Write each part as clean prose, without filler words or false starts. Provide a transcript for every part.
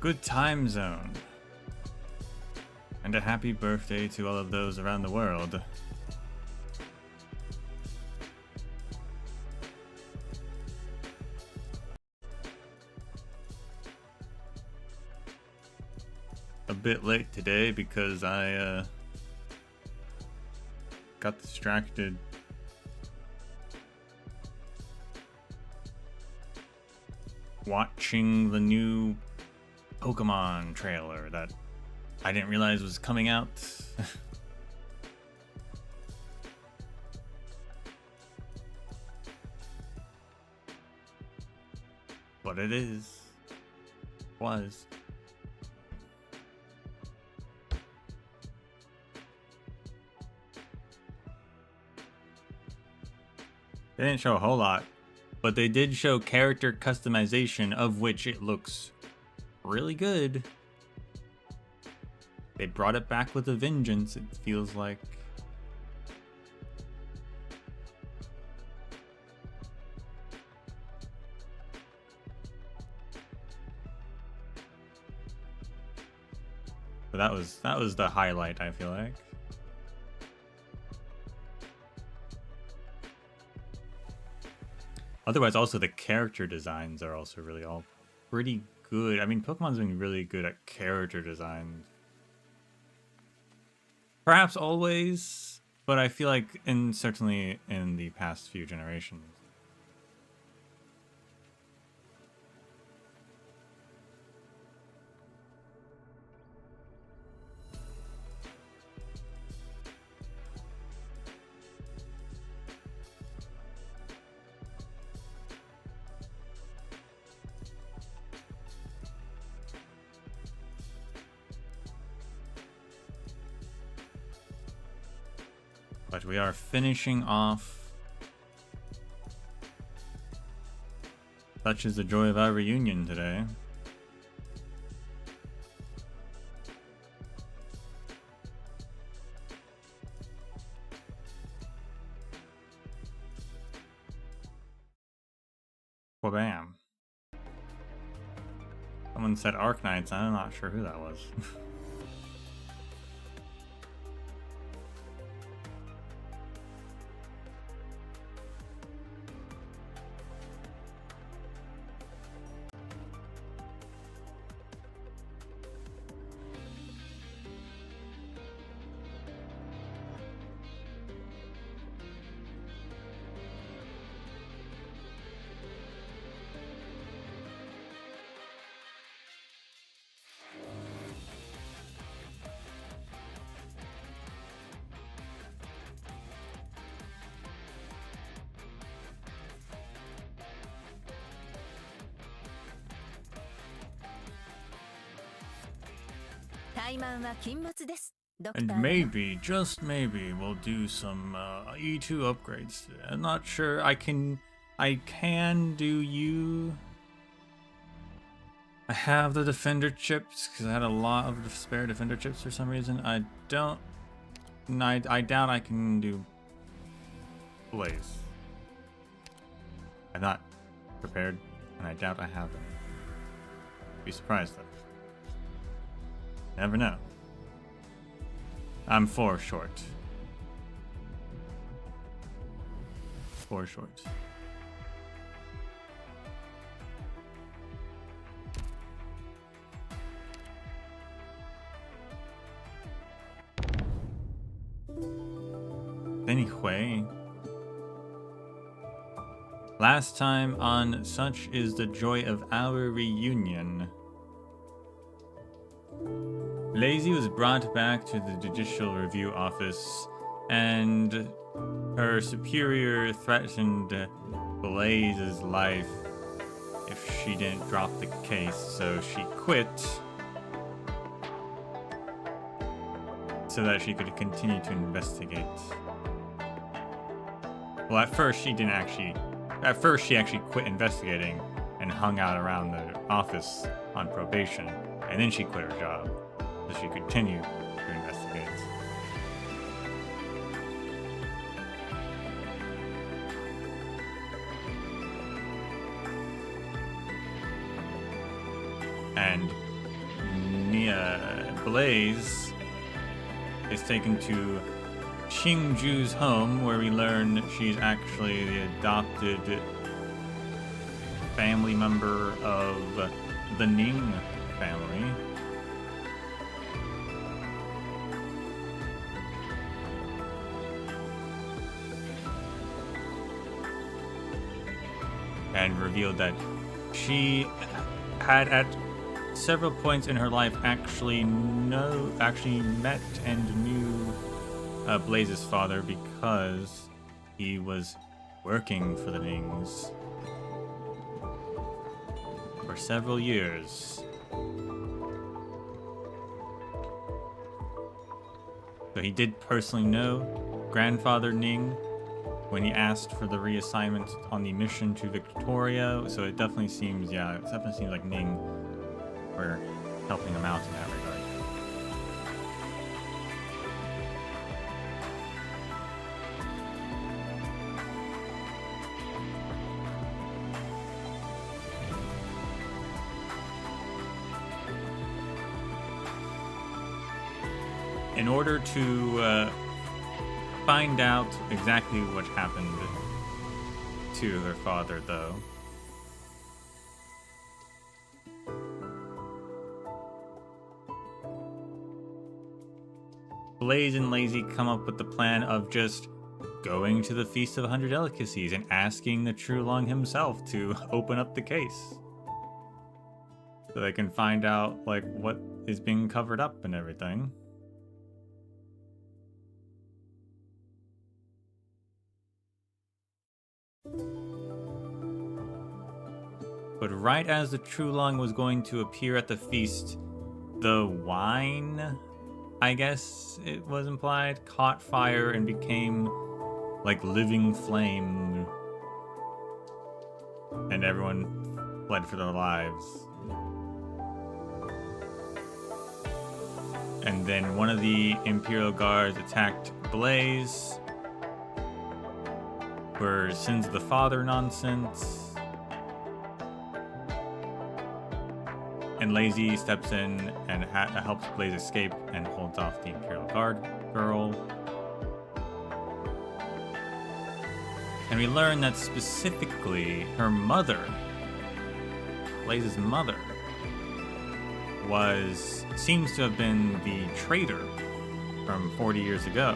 good time zone. And a happy birthday to all of those around the world. A bit late today because I got distracted watching the new Pokemon trailer that I didn't realize was coming out. But it is. Was. They didn't show a whole lot, but they did show character customization, of which it looks really good. They brought it back with a vengeance, it feels like. But that was the highlight, I feel like. Otherwise, also the character designs are also really all pretty good. I mean, Pokemon's been really good at character design. Perhaps always, but I feel like certainly in the past few generations. But we are finishing off. Such is the joy of our reunion today. Well, bam. Someone said Arknights. I'm not sure who that was. And maybe, just maybe, we'll do some E2 upgrades. I'm not sure. I can do you. I have the defender chips because I had a lot of spare defender chips for some reason. I doubt I can do Blaze. I'm not prepared, and I doubt I have them. Be surprised though. Never know. I'm 4 short. 4 short. Anyway, last time on Such is the Joy of Our Reunion, Lazy was brought back to the Judicial Review Office, and her superior threatened Blaze's life if she didn't drop the case, so she quit so that she could continue to investigate. Well, at first she actually quit investigating and hung out around the office on probation, and then she quit her job. So she continued to investigate. And Blaze is taken to Xingju's home, where we learn she's actually the adopted family member of the Ning family. And revealed that she had at several points in her life actually met and knew Blaze's father, because he was working for the Nings for several years. So he did personally know Grandfather Ning when he asked for the reassignment on the mission to Victoria. So it definitely seems, like Ning were helping him out in that regard. In order to find out exactly what happened to her father, though, Blaze and Lazy come up with the plan of just going to the Feast of 100 Delicacies and asking the Trulong himself to open up the case, so they can find out like what is being covered up and everything. But right as the Trulong was going to appear at the feast, the wine, I guess it was implied, caught fire and became like living flame, and everyone fled for their lives. And then one of the Imperial Guards attacked Blaze for sins of the father nonsense. And Lazy steps in and helps Blaze escape and holds off the Imperial Guard girl. And we learn that specifically her mother, Blaze's mother, seems to have been the traitor from 40 years ago,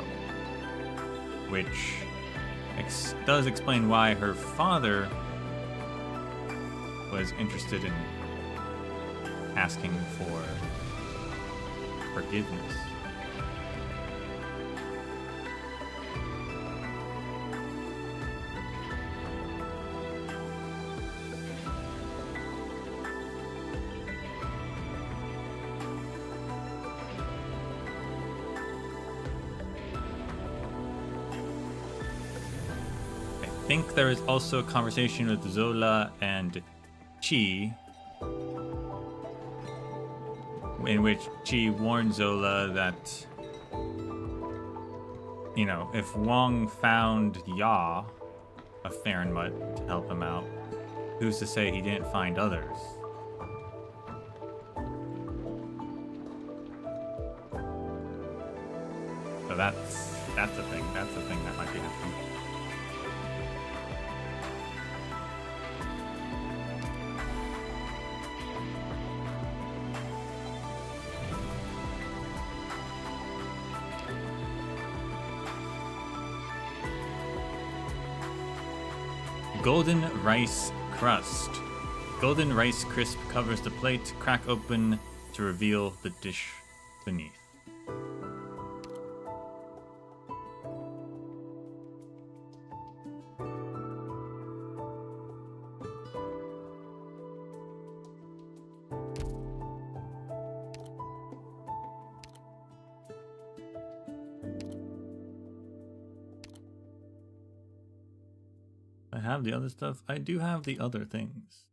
which does explain why her father was interested in asking for forgiveness. I think there is also a conversation with Zola and Chi, in which Chi warned Zola that, you know, if Wong found Ya, a Farenmut, to help him out, who's to say he didn't find others? So that's a thing. That's the thing that might be happening. Golden rice crust. Golden rice crisp covers the plate, crack open to reveal the dish beneath. I have the other stuff. I do have the other things.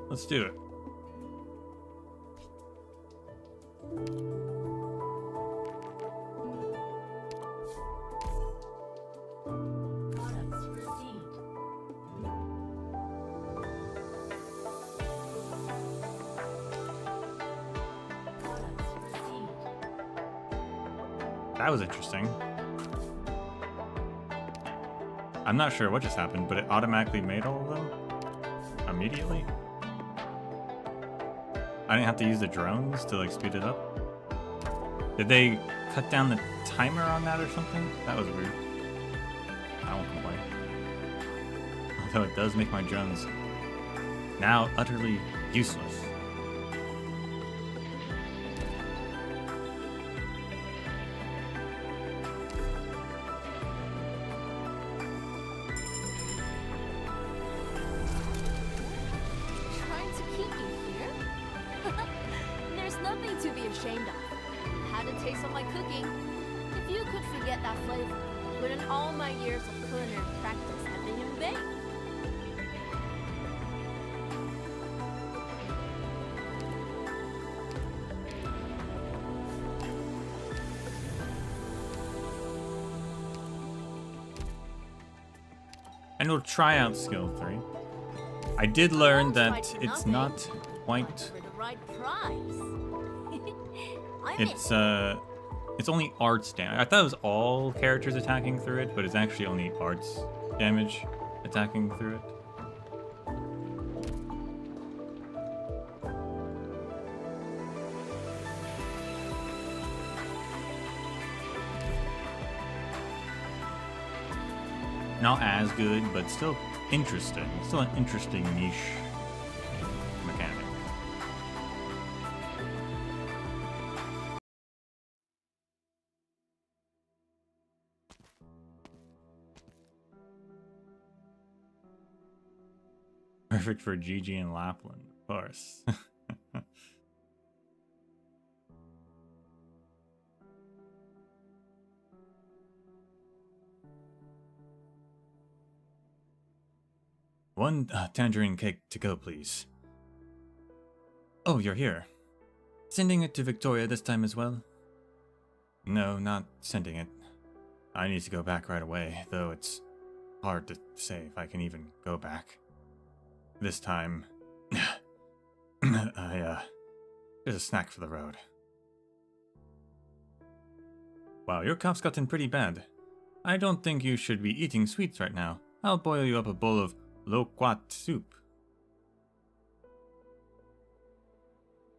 Let's do it. That was interesting. I'm not sure what just happened, but it automatically made all of them immediately. I didn't have to use the drones to like speed it up. Did they cut down the timer on that or something? That was weird. I won't complain. Although it does make my drones now utterly useless. Trying to keep you here? There's nothing to be ashamed of. Had a taste of my cooking. If you could forget that flavor, wouldn't all my years of culinary practice have been in vain? And we'll try out skill 3. I did learn that it's not quite. For the right price. It's only arts damage. I thought it was all characters attacking through it, but it's actually only arts damage attacking through it. Not as good, but still interesting. Still an interesting niche mechanic. Perfect for Gigi and Lapland, of course. One tangerine cake to go, please. Oh, you're here. Sending it to Victoria this time as well? No, not sending it. I need to go back right away, though it's hard to say if I can even go back. This time, there's a snack for the road. Wow, your cough's gotten pretty bad. I don't think you should be eating sweets right now. I'll boil you up a bowl of loquat soup.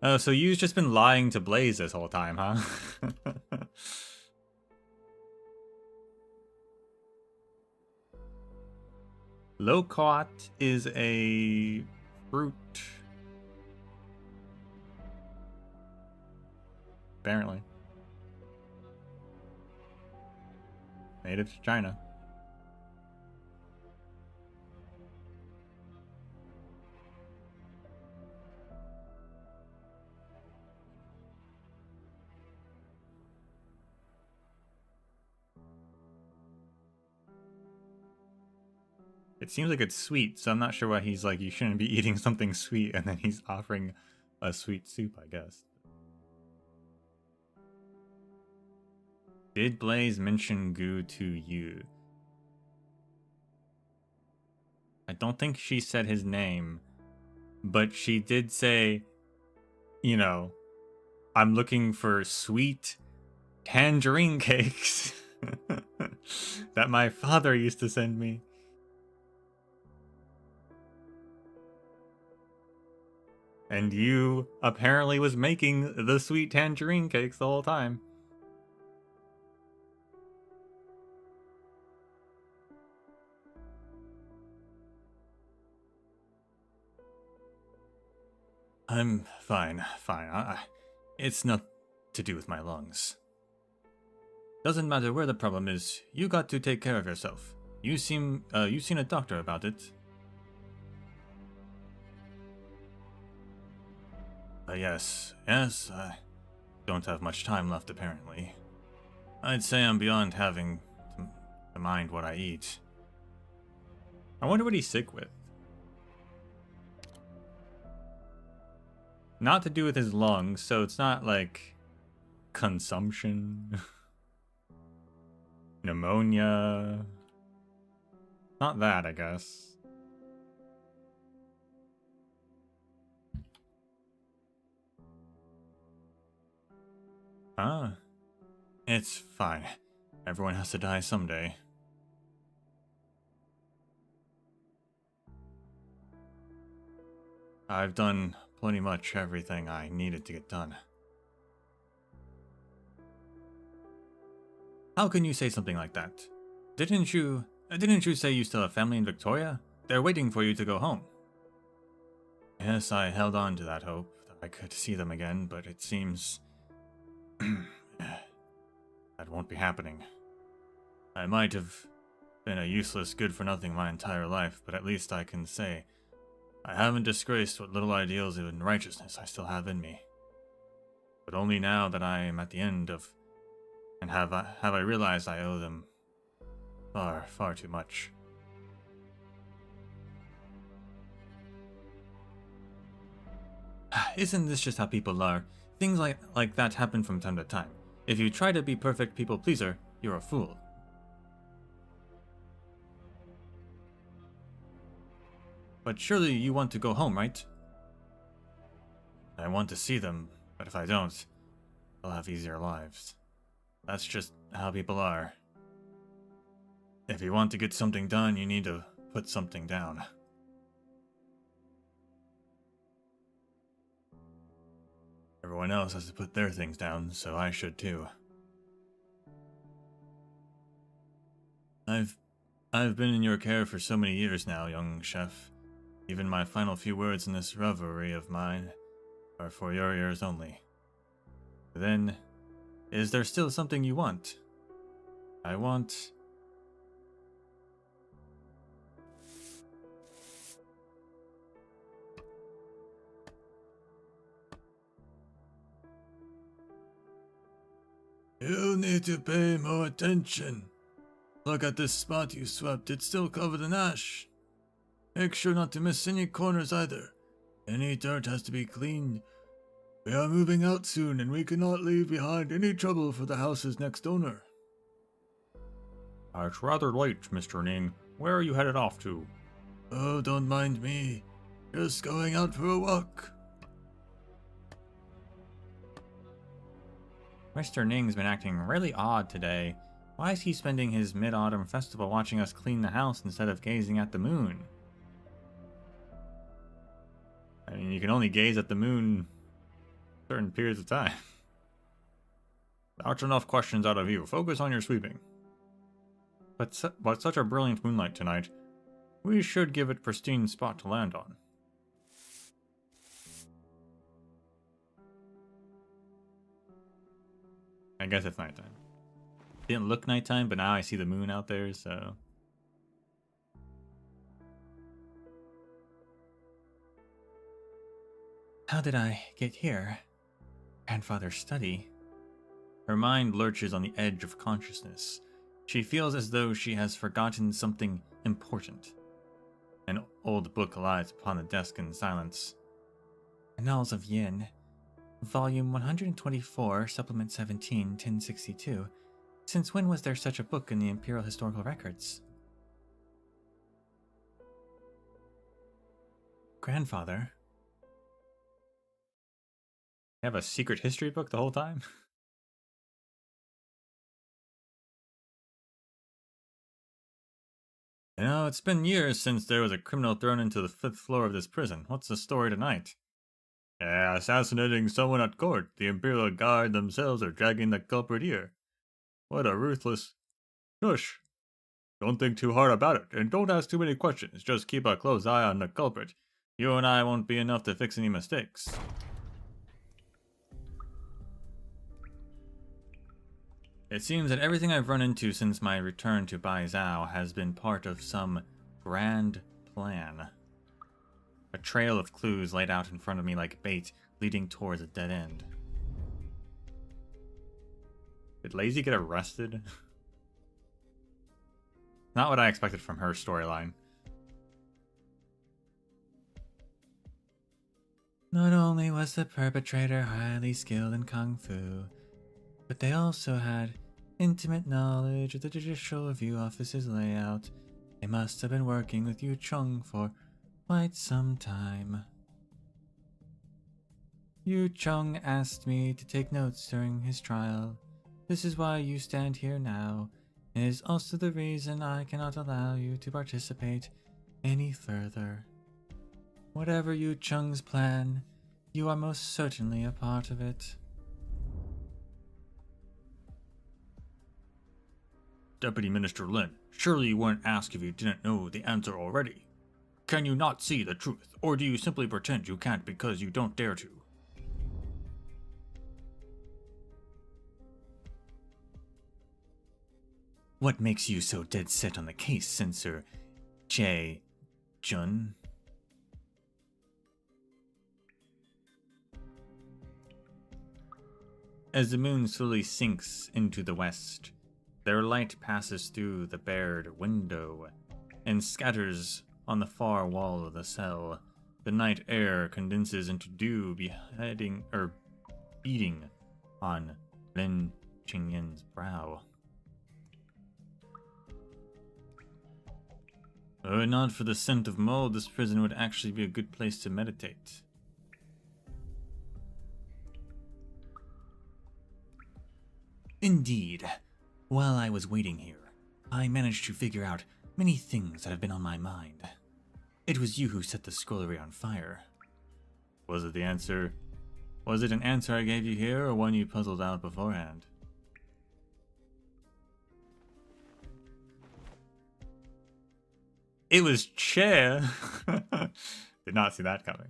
Oh, so you've just been lying to Blaze this whole time, huh? Loquat is a fruit. Apparently. Native to China. It seems like it's sweet, so I'm not sure why he's like, you shouldn't be eating something sweet, and then he's offering a sweet soup, I guess. Did Blaze mention Goo to you? I don't think she said his name, but she did say, you know, I'm looking for sweet tangerine cakes that my father used to send me. And you apparently was making the sweet tangerine cakes the whole time. I'm fine. It's not to do with my lungs. Doesn't matter where the problem is, you got to take care of yourself. You've seen a doctor about it. Yes, I don't have much time left apparently. I'd say I'm beyond having to mind what I eat. I wonder what he's sick with. Not to do with his lungs, so it's not like consumption, pneumonia. Not that, I guess. Ah. It's fine. Everyone has to die someday. I've done pretty much everything I needed to get done. How can you say something like that? Didn't you say you still have family in Victoria? They're waiting for you to go home. Yes, I held on to that hope that I could see them again, but it seems that won't be happening. I might have been a useless good-for-nothing my entire life, but at least I can say I haven't disgraced what little ideals of righteousness I still have in me. But only now that I am at the end of, and have I realized I owe them far, far too much. Isn't this just how people are? Things like that happen from time to time. If you try to be perfect people pleaser, you're a fool. But surely you want to go home, right? I want to see them, but if I don't, they'll have easier lives. That's just how people are. If you want to get something done, you need to put something down. Everyone else has to put their things down, so I should too. I've been in your care for so many years now, young chef. Even my final few words in this revelry of mine are for your ears only. Then, is there still something you want? I want... You need to pay more attention. Look at this spot you swept, it's still covered in ash. Make sure not to miss any corners either. Any dirt has to be cleaned. We are moving out soon and we cannot leave behind any trouble for the house's next owner. It's rather late, Mr. Ning. Where are you headed off to? Oh, don't mind me. Just going out for a walk. Mr. Ning's been acting really odd today. Why is he spending his mid-autumn festival watching us clean the house instead of gazing at the moon? I mean, you can only gaze at the moon certain periods of time. That's enough questions out of you. Focus on your sweeping. But such a brilliant moonlight tonight. We should give it a pristine spot to land on. I guess it's nighttime. Didn't look nighttime, but now I see the moon out there, so... How did I get here? Grandfather's study. Her mind lurches on the edge of consciousness. She feels as though she has forgotten something important. An old book lies upon the desk in silence. Annals of Yin, Volume 124, Supplement 17, 1062. Since when was there such a book in the Imperial Historical Records? Grandfather? You have a secret history book the whole time? You know, it's been years since there was a criminal thrown into the 5th floor of this prison. What's the story tonight? Yeah, assassinating someone at court. The Imperial Guard themselves are dragging the culprit here. What a ruthless... Shush! Don't think too hard about it, and don't ask too many questions. Just keep a close eye on the culprit. You and I won't be enough to fix any mistakes. It seems that everything I've run into since my return to Baizhou has been part of some grand plan. A trail of clues laid out in front of me like bait, leading towards a dead end. Did Lazy get arrested? Not what I expected from her storyline. Not only was the perpetrator highly skilled in Kung Fu, but they also had intimate knowledge of the Judicial Review Office's layout. They must have been working with Yu Chung for quite some time. Yu Chung asked me to take notes during his trial. This is why you stand here now. It is also the reason I cannot allow you to participate any further. Whatever Yu Chung's plan, you are most certainly a part of it. Deputy Minister Lin, surely you weren't asked if you didn't know the answer already. Can you not see the truth, or do you simply pretend you can't because you don't dare to? What makes you so dead set on the case, Censor Jae Jun? As the moon slowly sinks into the west, their light passes through the barred window and scatters on the far wall of the cell. The night air condenses into dew, beating on Lin Qingyan's brow. Were it not for the scent of mold, this prison would actually be a good place to meditate. Indeed. While I was waiting here, I managed to figure out many things that have been on my mind. It was you who set the scrollery on fire. Was it an answer I gave you here, or one you puzzled out beforehand? It was Che. Did not see that coming.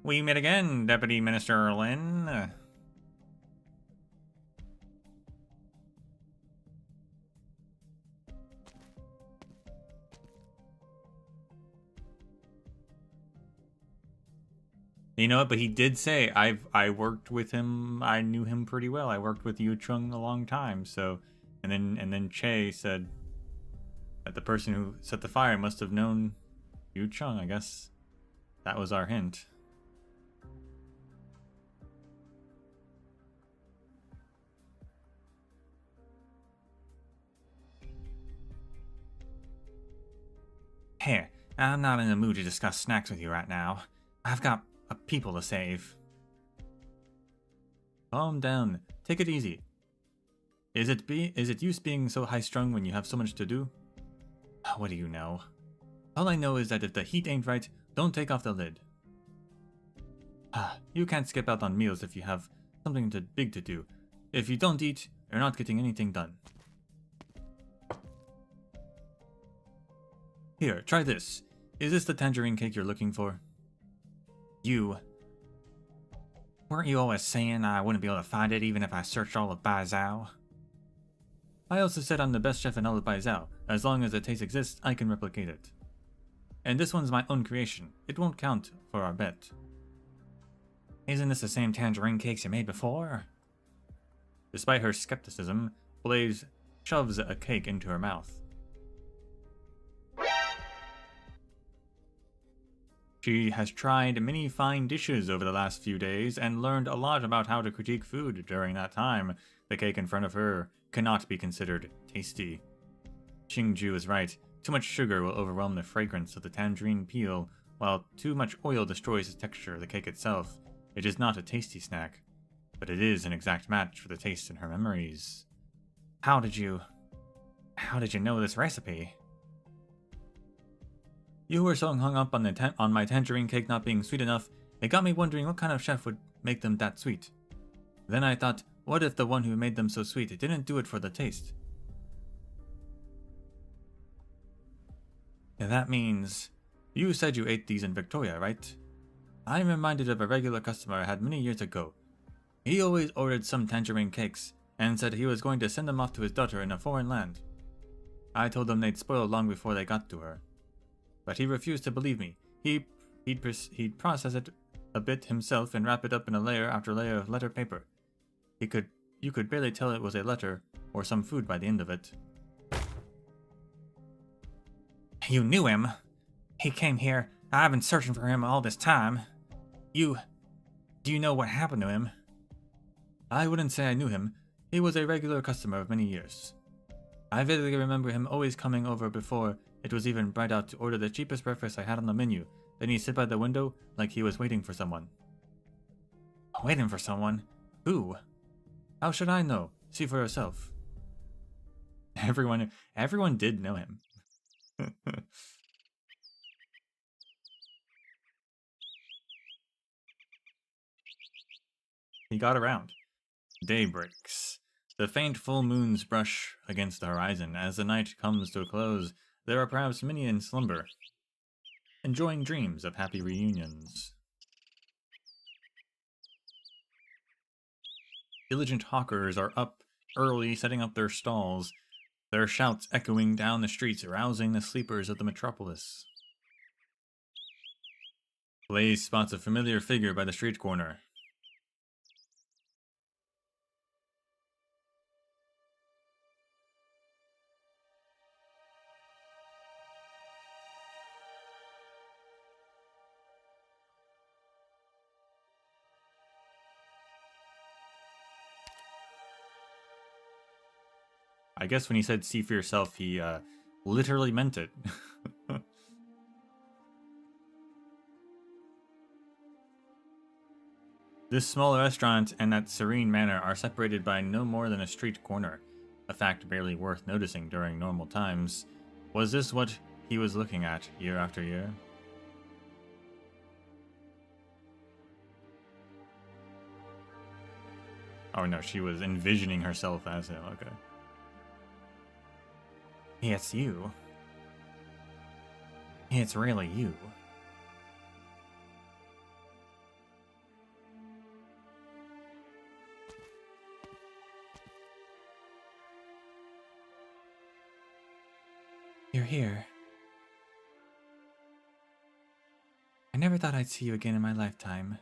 We meet again, Deputy Minister Lin. You know what? But he did say I worked with him. I knew him pretty well. I worked with Yu Chung a long time. So, and then Che said that the person who set the fire must have known Yu Chung. I guess that was our hint. Here, I'm not in the mood to discuss snacks with you right now. I've got people to save. Calm down. Take it easy. Is it use being so high-strung when you have so much to do? What do you know? All I know is that if the heat ain't right, don't take off the lid. You can't skip out on meals if you have something big to do. If you don't eat, you're not getting anything done. Here, try this. Is this the tangerine cake you're looking for? Weren't you always saying I wouldn't be able to find it even if I searched all of Baizhou? I also said I'm the best chef in all of Baizhou. As long as the taste exists, I can replicate it. And this one's my own creation. It won't count for our bet. Isn't this the same tangerine cakes you made before? Despite her skepticism, Blaze shoves a cake into her mouth. She has tried many fine dishes over the last few days and learned a lot about how to critique food during that time. The cake in front of her cannot be considered tasty. Xingju is right. Too much sugar will overwhelm the fragrance of the tangerine peel, while too much oil destroys the texture of the cake itself. It is not a tasty snack, but it is an exact match for the taste in her memories. How did you know this recipe? You were so hung up on my tangerine cake not being sweet enough, it got me wondering what kind of chef would make them that sweet. Then I thought, what if the one who made them so sweet didn't do it for the taste? Yeah, that means... You said you ate these in Victoria, right? I'm reminded of a regular customer I had many years ago. He always ordered some tangerine cakes, and said he was going to send them off to his daughter in a foreign land. I told him they'd spoil long before they got to her. But he refused to believe me. He'd process it a bit himself and wrap it up in a layer after layer of letter paper. You could barely tell it was a letter or some food by the end of it. You knew him? He came here. I've been searching for him all this time. Do you know what happened to him? I wouldn't say I knew him. He was a regular customer of many years. I vividly remember him always coming over before it was even bright out to order the cheapest breakfast I had on the menu, Then he stood by the window like he was waiting for someone. Waiting for someone? Who? How should I know? See for yourself. Everyone did know him. He got around. Day breaks. The faint full moons brush against the horizon. As the night comes to a close, there are perhaps many in slumber, enjoying dreams of happy reunions. Diligent hawkers are up early, setting up their stalls, their shouts echoing down the streets, arousing the sleepers of the metropolis. Blaze spots a familiar figure by the street corner. I guess when he said see for yourself, he literally meant it. This small restaurant and that serene manor are separated by no more than a street corner, a fact barely worth noticing during normal times. Was this what he was looking at year after year? Oh no, she was envisioning herself as him, okay. It's you. It's really you. You're here. I never thought I'd see you again in my lifetime.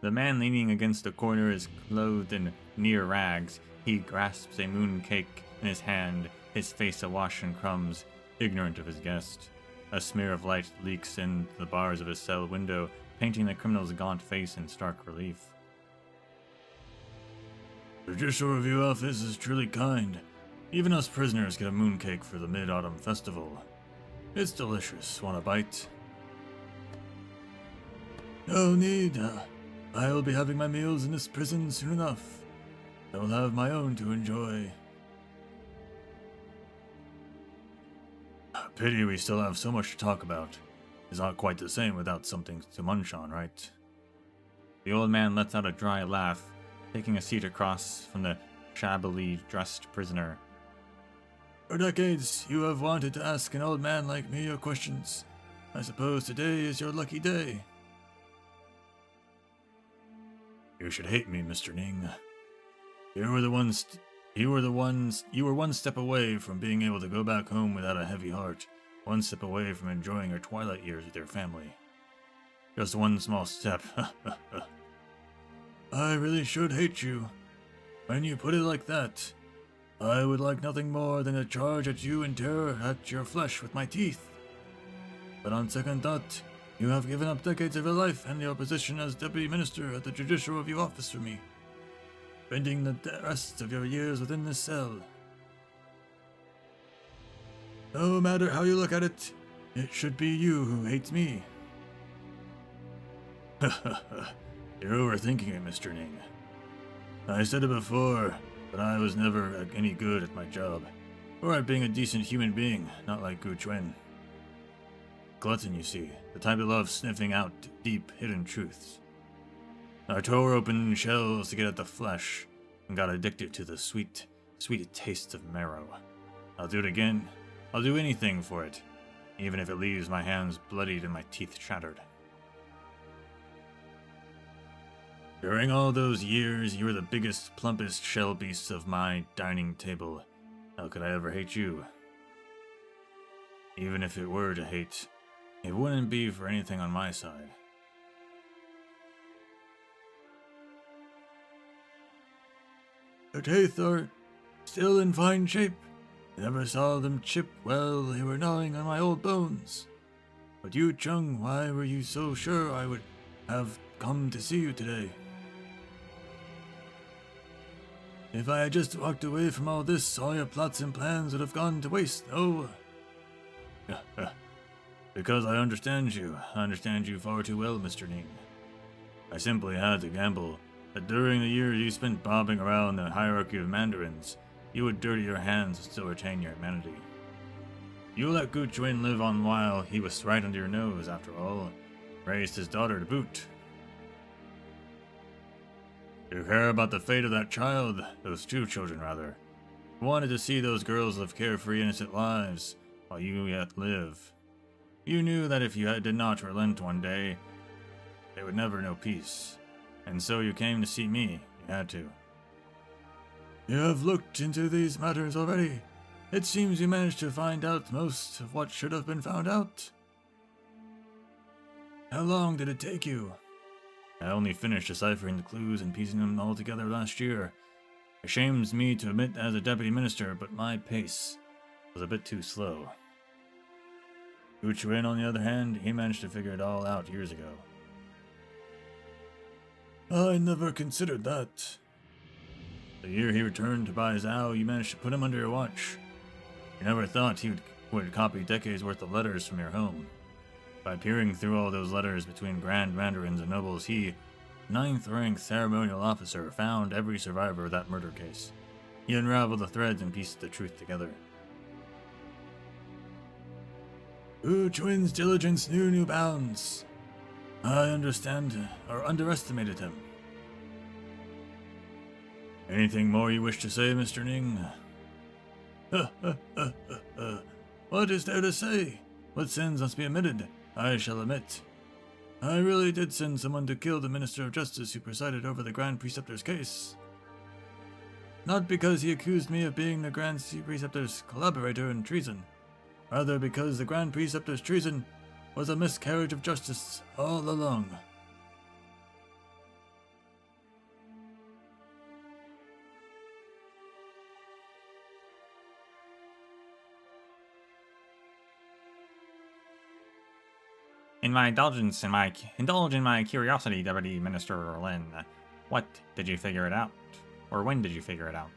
The man leaning against the corner is clothed in near rags. He grasps a moon cake in his hand, his face awash in crumbs, ignorant of his guest. A smear of light leaks in the bars of his cell window, painting the criminal's gaunt face in stark relief. The Judicial Review office is truly kind. Even us prisoners get a mooncake for the Mid-Autumn Festival. It's delicious. Want a bite? No need. I will be having my meals in this prison soon enough. I will have my own to enjoy. Pity we still have so much to talk about. It's not quite the same without something to munch on, right? The old man lets out a dry laugh, taking a seat across from the shabbily dressed prisoner. For decades, you have wanted to ask an old man like me your questions. I suppose today is your lucky day. You should hate me, Mr. Ning. You were one step away from being able to go back home without a heavy heart, one step away from enjoying your twilight years with your family. Just one small step. I really should hate you. When you put it like that, I would like nothing more than to charge at you and tear at your flesh with my teeth. But on second thought, you have given up decades of your life and your position as Deputy Minister at the Judicial Review Office for me, spending the rest of your years within this cell. No matter how you look at it, it should be you who hates me. You're overthinking it, Mr. Ning. I said it before, but I was never any good at my job, or at being a decent human being, not like Gu Chuen. Glutton, you see, the type that loves sniffing out deep, hidden truths. I tore open shells to get at the flesh, and got addicted to the sweet, sweet taste of marrow. I'll do it again. I'll do anything for it, even if it leaves my hands bloodied and my teeth shattered. During all those years, you were the biggest, plumpest shell beasts of my dining table. How could I ever hate you? Even if it were to hate, it wouldn't be for anything on my side. Your teeth are still in fine shape. I never saw them chip while they were gnawing on my old bones. But you, Chung, why were you so sure I would have come to see you today? If I had just walked away from all this, all your plots and plans would have gone to waste, no? Because I understand you. I understand you far too well, Mr. Ning. I simply had to gamble that during the years you spent bobbing around the hierarchy of mandarins, you would dirty your hands and still retain your humanity. You let Gu Chuin live on while he was right under your nose, after all. Raised his daughter to boot. You care about the fate of that child, those two children rather. You wanted to see those girls live carefree, innocent lives, while you yet live. You knew that if you did not relent one day, they would never know peace. And so you came to see me. You had to. You have looked into these matters already. It seems you managed to find out most of what should have been found out. How long did it take you? I only finished deciphering the clues and piecing them all together last year. It shames me to admit as a deputy minister, but my pace was a bit too slow. Gu Chuin, on the other hand, he managed to figure it all out years ago. I never considered that. The year he returned to Bai Zhao, you managed to put him under your watch. You never thought he would copy decades worth of letters from your home. By peering through all those letters between Grand Mandarins and nobles, he, 9th rank ceremonial officer, found every survivor of that murder case. He unraveled the threads and pieced the truth together. Gu Chuin's diligence knew new bounds. I underestimated him. Anything more you wish to say, Mr. Ning? What is there to say? What sins must be omitted? I shall omit. I really did send someone to kill the Minister of Justice who presided over the Grand Preceptor's case. Not because he accused me of being the Grand Preceptor's collaborator in treason, rather because the Grand Preceptor's treason was a miscarriage of justice all along. Indulge in my curiosity, Deputy Minister Lin. What did you figure it out? Or when did you figure it out?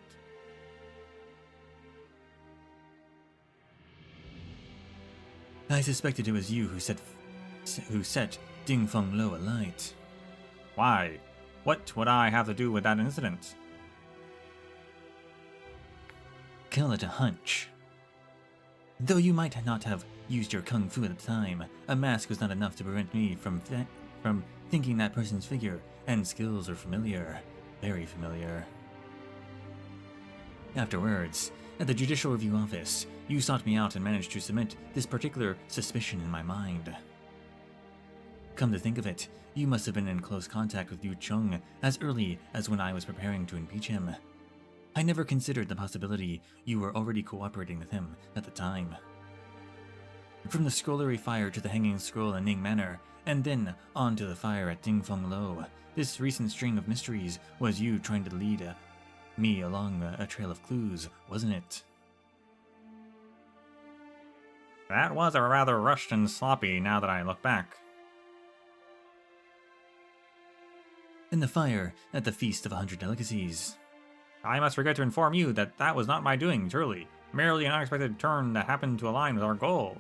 I suspected it was you who set Ding Feng Lo alight. Why? What would I have to do with that incident? Call it a hunch. Though you might not have used your kung fu at the time, a mask was not enough to prevent me from thinking that person's figure and skills are familiar. Very familiar. Afterwards, at the Judicial Review Office, you sought me out and managed to cement this particular suspicion in my mind. Come to think of it, you must have been in close contact with Yu Chung as early as when I was preparing to impeach him. I never considered the possibility you were already cooperating with him at the time. From the scrollery fire to the hanging scroll in Ning Manor, and then on to the fire at Ding Feng Lo, this recent string of mysteries was you trying to lead me along a trail of clues, wasn't it? That was a rather rushed and sloppy now that I look back. In the fire at the Feast of 100 Delicacies. I must regret to inform you that that was not my doing, truly. Merely an unexpected turn that happened to align with our goal.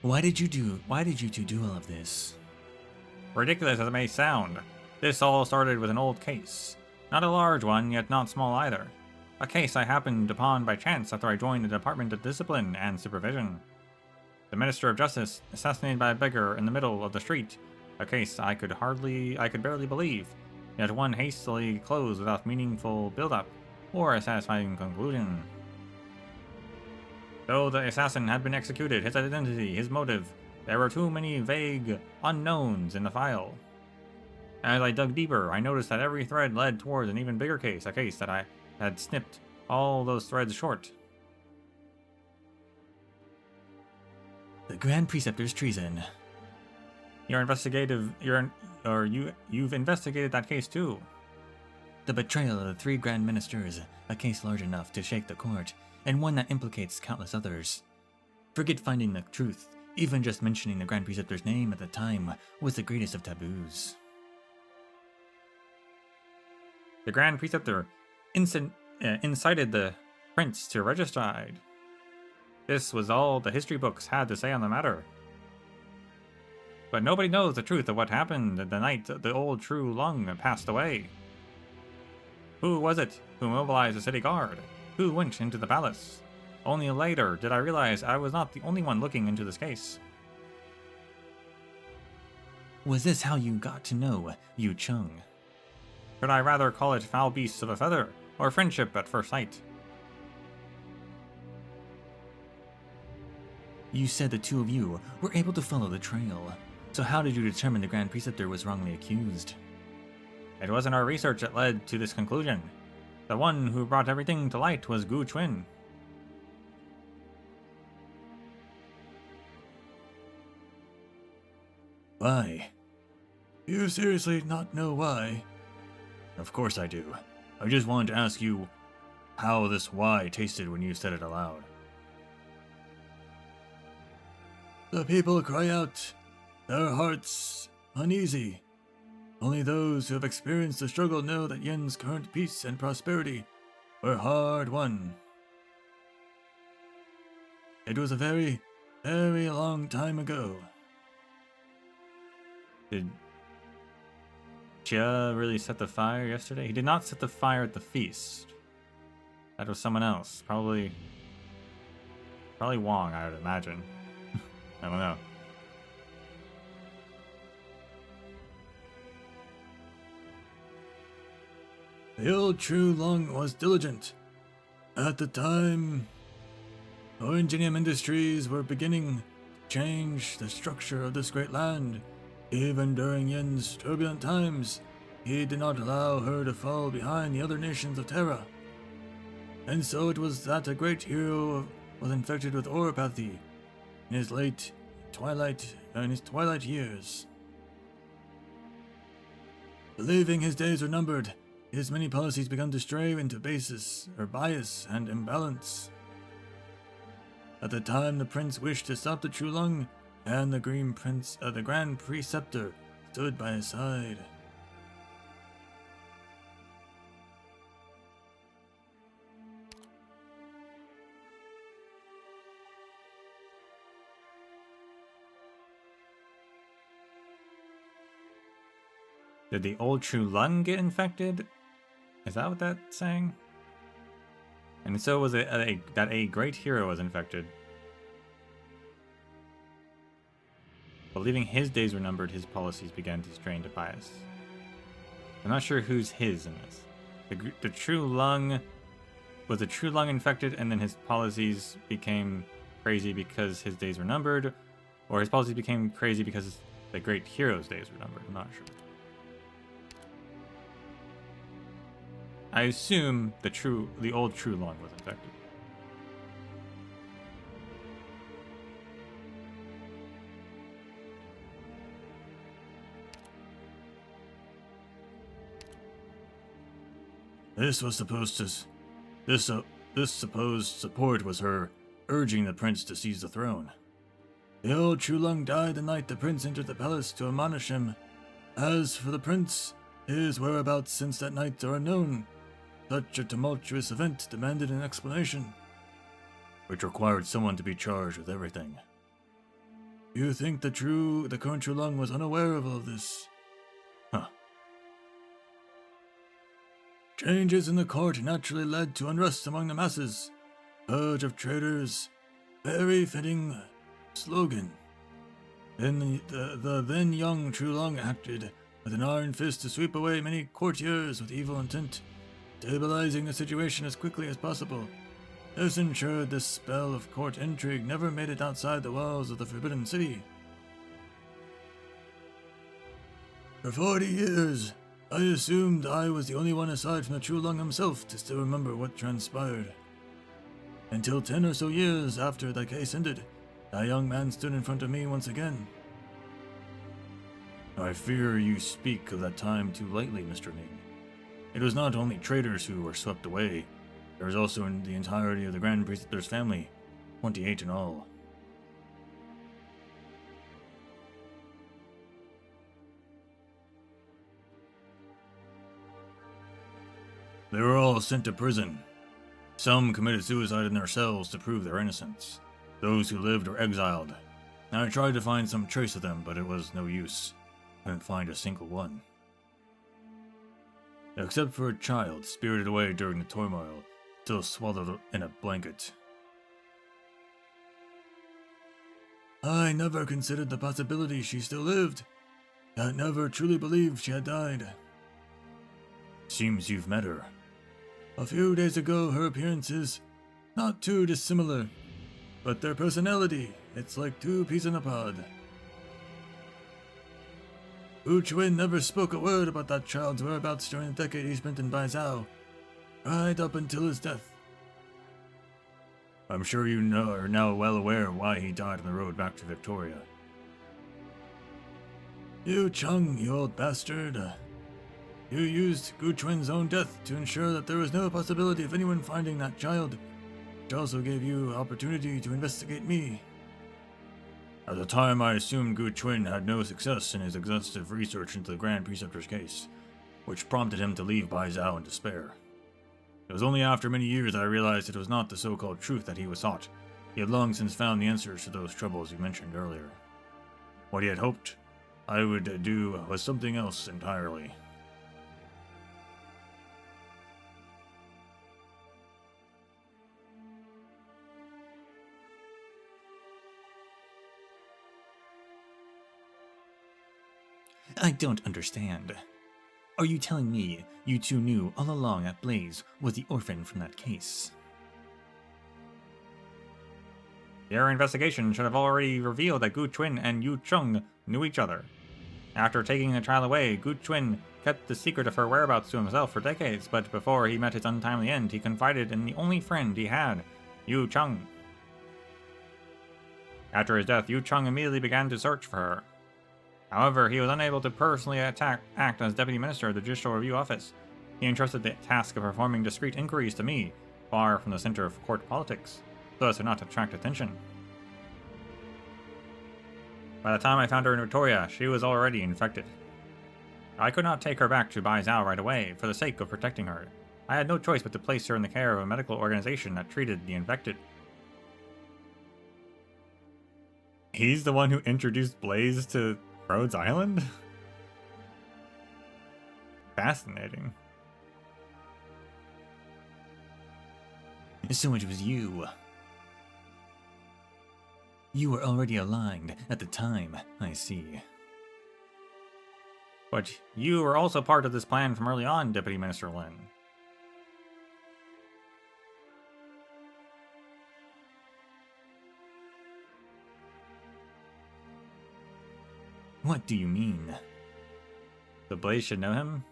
Why did you two do all of this? Ridiculous as it may sound, this all started with an old case. Not a large one, yet not small either. A case I happened upon by chance after I joined the Department of Discipline and Supervision. The Minister of Justice assassinated by a beggar in the middle of the street. A case I could barely believe, yet one hastily closed without meaningful build-up or a satisfying conclusion. Though the assassin had been executed, his identity, his motive, there were too many vague unknowns in the file. As I dug deeper, I noticed that every thread led towards an even bigger case, a case that I had snipped all those threads short. The Grand Preceptor's treason. You've investigated that case too. The betrayal of the 3 Grand Ministers, a case large enough to shake the court, and one that implicates countless others. Forget finding the truth, even just mentioning the Grand Preceptor's name at the time was the greatest of taboos. The Grand Preceptor incited the prince to regicide. This was all the history books had to say on the matter. But nobody knows the truth of what happened the night the old True Lung passed away. Who was it who mobilized the city guard? Who went into the palace? Only later did I realize I was not the only one looking into this case. Was this how you got to know Yu Chung? Should I rather call it foul beasts of a feather, or friendship at first sight? You said the two of you were able to follow the trail. So how did you determine the Grand Preceptor was wrongly accused? It wasn't our research that led to this conclusion. The one who brought everything to light was Gu Chuin. Why? You seriously not know why? Of course I do. I just wanted to ask you how this why tasted when you said it aloud. The people cry out, their hearts uneasy. Only those who have experienced the struggle know that Yin's current peace and prosperity were hard won. It was a very, very long time ago. Did Jia really set the fire yesterday? He did not set the fire at the feast. That was someone else. Probably Wong, I would imagine. I don't know. The old True Lung was diligent. At the time, Oranginium Industries were beginning to change the structure of this great land. Even during Yin's turbulent times, he did not allow her to fall behind the other nations of Terra. And so it was that a great hero was infected with oropathy in his twilight years. Believing his days were numbered, his many policies began to stray into bias and imbalance. At the time, the prince wished to stop the True Lung, and the Grand Preceptor stood by his side. Did the old True Lung get infected? Is that what that's saying? And so was it that a great hero was infected. Believing his days were numbered, his policies began to stray into bias. I'm not sure who's his in this. The True Lung... Was the True Lung infected and then his policies became crazy because his days were numbered? Or his policies became crazy because the great hero's days were numbered? I'm not sure. I assume the old True Lung was infected. This supposed support was her urging the prince to seize the throne. The old True Lung died the night the prince entered the palace to admonish him. As for the prince, his whereabouts since that night are unknown. Such a tumultuous event demanded an explanation, which required someone to be charged with everything. You think the current True Lung was unaware of all this? Huh. Changes in the court naturally led to unrest among the masses. Purge of traitors, very fitting slogan. Then the then young True Lung acted with an iron fist to sweep away many courtiers with evil intent, stabilizing the situation as quickly as possible. This ensured this spell of court intrigue never made it outside the walls of the Forbidden City. For 40 years, I assumed I was the only one aside from the True Lung himself to still remember what transpired. Until 10 or so years after the case ended, that young man stood in front of me once again. I fear you speak of that time too lightly, Mr. Ning. It was not only traitors who were swept away, there was also the entirety of the Grand Preceptor's family, 28 in all. They were all sent to prison. Some committed suicide in their cells to prove their innocence. Those who lived were exiled. I tried to find some trace of them, but it was no use. Couldn't find a single one. Except for a child spirited away during the turmoil, still swaddled in a blanket. I never considered the possibility she still lived. I never truly believed she had died. Seems you've met her. A few days ago, her appearance is not too dissimilar, but their personality, it's like two peas in a pod. Uchwin never spoke a word about that child's whereabouts during the decade he spent in Baizhou, right up until his death. I'm sure you are now well aware why he died on the road back to Victoria. You Chung, you old bastard. You used Guchwen's own death to ensure that there was no possibility of anyone finding that child, which also gave you opportunity to investigate me. At the time, I assumed Guchwen had no success in his exhaustive research into the Grand Preceptor's case, which prompted him to leave Baizhou in despair. It was only after many years that I realized it was not the so-called truth that he was sought. He had long since found the answers to those troubles you mentioned earlier. What he had hoped I would do was something else entirely. I don't understand. Are you telling me you two knew all along that Blaze was the orphan from that case? Your investigation should have already revealed that Gu Chun and Yu Chung knew each other. After taking the child away, Gu Chun kept the secret of her whereabouts to himself for decades, but before he met his untimely end, he confided in the only friend he had, Yu Chung. After his death, Yu Chung immediately began to search for her. However, he was unable to personally act as Deputy Minister of the Judicial Review Office. He entrusted the task of performing discreet inquiries to me, far from the center of court politics, so as to not attract attention. By the time I found her in Victoria, she was already infected. I could not take her back to Baizhou right away, for the sake of protecting her. I had no choice but to place her in the care of a medical organization that treated the infected. He's the one who introduced Blaze to Rhodes Island? Fascinating. So it was you. You were already aligned at the time, I see. But you were also part of this plan from early on, Deputy Minister Lin. What do you mean? The Blaze should know him?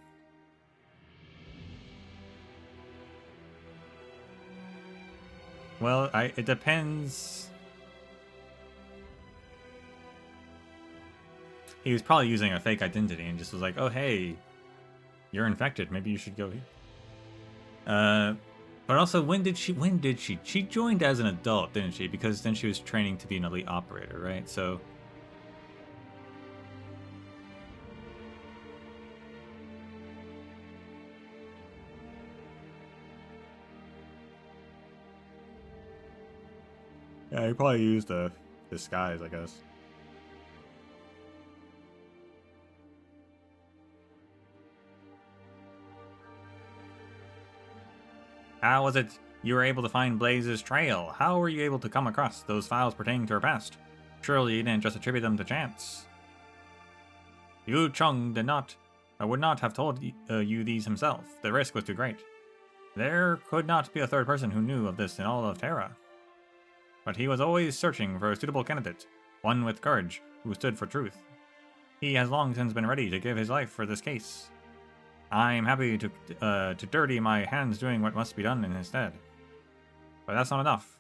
Well, it depends. He was probably using a fake identity and just was like, oh hey, you're infected, maybe you should go here. But also, when did she? She joined as an adult, didn't she? Because then she was training to be an elite operator, right? So... yeah, he probably used a disguise, I guess. How was it you were able to find Blaze's trail? How were you able to come across those files pertaining to her past? Surely you didn't just attribute them to chance. Yu Chung would not have told you these himself. The risk was too great. There could not be a third person who knew of this in all of Terra. But he was always searching for a suitable candidate, one with courage, who stood for truth. He has long since been ready to give his life for this case. I am happy to dirty my hands doing what must be done in his stead. But that's not enough.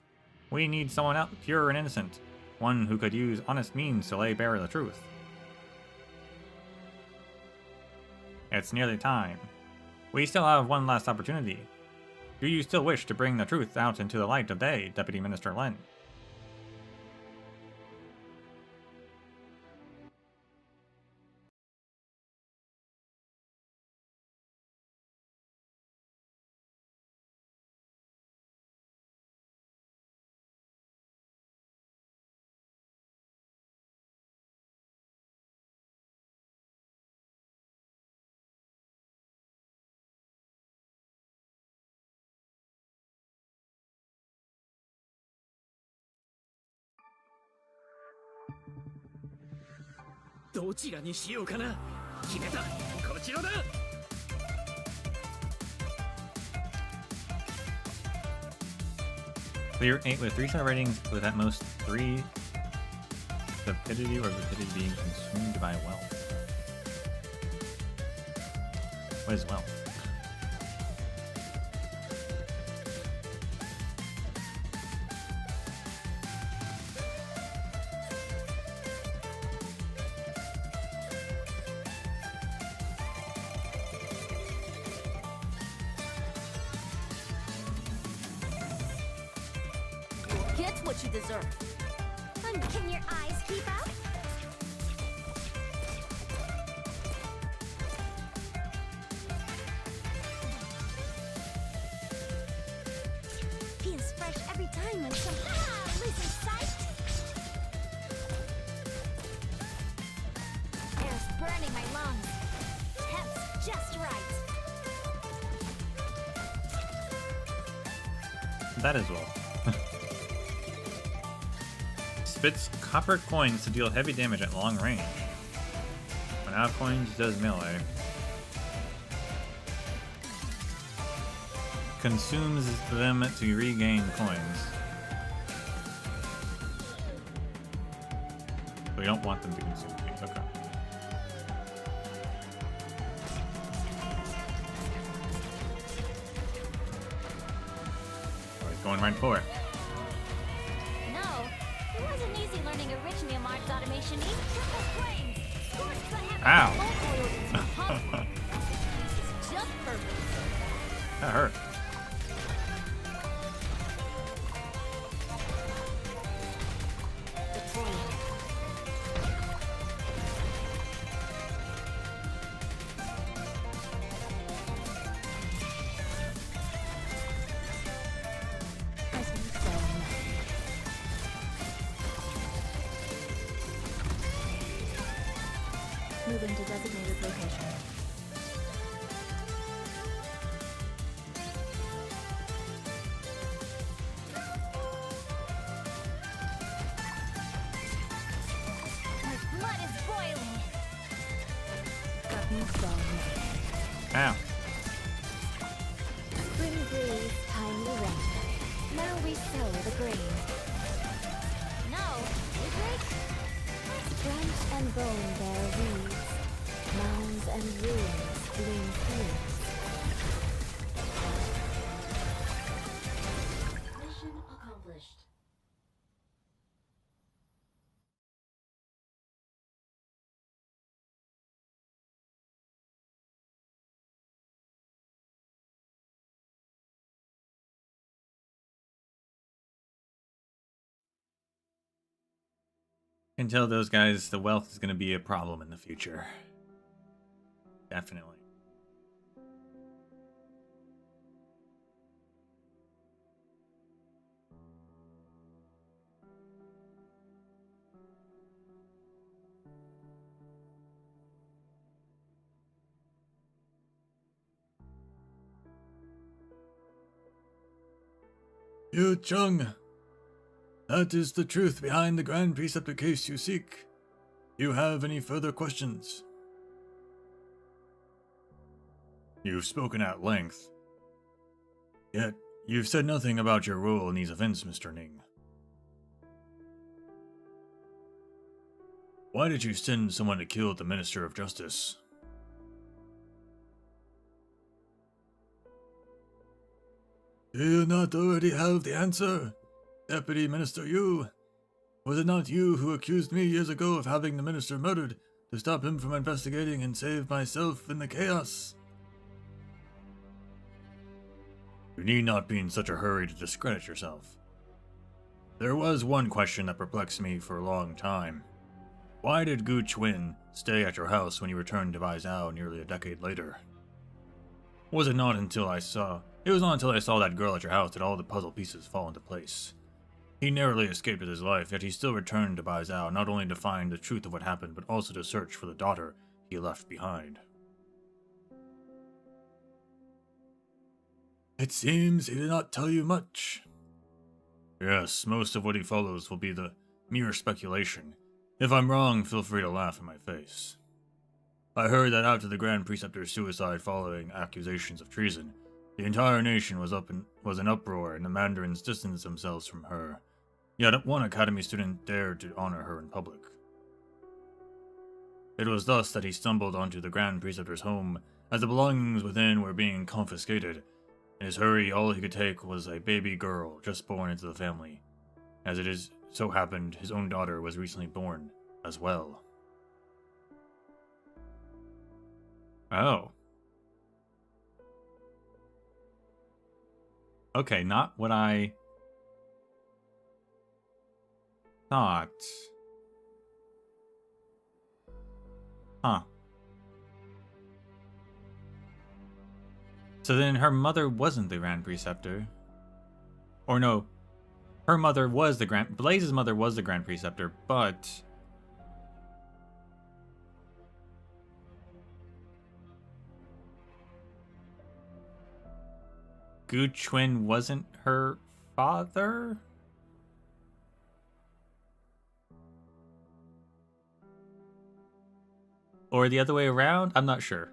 We need someone else, pure and innocent, one who could use honest means to lay bare the truth. It's nearly time. We still have one last opportunity. Do you still wish to bring the truth out into the light of day, Deputy Minister Lin? どちらにしようかな。決めた。こちらだ。 Clear 8 with 3-star ratings with at most 3 stupidity or rapidity being consumed by wealth. What is wealth? Get what you deserve. Can your eyes keep up? Feels fresh every time when some losing sight. Air's burning my lungs. Temp's just right. That is wealth. Spits copper coins to deal heavy damage at long range. When out of coins, does melee. Consumes them to regain coins. We don't want them to consume things, okay. Oh, he's going right for it. Ow! That hurt. Moving to designated location. My blood is boiling. Got me going. Ow. Spring breeze, timely rain. Now we sow the grain. No, we break. Branch and bone bear weeds. Mounds and ruins bloom fields. Mission accomplished. Can tell those guys the wealth is going to be a problem in the future. Definitely. Yu Chung, that is the truth behind the Grand Preceptor case you seek. Do you have any further questions? You've spoken at length. Yet, you've said nothing about your role in these events, Mr. Ning. Why did you send someone to kill the Minister of Justice? Do you not already have the answer, Deputy Minister Yu? Was it not you who accused me years ago of having the Minister murdered to stop him from investigating and save myself in the chaos? You need not be in such a hurry to discredit yourself. There was one question that perplexed me for a long time. Why did Gu Chuin stay at your house when you returned to Baizhou nearly a decade later? It was not until I saw that girl at your house that all the puzzle pieces fall into place. He narrowly escaped with his life, yet he still returned to Baizhou not only to find the truth of what happened, but also to search for the daughter he left behind. It seems he did not tell you much. Yes, most of what he follows will be the mere speculation. If I'm wrong, feel free to laugh in my face. I heard that after the Grand Preceptor's suicide following accusations of treason, the entire nation was in uproar and the Mandarins distanced themselves from her. Yet one Academy student dared to honor her in public. It was thus that he stumbled onto the Grand Preceptor's home, as the belongings within were being confiscated. In his hurry, all he could take was a baby girl just born into the family. As it is so happened, his own daughter was recently born as well. Oh. Okay, not what I thought. Huh. So then her mother wasn't the Grand Preceptor. Or no, her mother was the Blaze's mother was the Grand Preceptor, but Gu Chuan wasn't her father? Or the other way around? I'm not sure.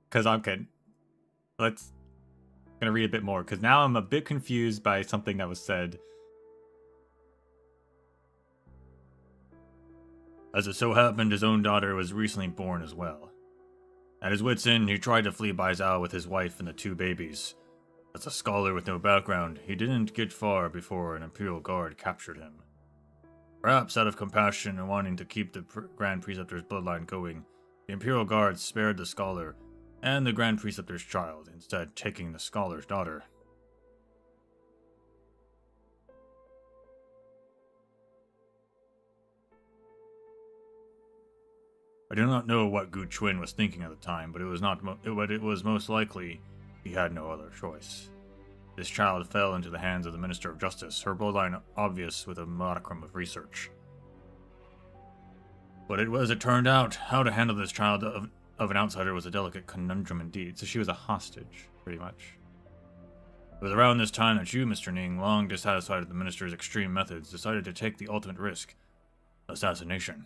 Because I'm kidding. Gonna read a bit more, because now I'm a bit confused by something that was said. As it so happened, his own daughter was recently born as well. At his wits' end, he tried to flee Baizhou with his wife and the 2 babies. As a scholar with no background, he didn't get far before an Imperial Guard captured him. Perhaps out of compassion and wanting to keep the Grand Preceptor's bloodline going, the Imperial Guard spared the scholar and the Grand Preceptor's child, instead taking the scholar's daughter. I do not know what Gu Chuan was thinking at the time, but it was most likely he had no other choice. This child fell into the hands of the Minister of Justice, her bloodline obvious with a modicum of research. But as it turned out, how to handle this child of an outsider was a delicate conundrum indeed, so she was a hostage, pretty much. It was around this time that you, Mr. Ning, long dissatisfied with the Minister's extreme methods, decided to take the ultimate risk: assassination.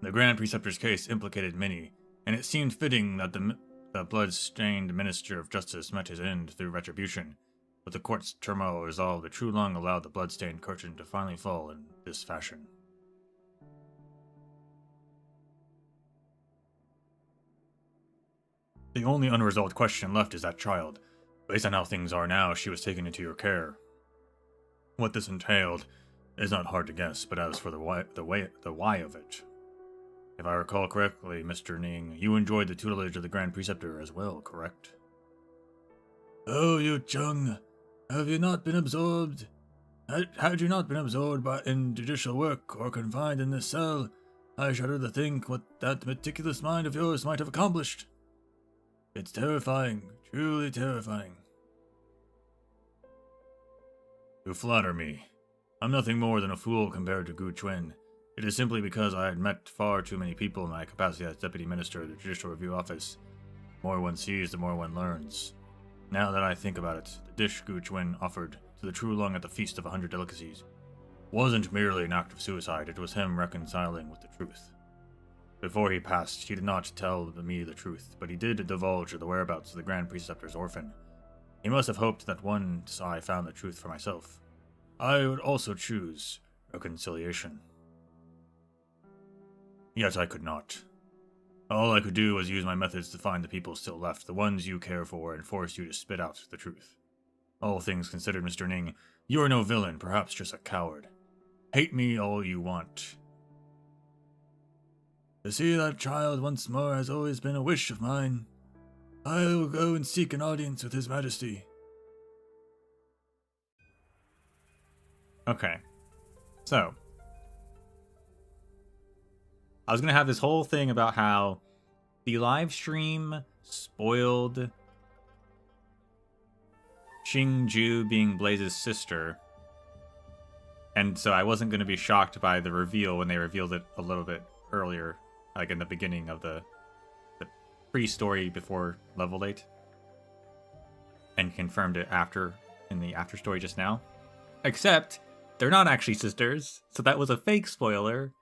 The Grand Preceptor's case implicated many, and it seemed fitting that the blood-stained Minister of Justice met his end through retribution, but the court's turmoil resolved the true long allowed the blood-stained curtain to finally fall in this fashion. The only unresolved question left is that child. Based on how things are now, she was taken into your care. What this entailed is not hard to guess, but as for the why of it. If I recall correctly, Mr. Ning, you enjoyed the tutelage of the Grand Preceptor as well, correct? Oh, you Chung, have you not been absorbed? Had you not been absorbed in judicial work or confined in this cell, I shudder to think what that meticulous mind of yours might have accomplished. It's terrifying, truly terrifying. You flatter me. I'm nothing more than a fool compared to Gu Chuan. It is simply because I had met far too many people in my capacity as Deputy Minister of the Judicial Review Office. The more one sees, the more one learns. Now that I think about it, the dish Gu Chuan offered to the true lung at the Feast of 100 Delicacies wasn't merely an act of suicide, it was him reconciling with the truth. Before he passed, he did not tell me the truth, but he did divulge the whereabouts of the Grand Preceptor's orphan. He must have hoped that once I found the truth for myself, I would also choose reconciliation. Yet I could not. All I could do was use my methods to find the people still left, the ones you care for, and force you to spit out the truth. All things considered, Mr. Ning, you are no villain, perhaps just a coward. Hate me all you want. To see that child once more has always been a wish of mine. I will go and seek an audience with His Majesty. Okay. So, I was going to have this whole thing about how the live stream spoiled Xingju being Blaze's sister. And so I wasn't going to be shocked by the reveal when they revealed it a little bit earlier, like in the beginning of the pre-story before level 8. And confirmed it after in the after story just now. Except they're not actually sisters, so that was a fake spoiler.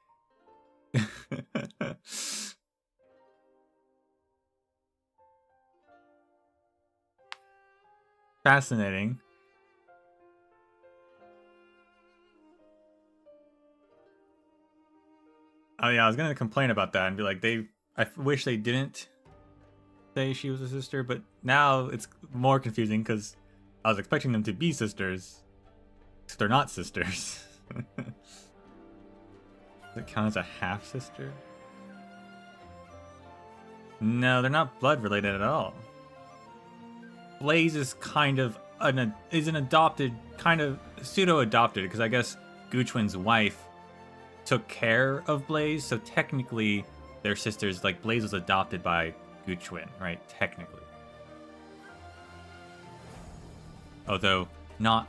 Fascinating. Oh yeah, I was gonna complain about that and be like, I wish they didn't say she was a sister, but now it's more confusing because I was expecting them to be sisters. So they're not sisters. Does it count as a half sister? No, they're not blood related at all. Blaze is kind of an adopted, kind of pseudo adopted, because I guess Guchwin's wife took care of Blaze, so technically they're sisters. Like Blaze was adopted by Guchwin, right? Technically, although not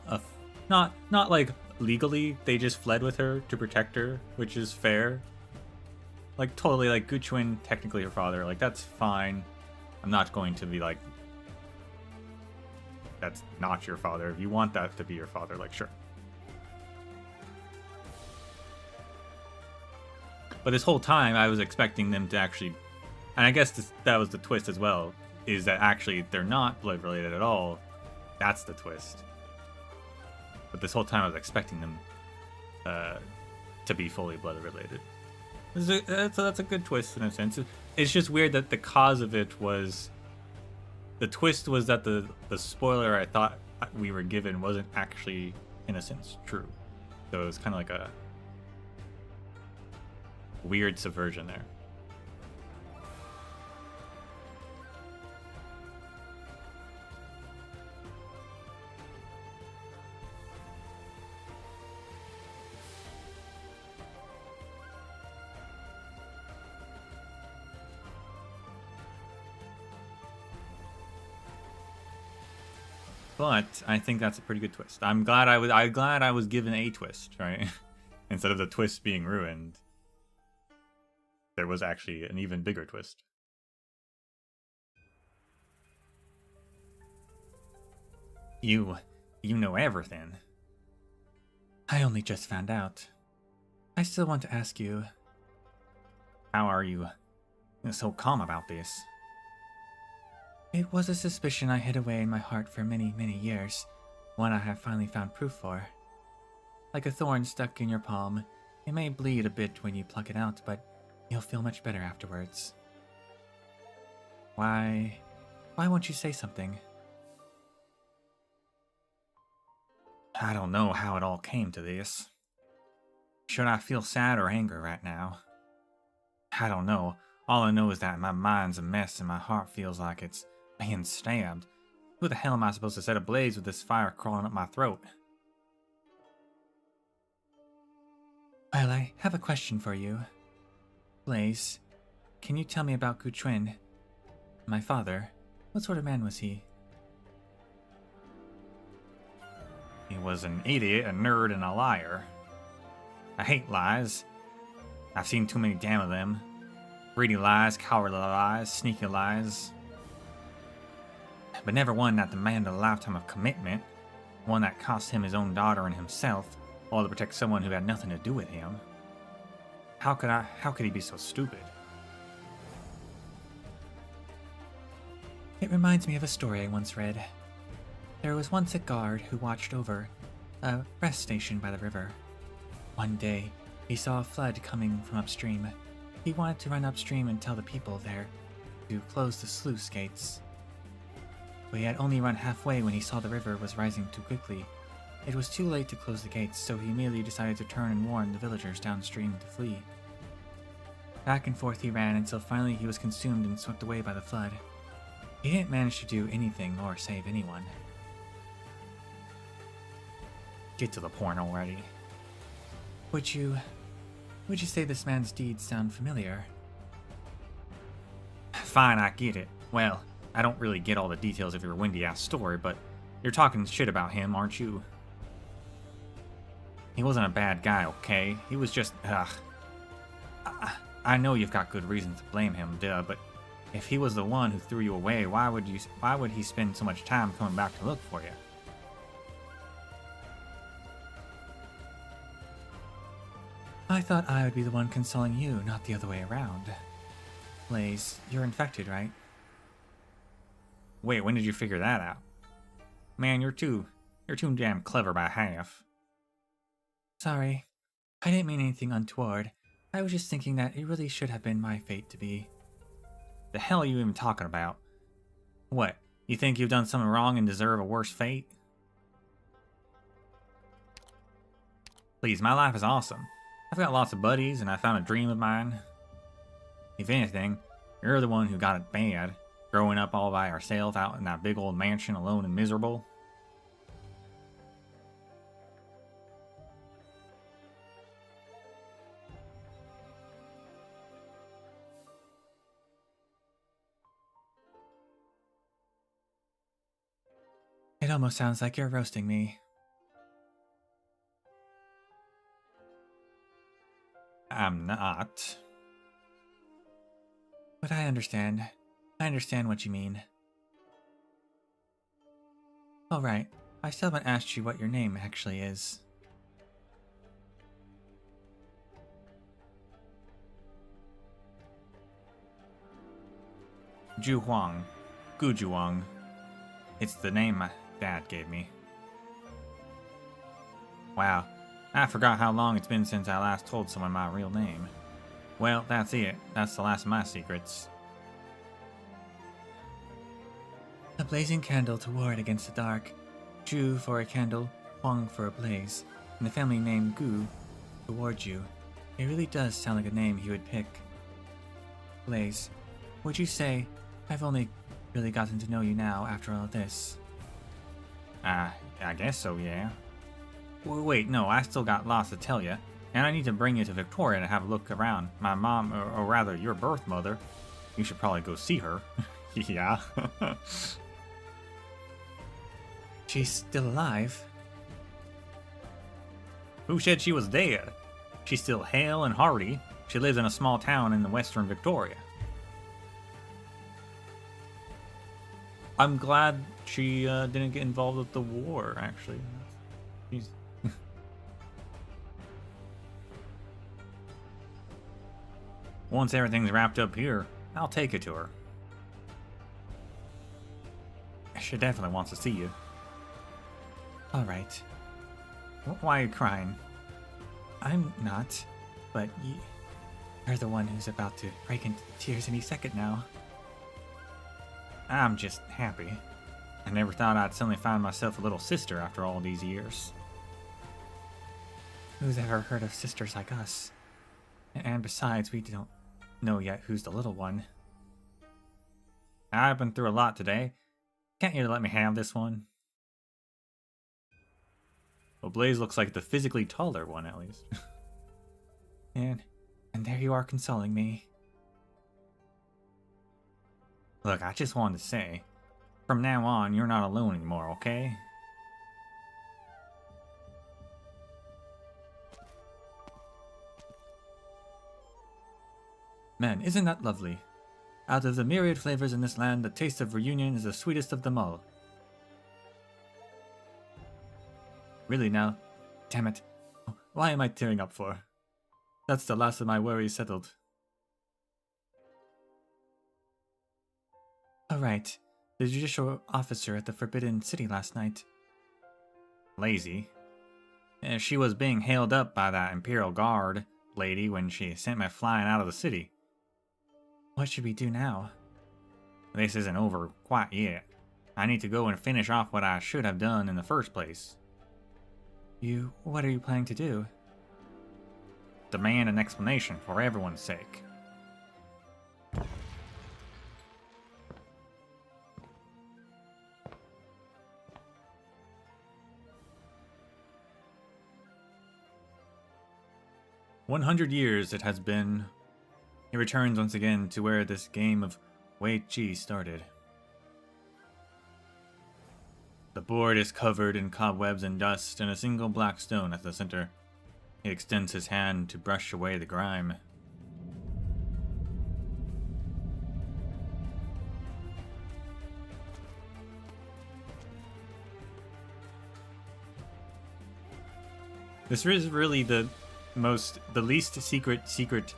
like legally. They just fled with her to protect her, which is fair. Like totally, like Guchwin technically her father. Like that's fine. I'm not going to be like, that's not your father. If you want that to be your father, like sure. But this whole time, I was expecting them to actually, and I guess that was the twist as well, is that actually they're not blood related at all. That's the twist. But this whole time, I was expecting them to be fully blood related. That's a good twist in a sense. It's just weird that the cause of it was, the twist was that the spoiler I thought we were given wasn't actually, in a sense, true. So it was kind of like a weird subversion there. But I think that's a pretty good twist. I'm glad I was given a twist, right? Instead of the twist being ruined, there was actually an even bigger twist. You know everything. I only just found out. I still want to ask you, how are you so calm about this? It was a suspicion I hid away in my heart for many, many years, one I have finally found proof for. Like a thorn stuck in your palm, it may bleed a bit when you pluck it out, but you'll feel much better afterwards. Why won't you say something? I don't know how it all came to this. Should I feel sad or anger right now? I don't know. All I know is that my mind's a mess and my heart feels like it's being stabbed. Who the hell am I supposed to set ablaze with this fire crawling up my throat? Well, I have a question for you. Blaze, can you tell me about Guchwin? My father. What sort of man was he? He was an idiot, a nerd, and a liar. I hate lies. I've seen too many damn of them. Greedy lies, cowardly lies, sneaky lies. But never one that demanded a lifetime of commitment. One that cost him his own daughter and himself, all to protect someone who had nothing to do with him. How could he be so stupid? It reminds me of a story I once read. There was once a guard who watched over a rest station by the river. One day, he saw a flood coming from upstream. He wanted to run upstream and tell the people there to close the sluice gates. But he had only run halfway when he saw the river was rising too quickly. It was too late to close the gates, so he immediately decided to turn and warn the villagers downstream to flee. Back and forth he ran until finally he was consumed and swept away by the flood. He didn't manage to do anything or save anyone. Get to the point already. Would you say this man's deeds sound familiar? Fine, I get it. Well, I don't really get all the details of your windy-ass story, but you're talking shit about him, aren't you? He wasn't a bad guy, okay? He was just, I know you've got good reasons to blame him, duh, but if he was the one who threw you away, why would he spend so much time coming back to look for you? I thought I would be the one consoling you, not the other way around. Blaze, you're infected, right? Wait, when did you figure that out? Man, you're too damn clever by half. Sorry. I didn't mean anything untoward. I was just thinking that it really should have been my fate to be. The hell are you even talking about? What, you think you've done something wrong and deserve a worse fate? Please, my life is awesome. I've got lots of buddies and I found a dream of mine. If anything, you're the one who got it bad, growing up all by yourself out in that big old mansion alone and miserable. It almost sounds like you're roasting me. I'm not. But I understand. I understand what you mean. Alright, I still haven't asked you what your name actually is. Ju Huang. Gu Juang. It's the name my dad gave me. Wow, I forgot how long it's been since I last told someone my real name. Well, that's it. That's the last of my secrets. A blazing candle to ward against the dark. Ju for a candle, Huang for a blaze, and a family name Gu to ward you. It really does sound like a name he would pick. Blaze, would you say I've only really gotten to know you now after all of this? I guess so, yeah. Wait, no, I still got lots to tell you. And I need to bring you to Victoria to have a look around. My mom, or rather your birth mother. You should probably go see her. Yeah. She's still alive? Who said she was dead? She's still hale and hearty. She lives in a small town in the western Victoria. I'm glad she didn't get involved with the war, actually. She's... Once everything's wrapped up here, I'll take it to her. She definitely wants to see you. Alright. Why are you crying? I'm not, but you're the one who's about to break into tears any second now. I'm just happy. I never thought I'd suddenly find myself a little sister after all these years. Who's ever heard of sisters like us? And besides, we don't know yet who's the little one. I've been through a lot today. Can't you let me have this one? Well, Blaze looks like the physically taller one, at least. and there you are consoling me. Look, I just wanted to say, from now on, you're not alone anymore, okay? Man, isn't that lovely? Out of the myriad flavors in this land, the taste of reunion is the sweetest of them all. Really now? Damn it. Why am I tearing up for? That's the last of my worries settled. Alright, the judicial officer at the Forbidden City last night. Lazy. She was being hailed up by that Imperial Guard lady when she sent me flying out of the city. What should we do now? This isn't over quite yet. I need to go and finish off what I should have done in the first place. What are you planning to do? Demand an explanation for everyone's sake. "100 years it has been." He returns once again to where this game of Wei Chi started. The board is covered in cobwebs and dust, and a single black stone at the center. He extends his hand to brush away the grime. This is really the least secret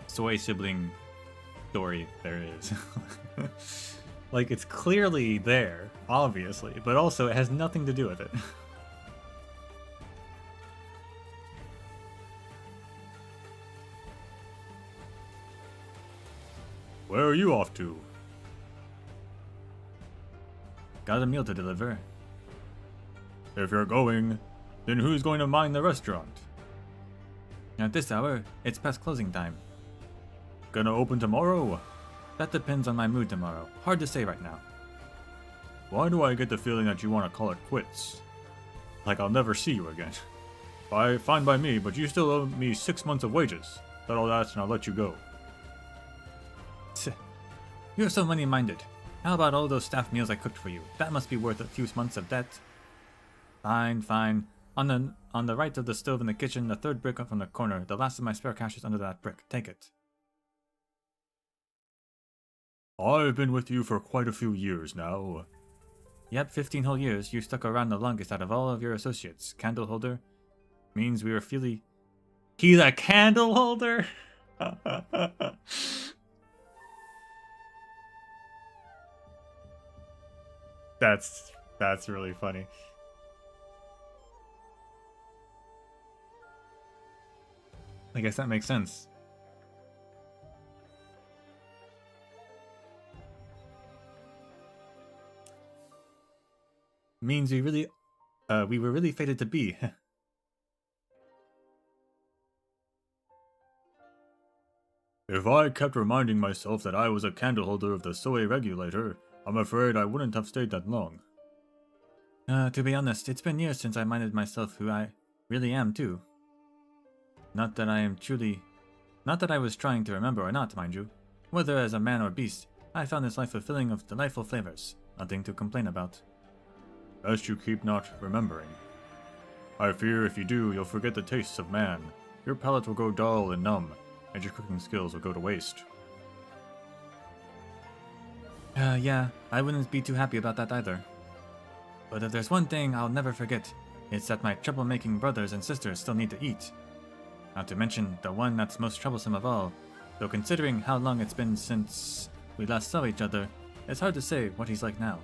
soy sibling story there is. Like, it's clearly there, obviously, but also it has nothing to do with it. Where are you off to? Got a meal to deliver. If you're going, then who's going to mind the restaurant? At this hour, it's past closing time. Gonna open tomorrow? That depends on my mood tomorrow. Hard to say right now. Why do I get the feeling that you want to call it quits? Like I'll never see you again. Fine by me, but you still owe me 6 months of wages. Settle that and I'll let you go. You're so money-minded. How about all those staff meals I cooked for you? That must be worth a few months of debt. Fine, fine. On the right of the stove in the kitchen, the third brick up from the corner. The last of my spare cash is under that brick. Take it. I've been with you for quite a few years now. Yep, 15 whole years. You stuck around the longest out of all of your associates. Candle holder means we were really... He's a candle holder? That's really funny. I guess that makes sense. Means we were really fated to be. If I kept reminding myself that I was a candleholder of the Soe regulator, I'm afraid I wouldn't have stayed that long. To be honest, it's been years since I minded myself who I really am too. Not that I was trying to remember or not, mind you. Whether as a man or beast, I found this life fulfilling of delightful flavors. Nothing to complain about. Best you keep not remembering. I fear if you do, you'll forget the tastes of man. Your palate will go dull and numb, and your cooking skills will go to waste. Yeah, I wouldn't be too happy about that either. But if there's one thing I'll never forget, it's that my troublemaking brothers and sisters still need to eat. Not to mention the one that's most troublesome of all, though considering how long it's been since we last saw each other, it's hard to say what he's like now.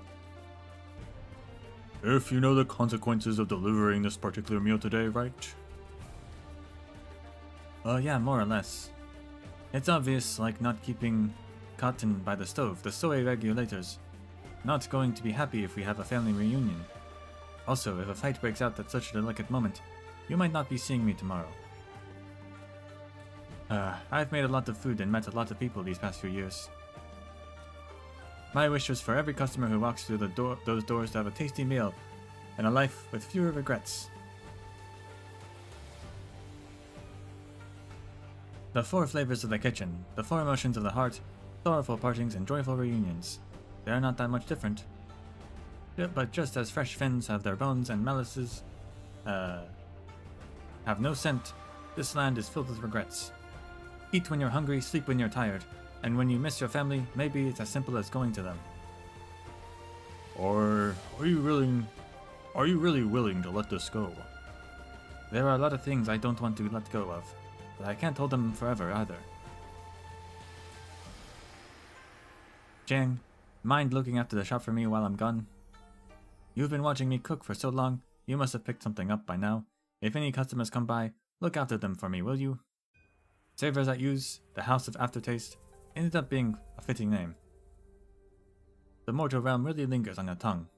If you know the consequences of delivering this particular meal today, right? Yeah, more or less. It's obvious, like not keeping cotton by the stove, the Soe regulators. Not going to be happy if we have a family reunion. Also, if a fight breaks out at such a delicate moment, you might not be seeing me tomorrow. I've made a lot of food and met a lot of people these past few years. My wish was for every customer who walks through those doors to have a tasty meal and a life with fewer regrets. The 4 flavors of the kitchen, the 4 emotions of the heart, sorrowful partings and joyful reunions. They're not that much different. But just as fresh fins have their bones and malices have no scent, this land is filled with regrets. Eat when you're hungry, sleep when you're tired, and when you miss your family, maybe it's as simple as going to them. Or are you really willing to let this go? There are a lot of things I don't want to let go of, but I can't hold them forever either. Jang, mind looking after the shop for me while I'm gone? You've been watching me cook for so long, you must have picked something up by now. If any customers come by, look after them for me, will you? Savers at Use, the House of Aftertaste, ended up being a fitting name. The mortal realm really lingers on your tongue.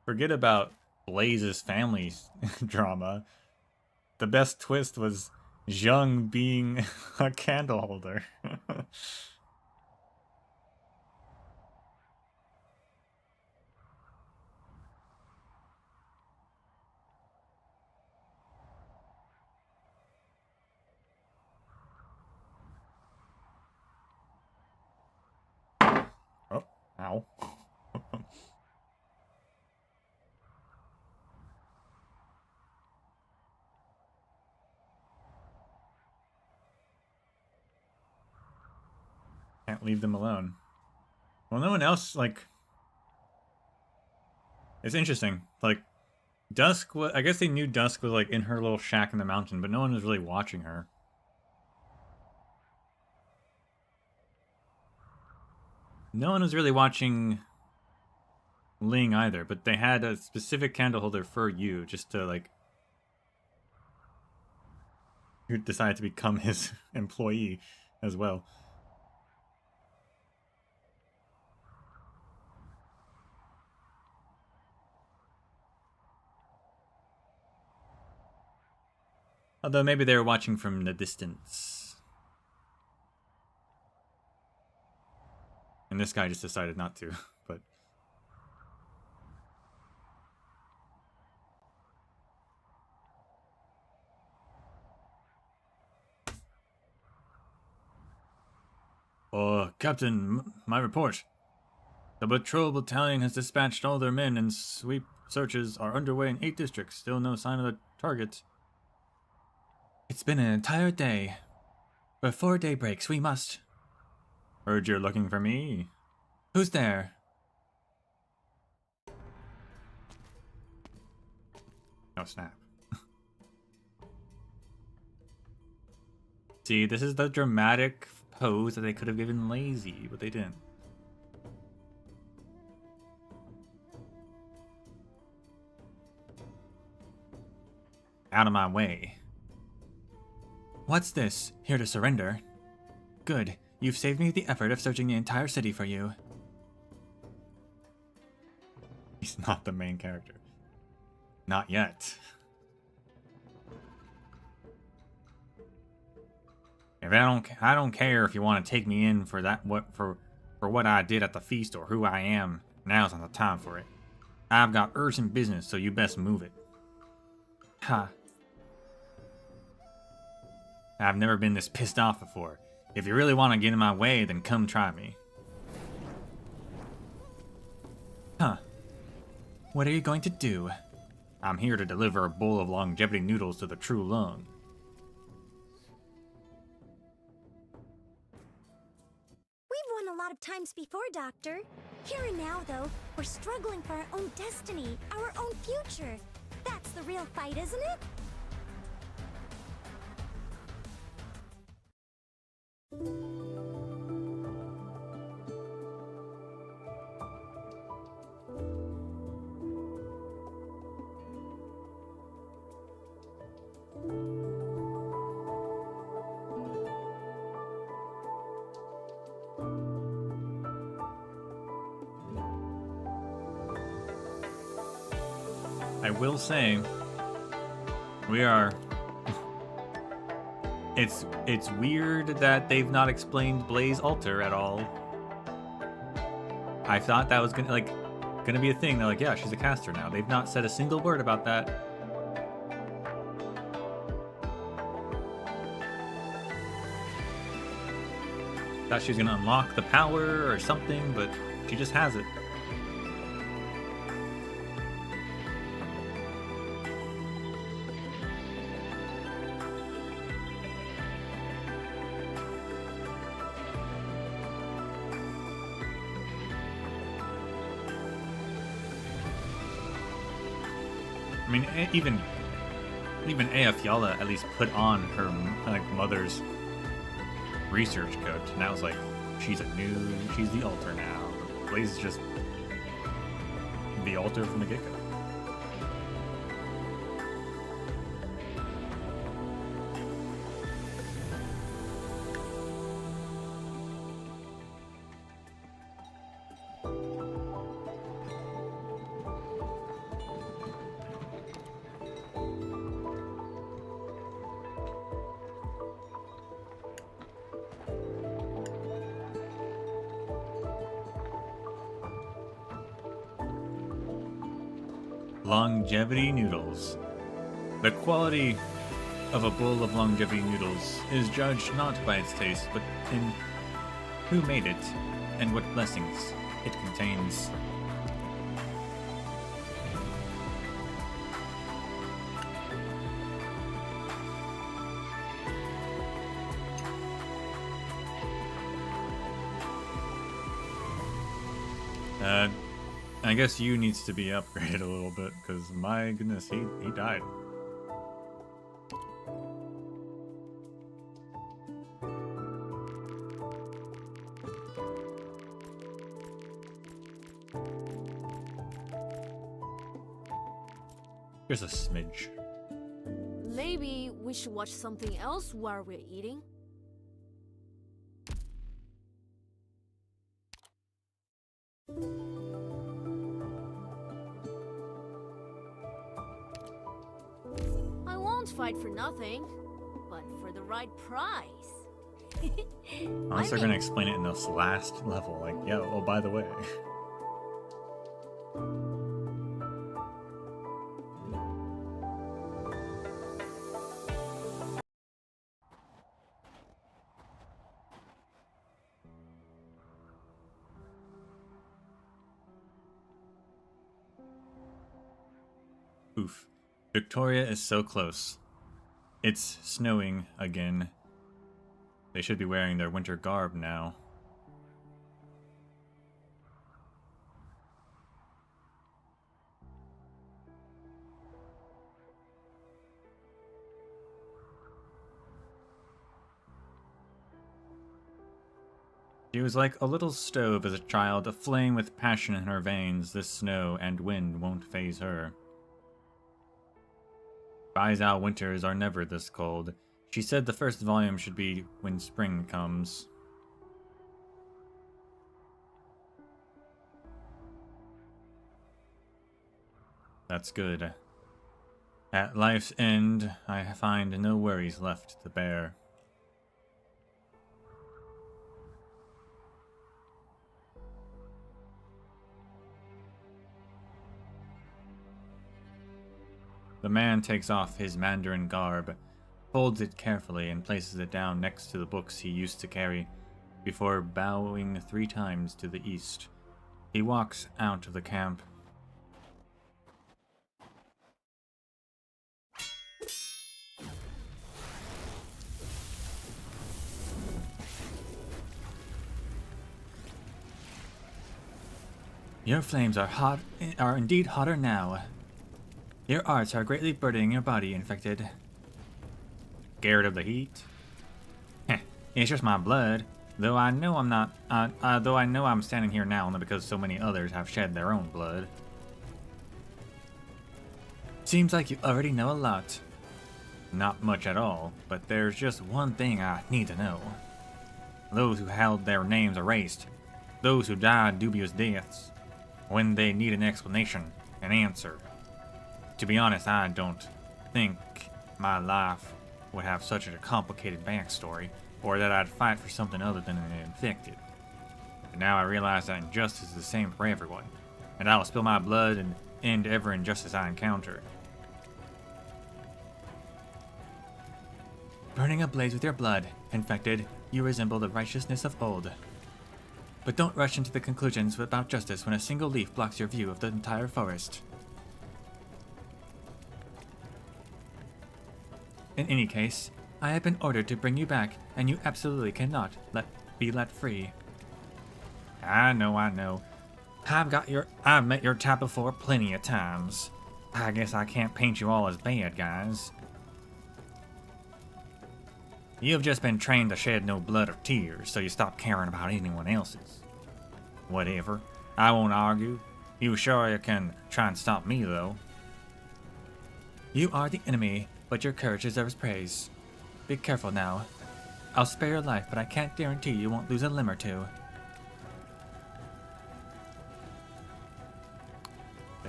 Forget about Blaze's family drama. The best twist was Zheng being a candle holder. Oh, ow. Can't leave them alone. Well, no one else, like... It's interesting. Like, Dusk was... I guess they knew Dusk was, like, in her little shack in the mountain, but no one was really watching her. No one was really watching Ling either, but they had a specific candle holder for you, just to, like... Who decided to become his employee as well. Although maybe they were watching from the distance. And this guy just decided not to, but... Oh, Captain, my report. The patrol battalion has dispatched all their men and sweep searches are underway in 8 districts. Still no sign of the target. It's been an entire day. Before day breaks, we must... Heard you're looking for me. Who's there? Oh, snap. See, this is the dramatic pose that they could have given Lazy, but they didn't. Out of my way. What's this? Here to surrender? Good. You've saved me the effort of searching the entire city for you. He's not the main character. Not yet. If I don't care if you want to take me in for that for what I did at the feast or who I am. Now's not the time for it. I've got urgent business, so you best move it. Ha. I've never been this pissed off before. If you really want to get in my way, then come try me. Huh. What are you going to do? I'm here to deliver a bowl of longevity noodles to the true Lung. We've won a lot of times before, Doctor. Here and now, though, we're struggling for our own destiny, our own future. That's the real fight, isn't it? I will say, we are... It's weird that they've not explained Blaze Altar at all. I thought that was gonna be a thing. They're like, yeah, she's a caster now. They've not said a single word about that. Thought she was gonna unlock the power or something, but she just has it. I mean, even Aofiala at least put on her mother's research coat, and that was like, she's the altar now. But Blaze is just the altar from the get-go. Longevity noodles. The quality of a bowl of longevity noodles is judged not by its taste, but in who made it and what blessings it contains. I guess you needs to be upgraded a little bit, because my goodness, he died. Here's a smidge. Maybe we should watch something else while we're eating? I won't fight for nothing, but for the right price. Unless they're gonna explain it in this last level, like, yeah, oh, by the way. Oof. Victoria is so close. It's snowing again. They should be wearing their winter garb now. She was like a little stove as a child, aflame with passion in her veins. This snow and wind won't faze her. Baizhou winters are never this cold. She said the first volume should be when spring comes. That's good. At life's end, I find no worries left to bear. The man takes off his Mandarin garb, folds it carefully, and places it down next to the books he used to carry, before bowing 3 times to the east. He walks out of the camp. Your flames are indeed hotter now. Your arts are greatly burdening your body, infected. Scared of the heat? Heh, it's just my blood. Though I know I'm not. Though I know I'm standing here now only because so many others have shed their own blood. Seems like you already know a lot. Not much at all, but there's just one thing I need to know. Those who held their names erased, those who died dubious deaths, when they need an explanation, an answer. To be honest, I don't think my life would have such a complicated backstory, or that I'd fight for something other than an infected. But now I realize that injustice is the same for everyone, and I will spill my blood and end every injustice I encounter. Burning ablaze with your blood, infected, you resemble the righteousness of old. But don't rush into the conclusions about justice when a single leaf blocks your view of the entire forest. In any case, I have been ordered to bring you back, and you absolutely cannot be let free. I know. I've met your type before plenty of times. I guess I can't paint you all as bad guys. You've just been trained to shed no blood or tears, so you stop caring about anyone else's. Whatever. I won't argue. You sure you can try and stop me, though? You are the enemy, but your courage deserves praise. Be careful now. I'll spare your life, but I can't guarantee you won't lose a limb or 2.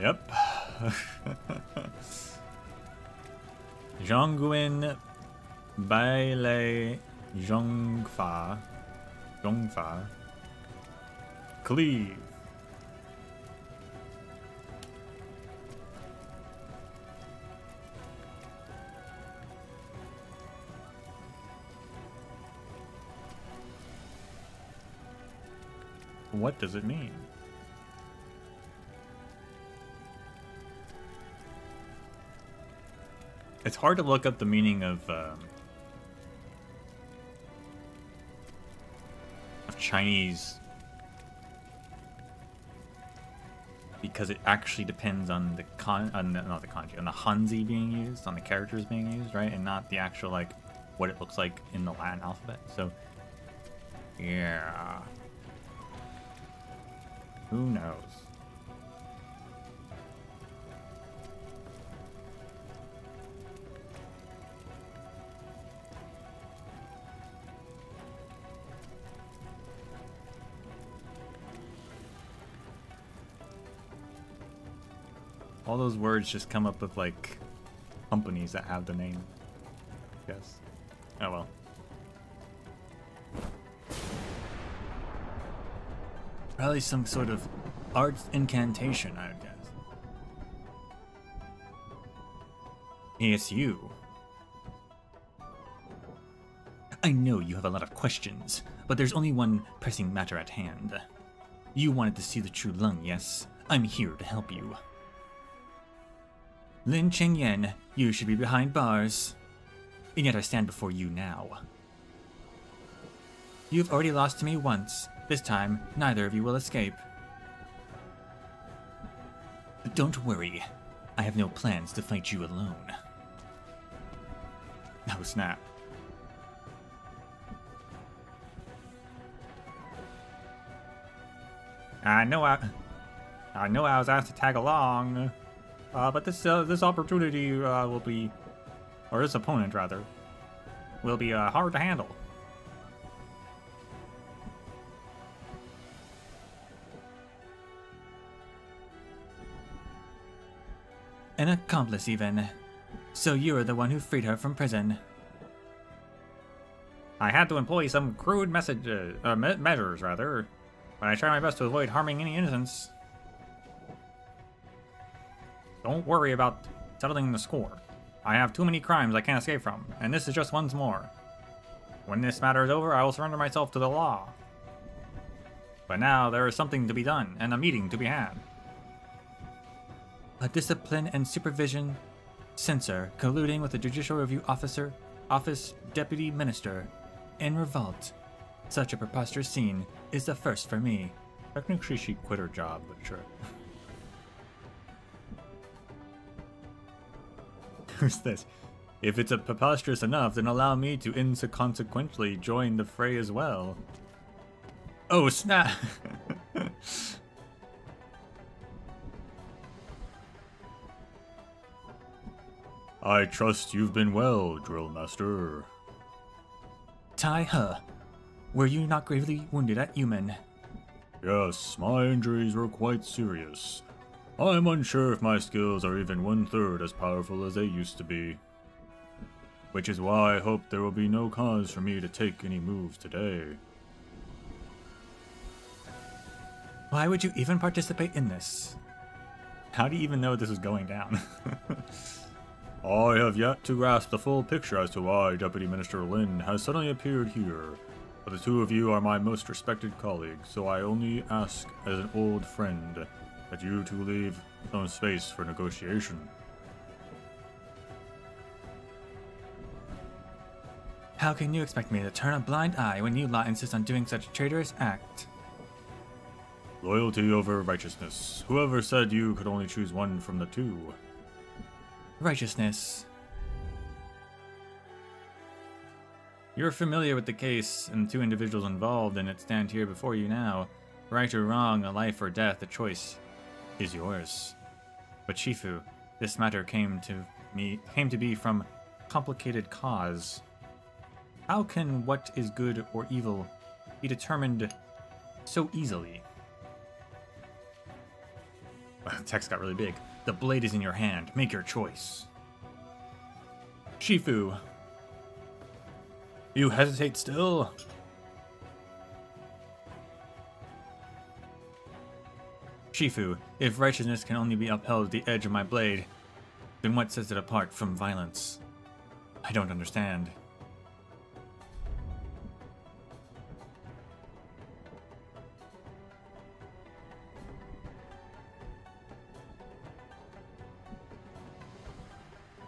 Yep. Zhongguin Bailei Zhongfa. Cleave. What does it mean? It's hard to look up the meaning of Chinese because it actually depends on the on the Hanzi being used, on the characters being used, right? And not the actual, like, what it looks like in the Latin alphabet. So, yeah. Who knows? All those words just come up with, like, companies that have the name. I guess. Oh well. Probably some sort of art incantation, I would guess. It's you. I know you have a lot of questions, but there's only one pressing matter at hand. You wanted to see the true Lung, yes? I'm here to help you. Lin Chengyan, you should be behind bars. And yet I stand before you now. You've already lost to me once. This time, neither of you will escape. But don't worry. I have no plans to fight you alone. Oh, snap. I know I was asked to tag along. But this opportunity will be, or this opponent rather, will be hard to handle. An accomplice, even. So you're the one who freed her from prison. I had to employ some crude measures, rather, but I try my best to avoid harming any innocents. Don't worry about settling the score. I have too many crimes I can't escape from, and this is just one more. When this matter is over, I will surrender myself to the law. But now there is something to be done, and a meeting to be had. A discipline and supervision censor colluding with the Judicial Review Office Deputy Minister in revolt. Such a preposterous scene is the first for me. Technically she quit her job, but sure. Who's this? If it's preposterous enough, then allow me to inconsequentially join the fray as well. Oh, snap! I trust you've been well, Drill Master. Tai He, were you not gravely wounded at Yumen? Yes, my injuries were quite serious. I'm unsure if my skills are even 1/3 as powerful as they used to be. Which is why I hope there will be no cause for me to take any moves today. Why would you even participate in this? How do you even know this is going down? I have yet to grasp the full picture as to why Deputy Minister Lin has suddenly appeared here, but the two of you are my most respected colleagues, so I only ask as an old friend that you two leave some space for negotiation. How can you expect me to turn a blind eye when you lot insist on doing such a traitorous act? Loyalty over righteousness. Whoever said you could only choose one from the two? Righteousness. You're familiar with the case and the two individuals involved, and it stand here before you now. Right or wrong, a life or death, a choice is yours. But Shifu, this matter came to be from complicated cause. How can what is good or evil be determined so easily? The text got really big. The blade is in your hand. Make your choice. Shifu. You hesitate still? Shifu, if righteousness can only be upheld at the edge of my blade, then what sets it apart from violence? I don't understand.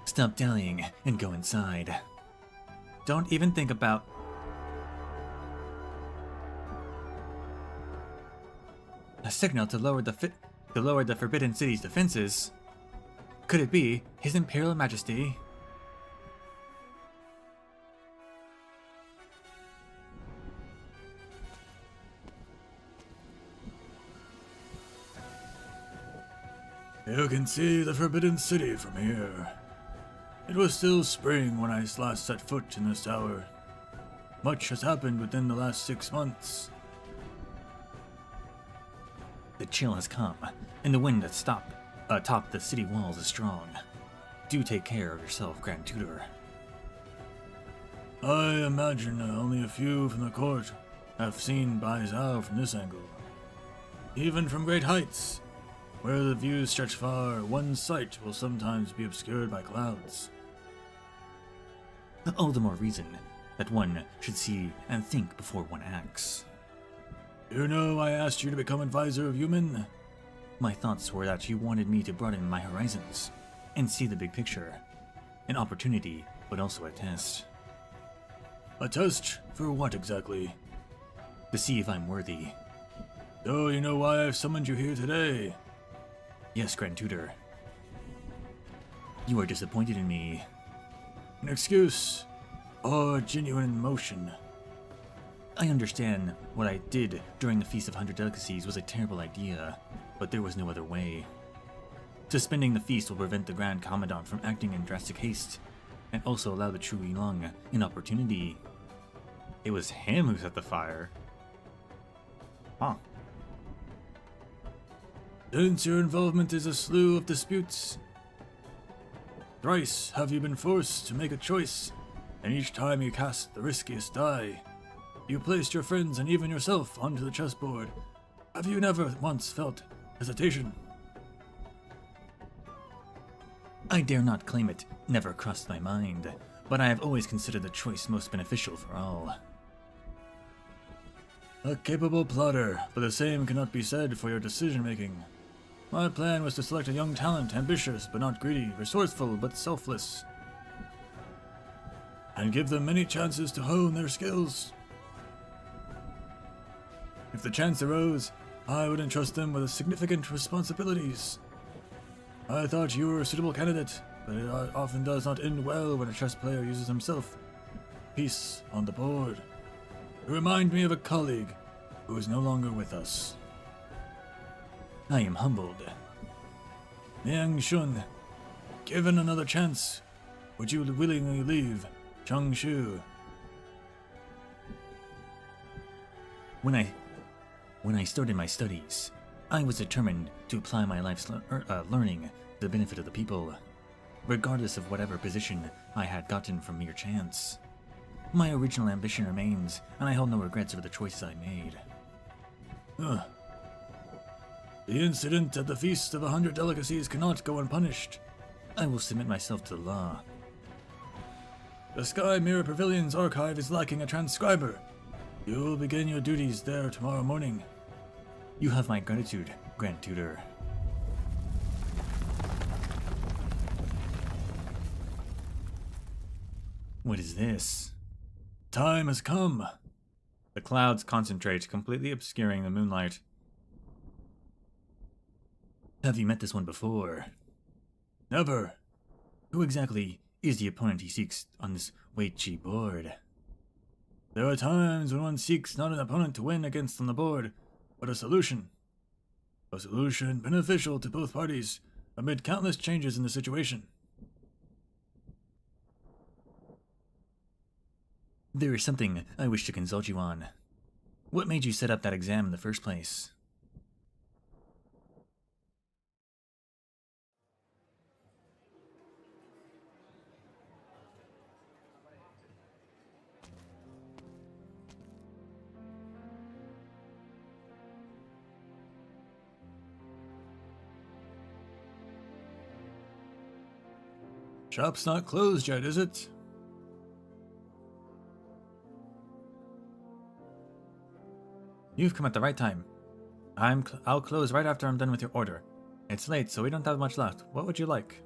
Stop dallying and go inside. Don't even think about... A signal to lower the to lower the Forbidden City's defenses. Could it be His Imperial Majesty? You can see the Forbidden City from here. It was still spring when I last set foot in this tower. Much has happened within the last 6 months. The chill has come, and the wind that's atop the city walls is strong. Do take care of yourself, Grand Tutor. I imagine only a few from the court have seen Bai Zhao from this angle. Even from great heights, where the views stretch far, one's sight will sometimes be obscured by clouds. All the more reason that one should see and think before one acts. You know I asked you to become advisor of Yumin? My thoughts were that you wanted me to broaden my horizons and see the big picture. An opportunity, but also a test. A test for what exactly? To see if I'm worthy. So you know why I've summoned you here today? Yes, Grand Tutor. You are disappointed in me. An excuse, or genuine emotion. I understand what I did during the Feast of 100 Delicacies was a terrible idea, but there was no other way. Suspending the feast will prevent the Grand Commandant from acting in drastic haste, and also allow the True Yilong an opportunity. It was him who set the fire. Huh. Since your involvement is a slew of disputes, thrice have you been forced to make a choice, and each time you cast the riskiest die. You placed your friends and even yourself onto the chessboard. Have you never once felt hesitation? I dare not claim it never crossed my mind, but I have always considered the choice most beneficial for all. A capable plotter, but the same cannot be said for your decision-making. My plan was to select a young talent, ambitious but not greedy, resourceful but selfless, and give them many chances to hone their skills. If the chance arose, I would entrust them with significant responsibilities. I thought you were a suitable candidate, but it often does not end well when a chess player uses himself. Piece on the board. You remind me of a colleague who is no longer with us. I am humbled. Liang Shun, given another chance, would you willingly leave Changshu? When I started my studies, I was determined to apply my life's learning to the benefit of the people, regardless of whatever position I had gotten from mere chance. My original ambition remains, and I hold no regrets over the choices I made. Huh. The incident at the Feast of 100 Delicacies cannot go unpunished. I will submit myself to the law. The Sky Mirror Pavilion's archive is lacking a transcriber. You will begin your duties there tomorrow morning. You have my gratitude, Grand Tutor. What is this? Time has come. The clouds concentrate, completely obscuring the moonlight. Have you met this one before? Never. Who exactly is the opponent he seeks on this Weiqi board? There are times when one seeks not an opponent to win against on the board, but a solution. A solution beneficial to both parties amid countless changes in the situation. There is something I wish to consult you on. What made you set up that exam in the first place? Shop's not closed yet, is it? You've come at the right time. I'll close right after I'm done with your order. It's late, so we don't have much left. What would you like?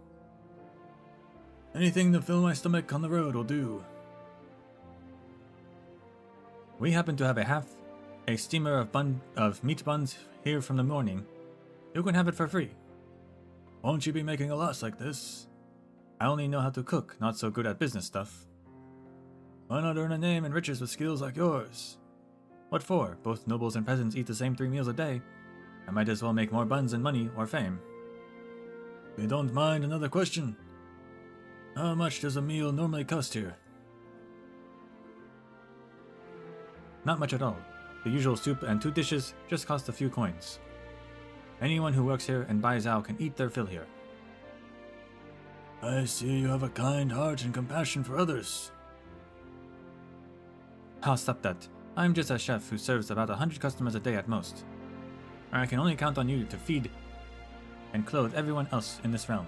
Anything to fill my stomach on the road will do. We happen to have a steamer of meat buns here from the morning. You can have it for free. Won't you be making a loss like this? I only know how to cook, not so good at business stuff. Why not earn a name and riches with skills like yours? What for? Both nobles and peasants eat the same 3 meals a day. I might as well make more buns than money or fame. If you don't mind another question, how much does a meal normally cost here? Not much at all. The usual soup and 2 dishes just cost a few coins. Anyone who works here and buys out can eat their fill here. I see you have a kind heart and compassion for others. I'll stop that. I'm just a chef who serves about 100 customers a day at most. I can only count on you to feed and clothe everyone else in this realm.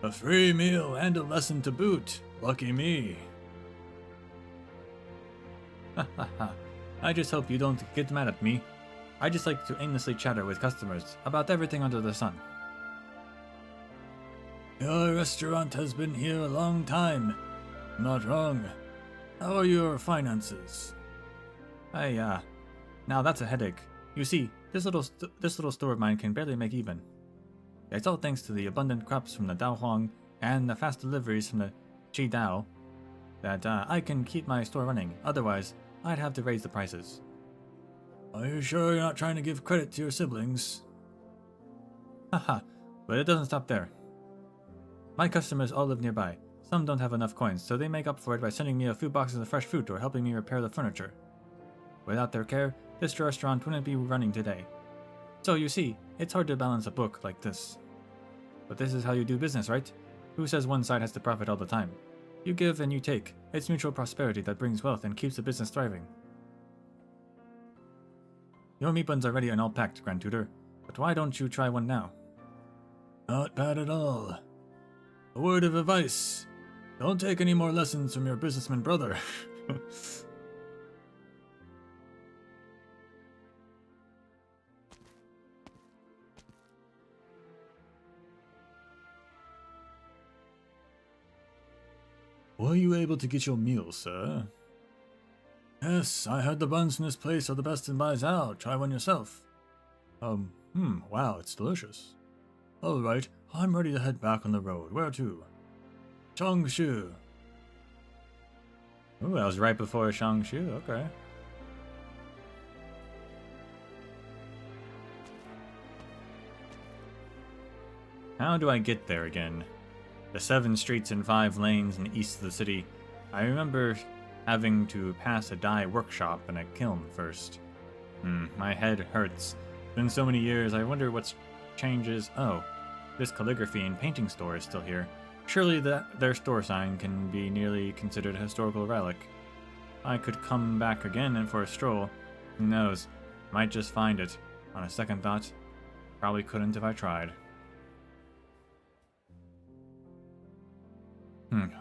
A free meal and a lesson to boot. Lucky me. I just hope you don't get mad at me. I just like to aimlessly chatter with customers about everything under the sun. Your restaurant has been here a long time. Not wrong. How are your finances? Now that's a headache. You see, this little store of mine can barely make even. It's all thanks to the abundant crops from the Dao Huang and the fast deliveries from the Qi Dao that I can keep my store running. Otherwise, I'd have to raise the prices. Are you sure you're not trying to give credit to your siblings? Haha, but it doesn't stop there. My customers all live nearby. Some don't have enough coins, so they make up for it by sending me a few boxes of fresh fruit or helping me repair the furniture. Without their care, this restaurant wouldn't be running today. So you see, it's hard to balance a book like this. But this is how you do business, right? Who says one side has to profit all the time? You give and you take. It's mutual prosperity that brings wealth and keeps the business thriving. Your meat buns are ready and all packed, Grand Tutor. But why don't you try one now? Not bad at all. A word of advice. Don't take any more lessons from your businessman brother. Were you able to get your meal, sir? Yes, I heard the buns from this place are the best in Baizhou. Try one yourself. Wow, it's delicious. Alright, I'm ready to head back on the road. Where to? Changshu. Ooh, that was right before Changshu, okay. How do I get there again? The 7 streets and 5 lanes in the east of the city. I remember having to pass a dye workshop and a kiln first. My head hurts. It's been so many years, I wonder what's changes. Oh, this calligraphy and painting store is still here. Surely their store sign can be nearly considered a historical relic. I could come back again and for a stroll. Who knows? Might just find it. On a second thought, probably couldn't if I tried.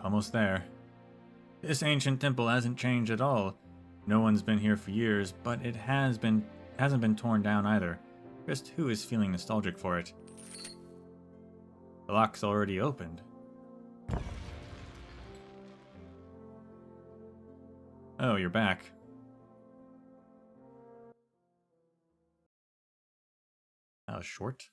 Almost there. This ancient temple hasn't changed at all. No one's been here for years, but it hasn't been torn down either. Just who is feeling nostalgic for it? The lock's already opened. Oh, you're back. That was short.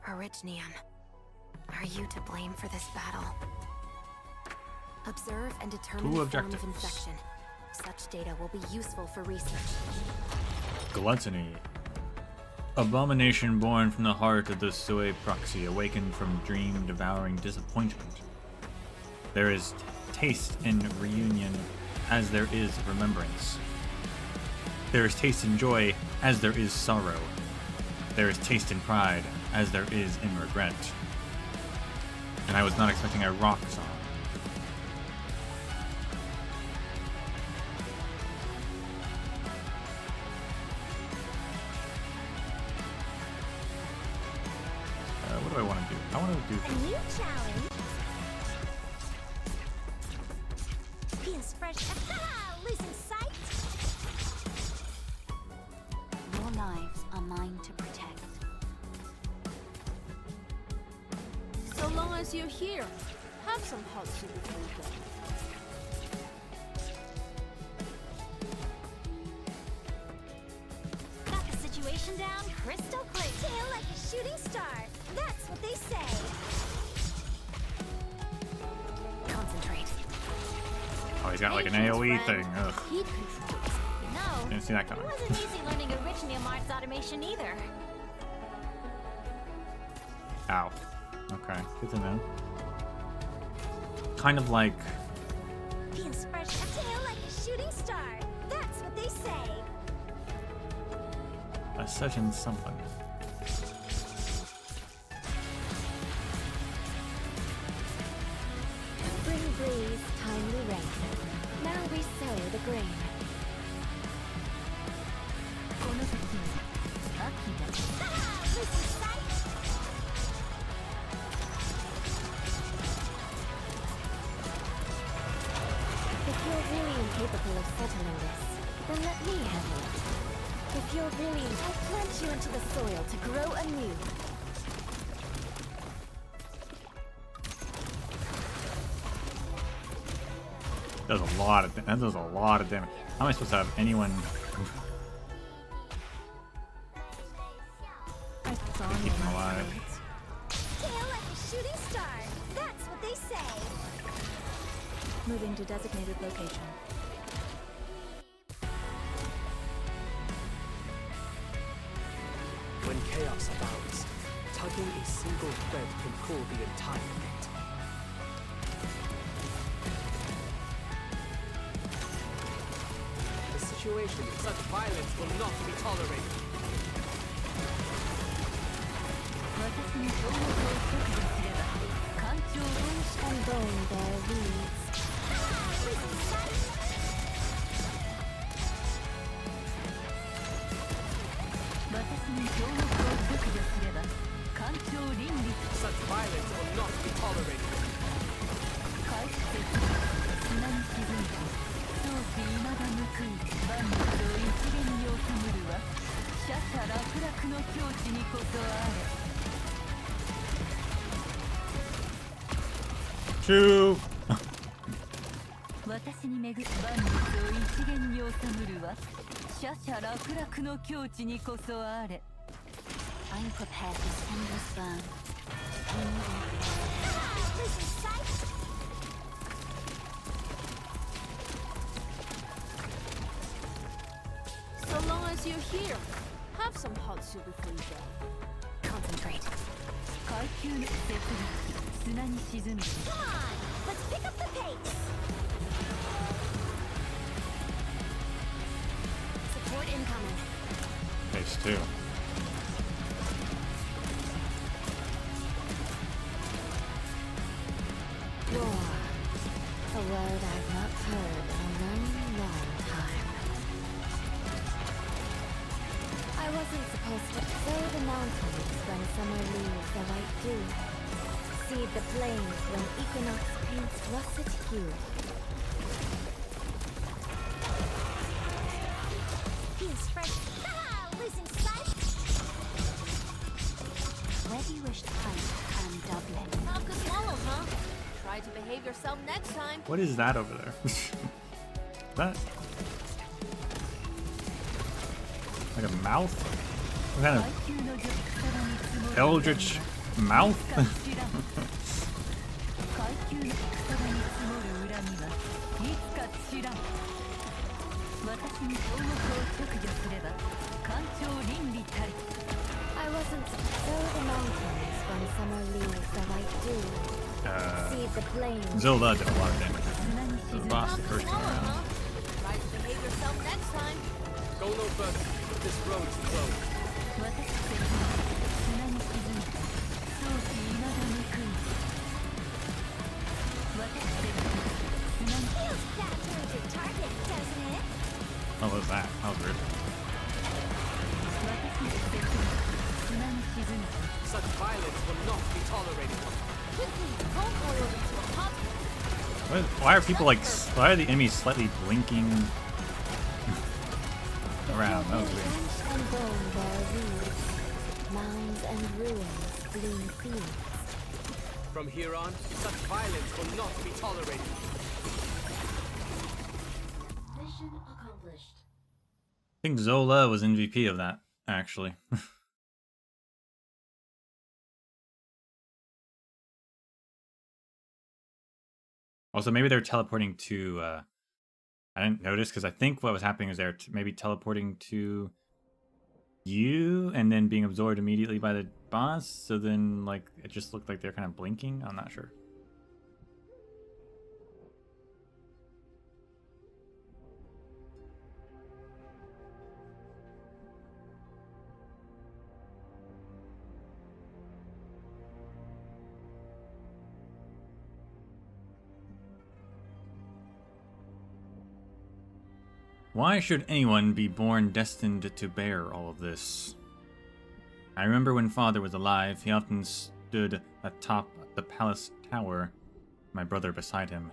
Orignium, are you to blame for this battle? Observe and determine the form of infection. Such data will be useful for research. Gluttony. Abomination born from the heart of the Sui proxy, awakened from dream-devouring disappointment. There is taste in reunion as there is remembrance. There is taste in joy as there is sorrow. There is taste in pride as there is in regret. And I was not expecting a rock song. A new challenge. Feels fresh. Losing sight. Your lives are mine to protect. So long as you're here, have some hot soup before you go. Got the situation down crystal clear. Tail like a shooting star. That's what they say. Concentrate. Oh, he's got like an AoE thing. Ugh. Heat controls. No, Didn't see that it coming. wasn't easy learning Original Arts automation either. Ow. Okay, good to know. Kind of like Feels fresh. A tail like a shooting star. That's what they say. a certain someone. Spring breeze, timely rain. Now we sow the grain. Listen, sight. If you're really incapable of settling this, then let me handle it. If you're really, I'll plant you into the soil to grow anew. Does a lot of that does a lot of damage. How am I supposed to have anyone keep him alive? Tail like a shooting star. That's what they say. Moving to designated location. When chaos abounds, tugging a single thread can pull the entire net. The situation in such violence will not be tolerated. And bone bear weeds. Listen, sight. Such violence will not be tolerated. Choo! 私に巡る万物を一元に収むるは奢々楽々の境地にこそあれ I'm prepared to send this burn. Listen, sight. So long as you're here, have some hot soup before you go. Concentrate. 階級の絶壁砂に沈み Come on, let's pick up the pace. Support incoming. Phase 2. War. A word I've not heard in a long, long time. I wasn't supposed to sow the mountains when summer leaves the white dew. Seed the plains when equinox paints russet hue. Feels fresh. Losing sight. Where do you wish to fight Clan Dublin? Tough to swallow, huh? Try to behave yourself next time. What is that over there? That like a mouth? What kind 階 of 級の玉皿に積もる eldritch mouth? 階級の玉皿に積もる恨みはいつか知らん私に東国を直除すれば官庁倫理たり I wasn't sow the mountains when summer leaves the white dew. Seed the plains. Zelda did a lot of damage. 砂に The 沈む boss Tough the to first time swallow, around. huh? Try to behave yourself next time. Go no further. This road's closed. 私たちは砂に沈む早期未だ報い私たちは砂に Feels bad to lose your target, doesn't it? What was that? That was weird. 私たちは砂に沈む Such violence violence will not be tolerated. Quickly, don't go over to a pub. Why are people like? Why are the enemies slightly blinking around? That was weird. Flesh and bone bear weeds. Mounds and ruins gleam fields. From here on, such violence will not be tolerated. Mission accomplished. I think Zola was MVP of that, actually. Also, maybe they're teleporting to, I didn't notice, because I think what was happening is they're maybe teleporting to you, and then being absorbed immediately by the boss, so then, like, it just looked like they're kind of blinking? I'm not sure. Why should anyone be born destined to bear all of this? I remember when Father was alive, he often stood atop the palace tower, my brother beside him.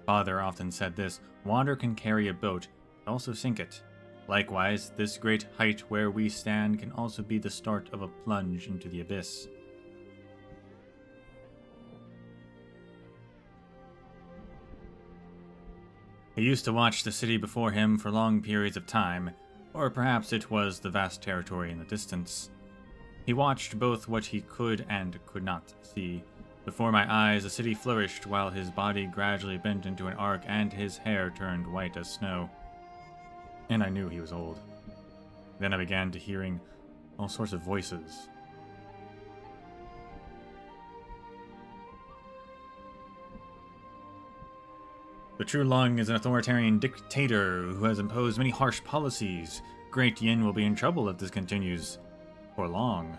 Father often said this: water can carry a boat, but also sink it. Likewise, this great height where we stand can also be the start of a plunge into the abyss. He used to watch the city before him for long periods of time, or perhaps it was the vast territory in the distance. He watched both what he could and could not see. Before my eyes, the city flourished while his body gradually bent into an arc and his hair turned white as snow. And I knew he was old. Then I began to hearing all sorts of voices. The True Lung is an authoritarian dictator who has imposed many harsh policies. Great Yin will be in trouble if this continues for long.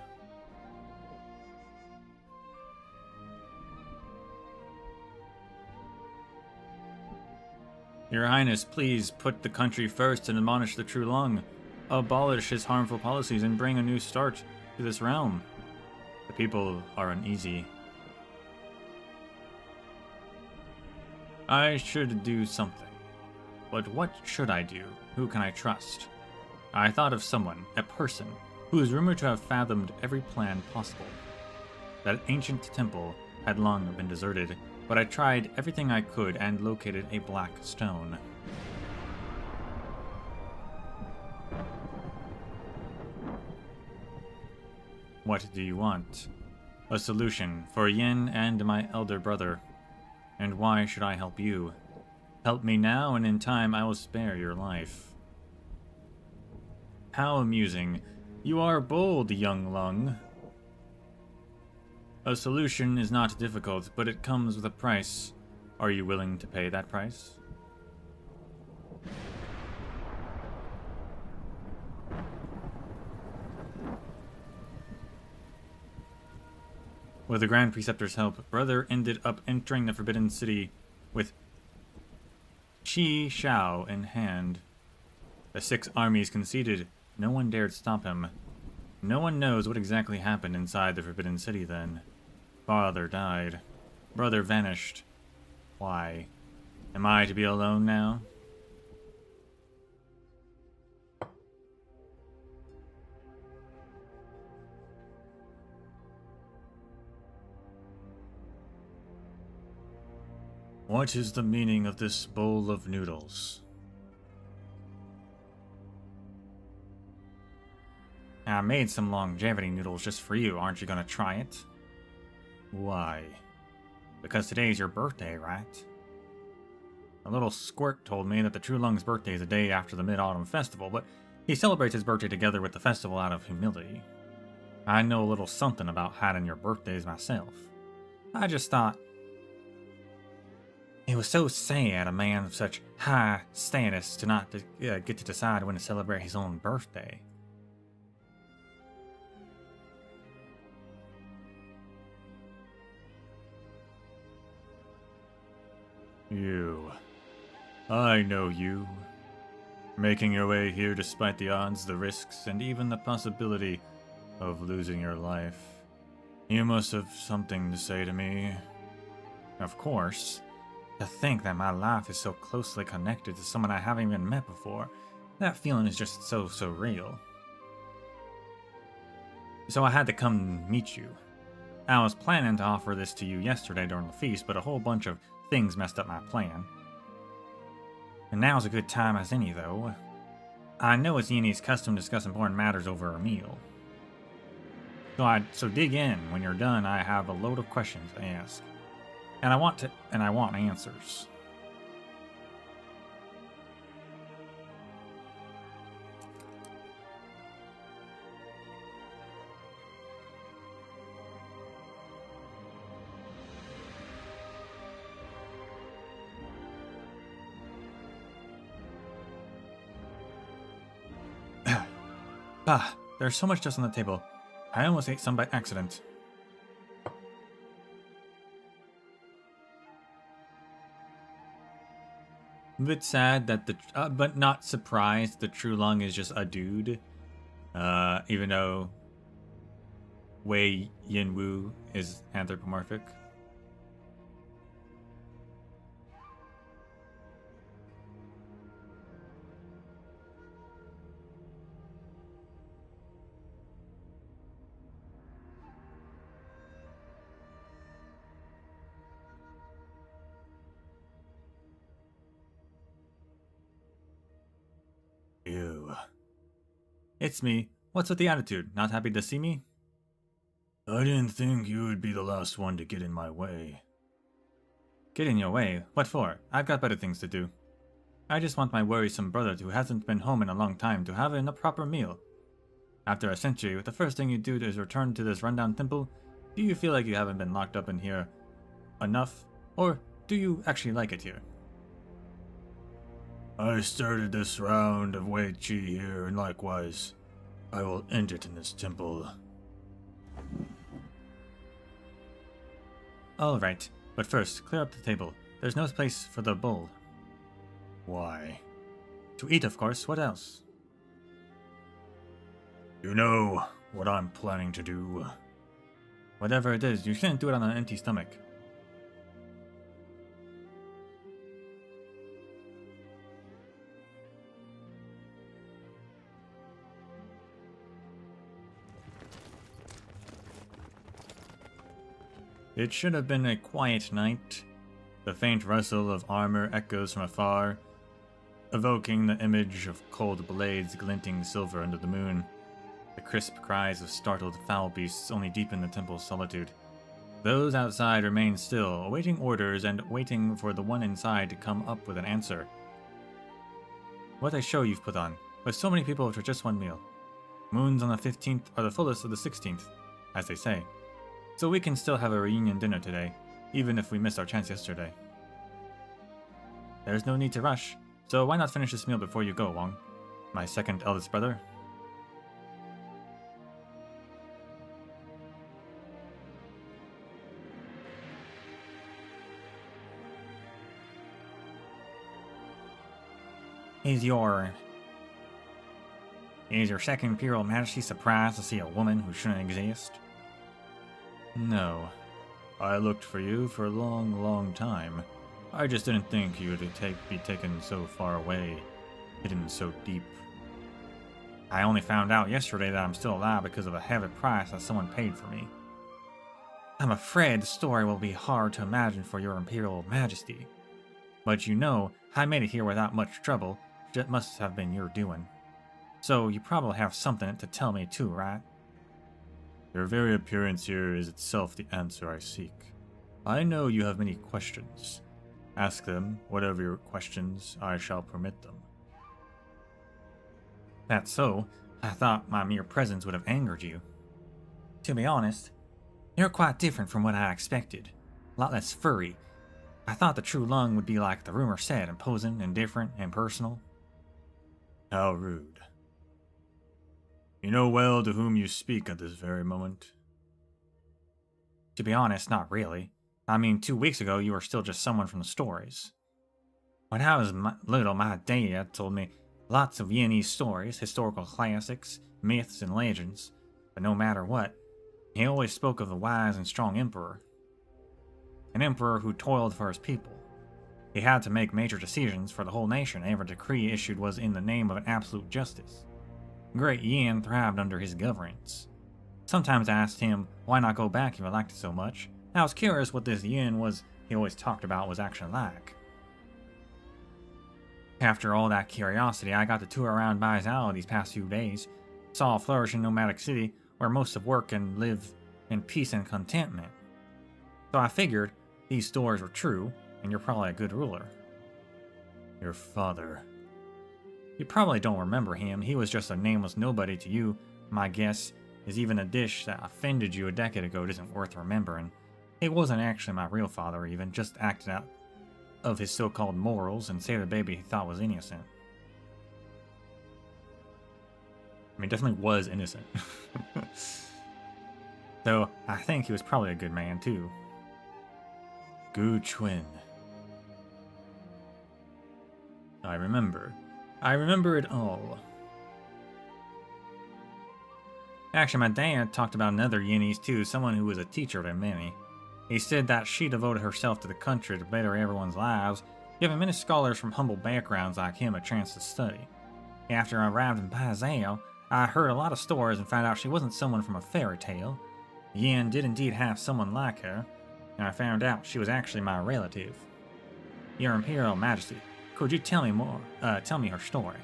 Your Highness, please put the country first and admonish the True Lung. Abolish his harmful policies and bring a new start to this realm. The people are uneasy. I should do something. But what should I do? Who can I trust? I thought of someone, a person, who is rumored to have fathomed every plan possible. That ancient temple had long been deserted, but I tried everything I could and located a black stone. What do you want? A solution for Yin and my elder brother. And why should I help you? Help me now, and in time I will spare your life. How amusing. You are bold, young Lung. A solution is not difficult, but it comes with a price. Are you willing to pay that price? With the Grand Preceptor's help, Brother ended up entering the Forbidden City with Qi Shao in hand. The 6 armies conceded. No one dared stop him. No one knows what exactly happened inside the Forbidden City then. Father died. Brother vanished. Why? Am I to be alone now? What is the meaning of this bowl of noodles? I made some longevity noodles just for you. Aren't you gonna try it? Why? Because today's your birthday, right? A little squirt told me that the True Lung's birthday is the day after the Mid-Autumn Festival, but he celebrates his birthday together with the festival out of humility. I know a little something about hiding your birthdays myself. I just thought it was so sad a man of such high status to not get to decide when to celebrate his own birthday. You. I know you. Making your way here despite the odds, the risks, and even the possibility of losing your life. You must have something to say to me. Of course. To think that my life is so closely connected to someone I haven't even met before, that feeling is just so real. So I had to come meet you. I was planning to offer this to you yesterday during the feast, but a whole bunch of things messed up my plan. And now's a good time as any, though. I know it's Yeni's custom to discuss important matters over a meal. So dig in. When you're done, I have a load of questions to ask. And I want answers. There's so much dust on the table. I almost ate some by accident. A bit sad that but not surprised the True Lung is just a dude. Even though Wei Yinwu is anthropomorphic. Ew. It's me. What's with the attitude? Not happy to see me? I didn't think you would be the last one to get in my way. Get in your way? What for? I've got better things to do. I just want my worrisome brother who hasn't been home in a long time to have a proper meal. After a century, the first thing you do is return to this rundown temple. Do you feel like you haven't been locked up in here enough? Or do you actually like it here? I started this round of Wei Chi here, and likewise, I will end it in this temple. Alright, but first, clear up the table. There's no place for the bowl. Why? To eat, of course. What else? You know what I'm planning to do. Whatever it is, you shouldn't do it on an empty stomach. It should have been a quiet night. The faint rustle of armor echoes from afar, evoking the image of cold blades glinting silver under the moon. The crisp cries of startled foul beasts only deepen the temple's solitude. Those outside remain still, awaiting orders and waiting for the one inside to come up with an answer. What a show you've put on, with so many people for just one meal. Moons on the 15th are the fullest of the 16th, as they say. So we can still have a reunion dinner today, even if we missed our chance yesterday. There's no need to rush, so why not finish this meal before you go, Wong? My second eldest brother. Is your second Imperial Majesty surprised to see a woman who shouldn't exist? No. I looked for you for a long time. I just didn't think you would be taken so far away, hidden so deep. I only found out yesterday that I'm still alive because of a heavy price that someone paid for me. I'm afraid the story will be hard to imagine for your Imperial Majesty. But you know, I made it here without much trouble. It must have been your doing. So you probably have something to tell me too, right? Your very appearance here is itself the answer I seek. I know you have many questions. Ask them, whatever your questions, I shall permit them. That's so. I thought my mere presence would have angered you. To be honest, you're quite different from what I expected. A lot less furry. I thought the True Lung would be like the rumor said, imposing, indifferent, impersonal. How rude. You know well to whom you speak at this very moment. To be honest, not really. I mean, 2 weeks ago you were still just someone from the stories. When I was little, my dad told me lots of Viennese stories, historical classics, myths, and legends. But no matter what, He always spoke of the wise and strong emperor. An emperor who toiled for his people. He had to make major decisions for the whole nation. Every decree issued was in the name of an absolute justice. Great Yin thrived under his governance. Sometimes I asked him why not go back if he liked it so much. I was curious what this Yin was he always talked about was actually like. After all that curiosity, I got to tour around Baizhou these past few days. Saw a flourishing nomadic city where most of work and live in peace and contentment. So I figured these stories were true, and you're probably a good ruler. Your father. You probably don't remember him. He was just a nameless nobody to you. My guess is even a dish that offended you a decade ago isn't worth remembering. He wasn't actually my real father even, just acted out of his so-called morals and saved a baby he thought was innocent. I mean, definitely was innocent. Though, I think he was probably a good man, too. Gu Chuan. I remember it all. Actually, my dad talked about another Yenis, too, someone who was a teacher to many. He said that she devoted herself to the country to better everyone's lives, giving many scholars from humble backgrounds like him a chance to study. After I arrived in Baizhou, I heard a lot of stories and found out she wasn't someone from a fairy tale. Yin did indeed have someone like her, and I found out she was actually my relative. Your Imperial Majesty, could you tell me more? Tell me her story.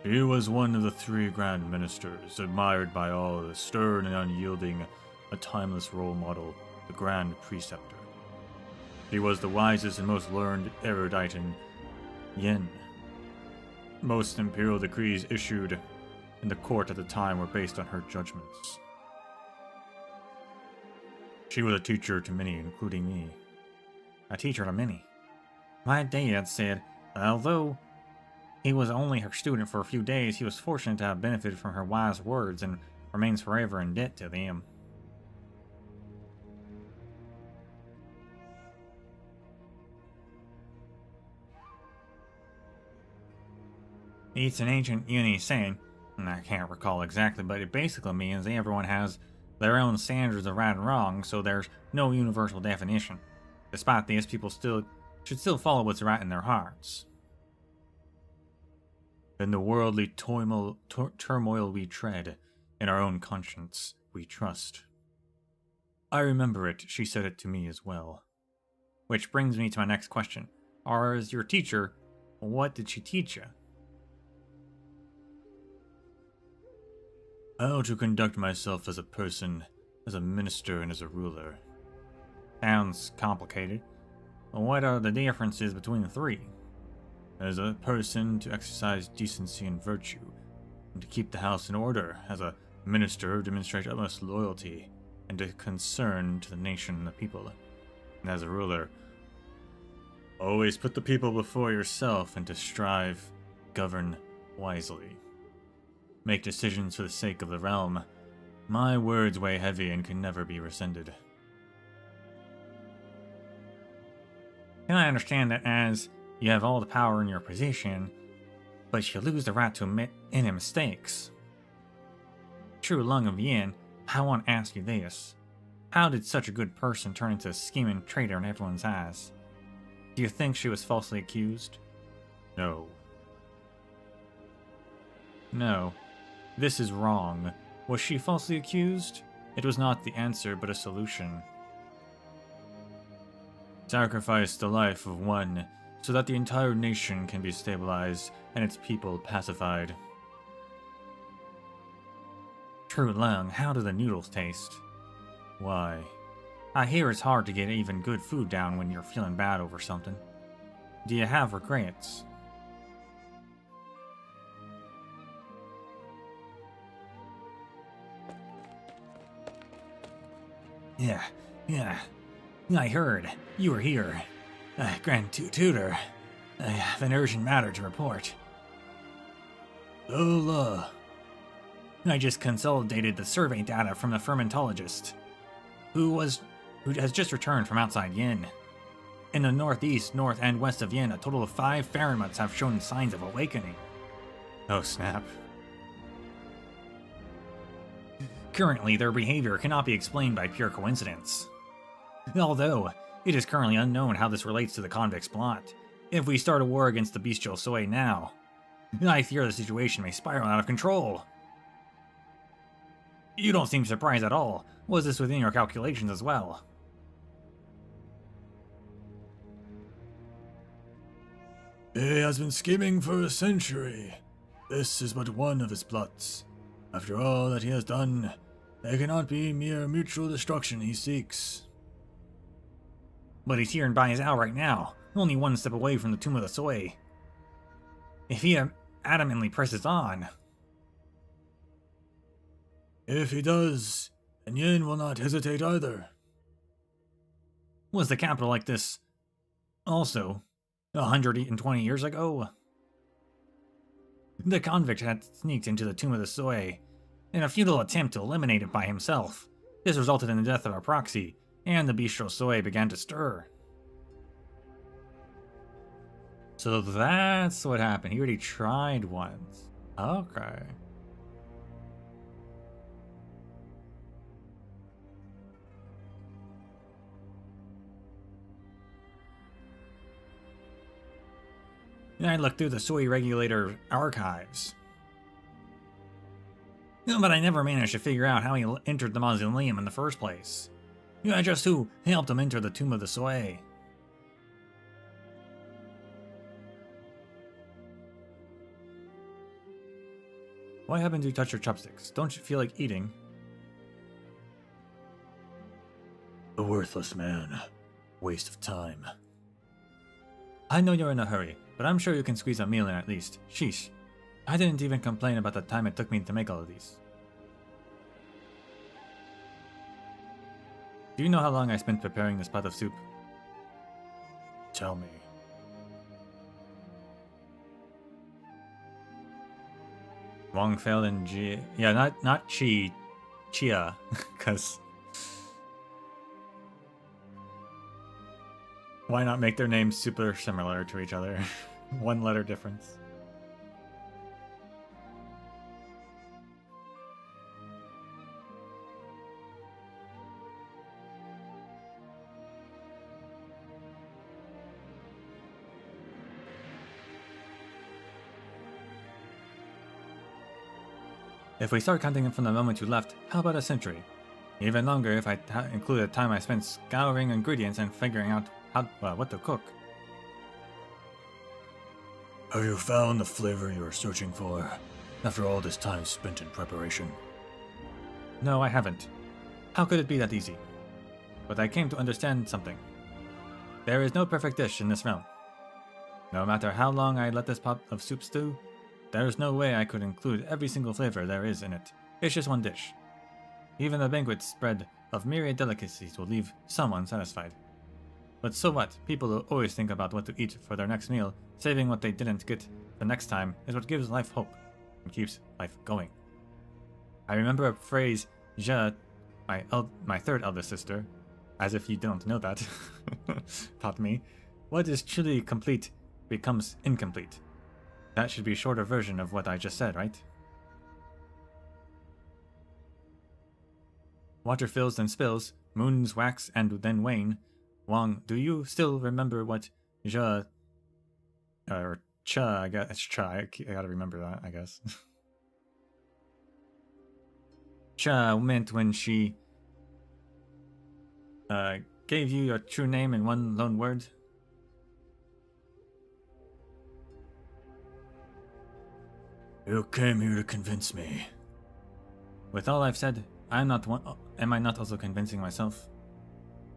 He was one of the 3 Grand Ministers, admired by all, the stern and unyielding, a timeless role model, the Grand Preceptor. He was the wisest and most learned erudite in Yin. Most imperial decrees issued in the court at the time were based on her judgments. She was a teacher to many, including me. A teacher to many. My dad said that although he was only her student for a few days, he was fortunate to have benefited from her wise words and remains forever in debt to them. It's an ancient Uni saying, and I can't recall exactly, but it basically means that everyone has their own standards of right and wrong, so there's no universal definition. Despite this, people should still follow what's right in their hearts. In the worldly turmoil we tread, in our own conscience we trust. I remember it, she said it to me as well. Which brings me to my next question. As your teacher, what did she teach you? How to conduct myself as a person, as a minister, and as a ruler. Sounds complicated. What are the differences between the 3? As a person, to exercise decency and virtue, and to keep the house in order. As a minister, demonstrate utmost loyalty, and a concern to the nation and the people. And as a ruler, always put the people before yourself and to strive, govern wisely. Make decisions for the sake of the realm. My words weigh heavy and can never be rescinded. And I understand that as you have all the power in your position, but you lose the right to admit any mistakes. True Lung of Yin, I want to ask you this. How did such a good person turn into a scheming traitor in everyone's eyes? Do you think she was falsely accused? No. No. This is wrong. Was she falsely accused? It was not the answer, but a solution. Sacrifice the life of one, so that the entire nation can be stabilized and its people pacified. True Lung, how do the noodles taste? Why? I hear it's hard to get even good food down when you're feeling bad over something. Do you have regrets? Yeah. I heard. You were here. Grand Tutor. I have an urgent matter to report. Lola. I just consolidated the survey data from the fermentologist, who has just returned from outside Yin. In the northeast, north, and west of Yin, a total of 5 Fahrenheits have shown signs of awakening. Oh snap. Currently, their behavior cannot be explained by pure coincidence. Although, it is currently unknown how this relates to the convict's plot. If we start a war against the bestial Soy now, I fear the situation may spiral out of control. You don't seem surprised at all. Was this within your calculations as well? He has been scheming for a century. This is but one of his plots. After all that he has done, it cannot be mere mutual destruction he seeks. But he's here in Baizhou right now, only one step away from the Tomb of the Soy. If he adamantly presses on... If he does, then Yin will not hesitate either. Was the capital like this also 120 years ago? The convict had sneaked into the Tomb of the Soy in a futile attempt to eliminate it by himself. This resulted in the death of our proxy, and the bestial Soy began to stir. So that's what happened. He already tried once. Okay. I looked through the Soy regulator archives. But I never managed to figure out how he entered the mausoleum in the first place. Just who helped him enter the Tomb of the Soy. What happened to you touch your chopsticks? Don't you feel like eating? A worthless man. Waste of time. I know you're in a hurry, but I'm sure you can squeeze a meal in at least. Sheesh. I didn't even complain about the time it took me to make all of these. Do you know how long I spent preparing this pot of soup? Tell me. Wong failed in G. Yeah, not Chi. Chia. Because. Why not make their names super similar to each other? One letter difference. If we start counting from the moment you left, how about a century? Even longer if I include the time I spent scouring ingredients and figuring out what to cook. Have you found the flavor you were searching for, after all this time spent in preparation? No, I haven't. How could it be that easy? But I came to understand something. There is no perfect dish in this realm. No matter how long I let this pot of soup stew, there is no way I could include every single flavor there is in it. It's just one dish. Even a banquet spread of myriad delicacies will leave someone satisfied. But so what? People will always think about what to eat for their next meal. Saving what they didn't get the next time is what gives life hope and keeps life going. I remember a phrase my third eldest sister, as if you don't know that, taught me. What is truly complete becomes incomplete. That should be a shorter version of what I just said, right? Water fills then spills, moons wax and then wane. Wang, do you still remember what or Cha, I guess, Cha, I gotta remember that, I guess. Cha meant when she gave you your true name in one lone word? You came here to convince me. With all I've said, am I not also convincing myself?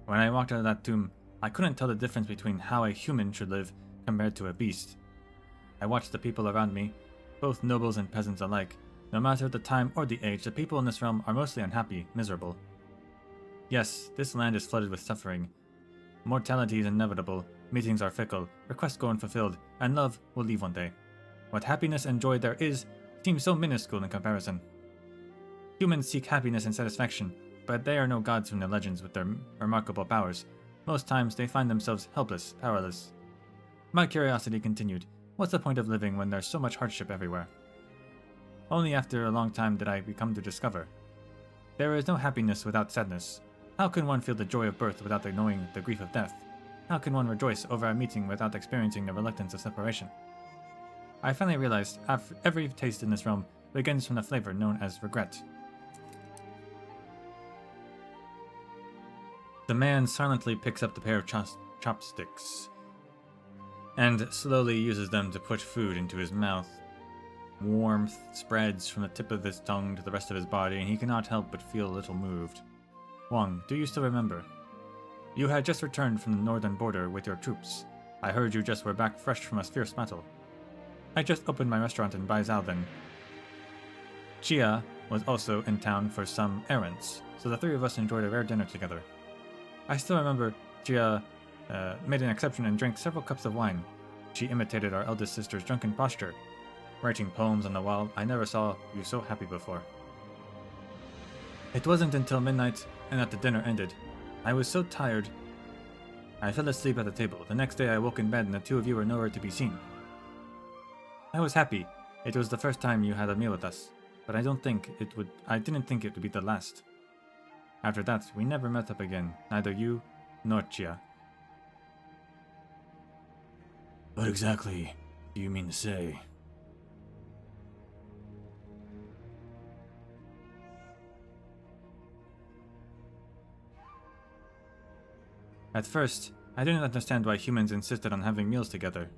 When I walked out of that tomb, I couldn't tell the difference between how a human should live compared to a beast. I watched the people around me, both nobles and peasants alike. No matter the time or the age, the people in this realm are mostly unhappy, miserable. Yes, this land is flooded with suffering. Mortality is inevitable, meetings are fickle, requests go unfulfilled, and love will leave one day. What happiness and joy there is seems so minuscule in comparison. Humans seek happiness and satisfaction, but they are no gods from the legends with their remarkable powers. Most times they find themselves helpless, powerless. My curiosity continued. What's the point of living when there's so much hardship everywhere? Only after a long time did I become to discover. There is no happiness without sadness. How can one feel the joy of birth without knowing the grief of death? How can one rejoice over a meeting without experiencing the reluctance of separation? I finally realized every taste in this realm begins from the flavor known as regret. The man silently picks up the pair of chopsticks and slowly uses them to push food into his mouth. Warmth spreads from the tip of his tongue to the rest of his body, and he cannot help but feel a little moved. Wang, do you still remember? You had just returned from the northern border with your troops. I heard you just were back fresh from a fierce battle. I just opened my restaurant in Baizhou then. Chia was also in town for some errands, so the three of us enjoyed a rare dinner together. I still remember Chia made an exception and drank several cups of wine. She imitated our eldest sister's drunken posture. Writing poems on the wall, I never saw you so happy before. It wasn't until midnight and that the dinner ended. I was so tired. I fell asleep at the table. The next day I woke in bed and the two of you were nowhere to be seen. I was happy. It was the first time you had a meal with us, but I didn't think it would be the last. After that, we never met up again, neither you nor Chia. What exactly do you mean to say? At first, I didn't understand why humans insisted on having meals together.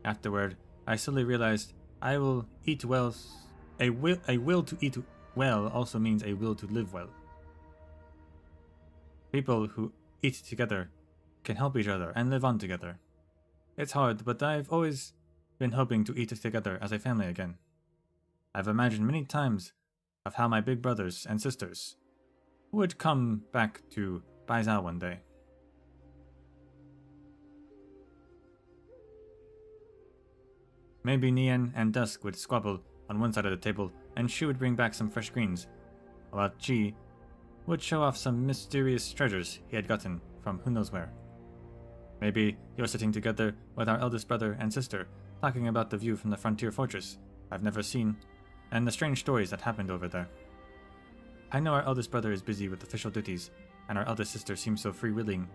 Afterward, I slowly realized I will eat well. A will to eat well also means a will to live well. People who eat together can help each other and live on together. It's hard, but I've always been hoping to eat together as a family again. I've imagined many times of how my big brothers and sisters would come back to Baizhou one day. Maybe Nian and Dusk would squabble on one side of the table, and Shu would bring back some fresh greens, while Chi would show off some mysterious treasures he had gotten from who knows where. Maybe you're sitting together with our eldest brother and sister, talking about the view from the frontier fortress I've never seen, and the strange stories that happened over there. I know our eldest brother is busy with official duties, and our eldest sister seems so free-willing,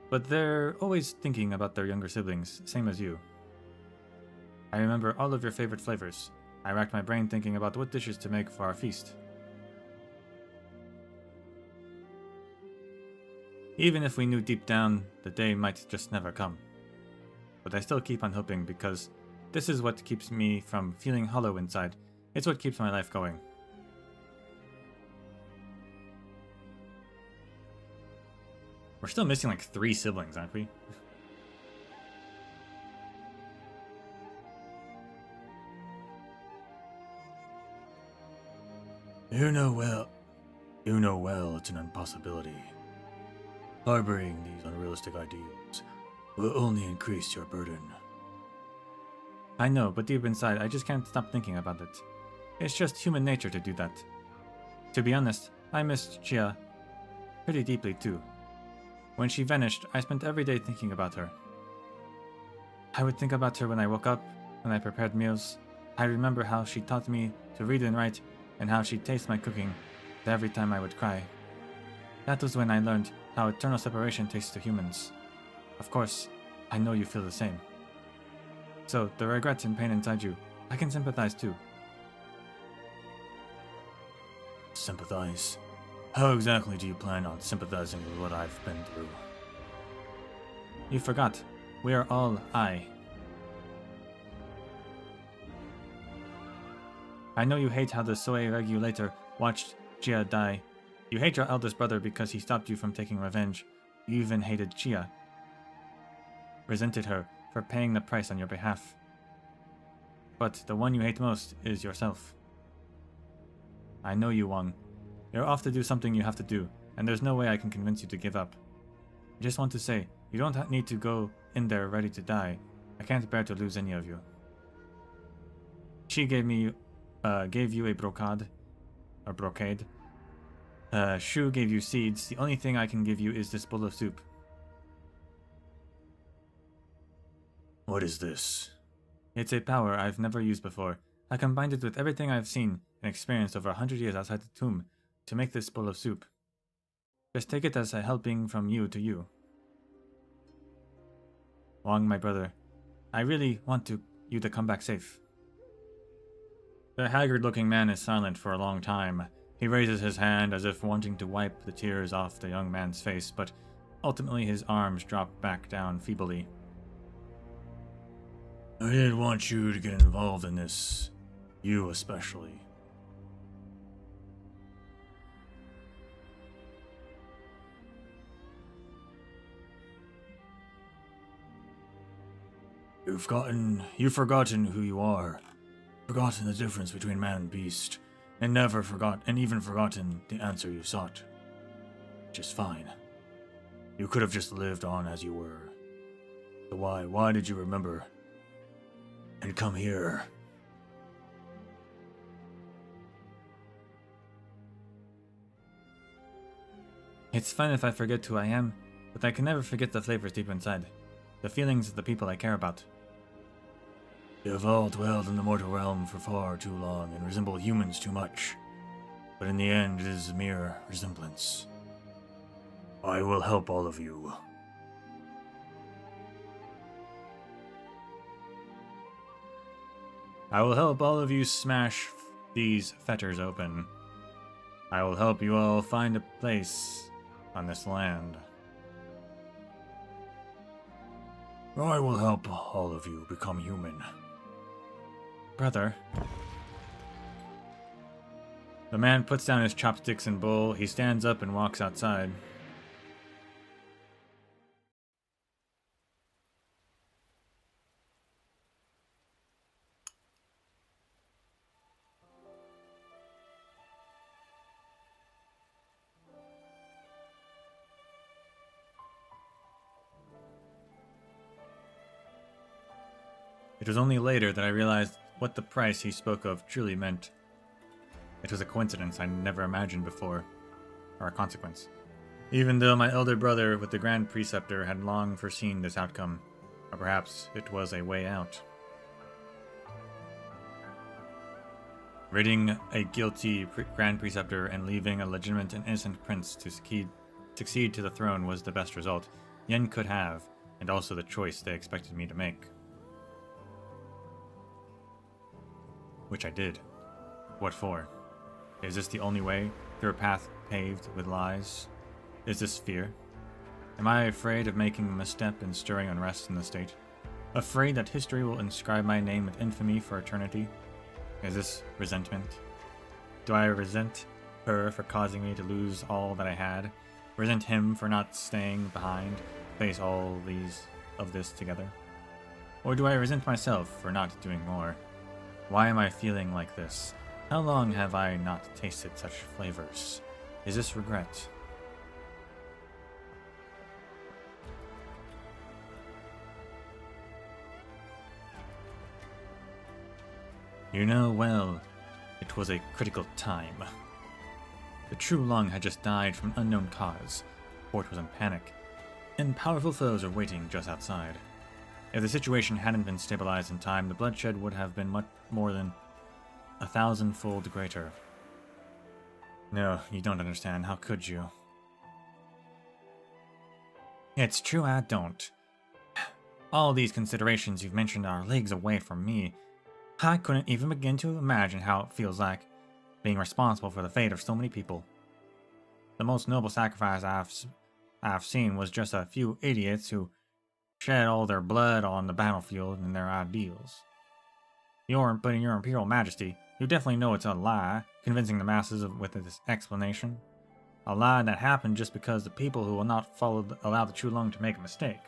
but they're always thinking about their younger siblings, same as you. I remember all of your favorite flavors. I racked my brain thinking about what dishes to make for our feast. Even if we knew deep down the day might just never come. But I still keep on hoping because this is what keeps me from feeling hollow inside. It's what keeps my life going. We're still missing like 3 siblings, aren't we? You know well it's an impossibility. Harboring these unrealistic ideals will only increase your burden. I know, but deep inside, I just can't stop thinking about it. It's just human nature to do that. To be honest, I missed Chia pretty deeply too. When she vanished, I spent every day thinking about her. I would think about her when I woke up, when I prepared meals. I remember how she taught me to read and write, and how she'd taste my cooking every time I would cry. That was when I learned how eternal separation tastes to humans. Of course, I know you feel the same. So, the regret and pain inside you, I can sympathize too. Sympathize? How exactly do you plan on sympathizing with what I've been through? You forgot. We are all I. I know you hate how the Soe regulator watched Chia die. You hate your eldest brother because he stopped you from taking revenge. You even hated Chia. Resented her for paying the price on your behalf. But the one you hate most is yourself. I know you, Wang. You're off to do something you have to do, and there's no way I can convince you to give up. I just want to say, you don't need to go in there ready to die. I can't bear to lose any of you. She gave you a brocade. Shu gave you seeds. The only thing I can give you is this bowl of soup. What is this? It's a power I've never used before. I combined it with everything I've seen and experienced over 100 years outside the tomb to make this bowl of soup. Just take it as a helping from you to you. Wong, my brother, I really want you to come back safe. The haggard-looking man is silent for a long time. He raises his hand as if wanting to wipe the tears off the young man's face, but ultimately his arms drop back down feebly. I didn't want you to get involved in this. You especially. You've forgotten who you are. Forgotten the difference between man and beast, and even forgotten the answer you sought. Which is fine. You could have just lived on as you were. So why did you remember? And come here. It's fine if I forget who I am, but I can never forget the flavors deep inside. The feelings of the people I care about. They have all dwelled in the mortal realm for far too long and resemble humans too much. But in the end, it is a mere resemblance. I will help all of you. I will help all of you smash these fetters open. I will help you all find a place on this land. I will help all of you become human. Brother. The man puts down his chopsticks and bowl. He stands up and walks outside. It was only later that I realized what the price he spoke of truly meant. It was a coincidence I never imagined before, or a consequence. Even though my elder brother with the Grand Preceptor had long foreseen this outcome, or perhaps it was a way out. Ridding a guilty Grand Preceptor and leaving a legitimate and innocent prince to succeed to the throne was the best result Yen could have, and also the choice they expected me to make. Which I did. What for? Is this the only way through a path paved with lies? Is this fear? Am I afraid of making a misstep and stirring unrest in the state? Afraid that history will inscribe my name with infamy for eternity? Is this resentment? Do I resent her for causing me to lose all that I had? Resent him for not staying behind to face all of this together? Or do I resent myself for not doing more? Why am I feeling like this? How long have I not tasted such flavors? Is this regret? You know well, it was a critical time. The true Lung had just died from an unknown cause. The fort was in panic, and powerful foes are waiting just outside. If the situation hadn't been stabilized in time, the bloodshed would have been much more than 1,000-fold greater. No, you don't understand. How could you? It's true I don't. All these considerations you've mentioned are leagues away from me. I couldn't even begin to imagine how it feels like being responsible for the fate of so many people. The most noble sacrifice I've seen was just a few idiots who shed all their blood on the battlefield and their ideals. But in your Imperial Majesty, you definitely know it's a lie, convincing the masses with this explanation. A lie that happened just because the people who will not allow the True Lung to make a mistake.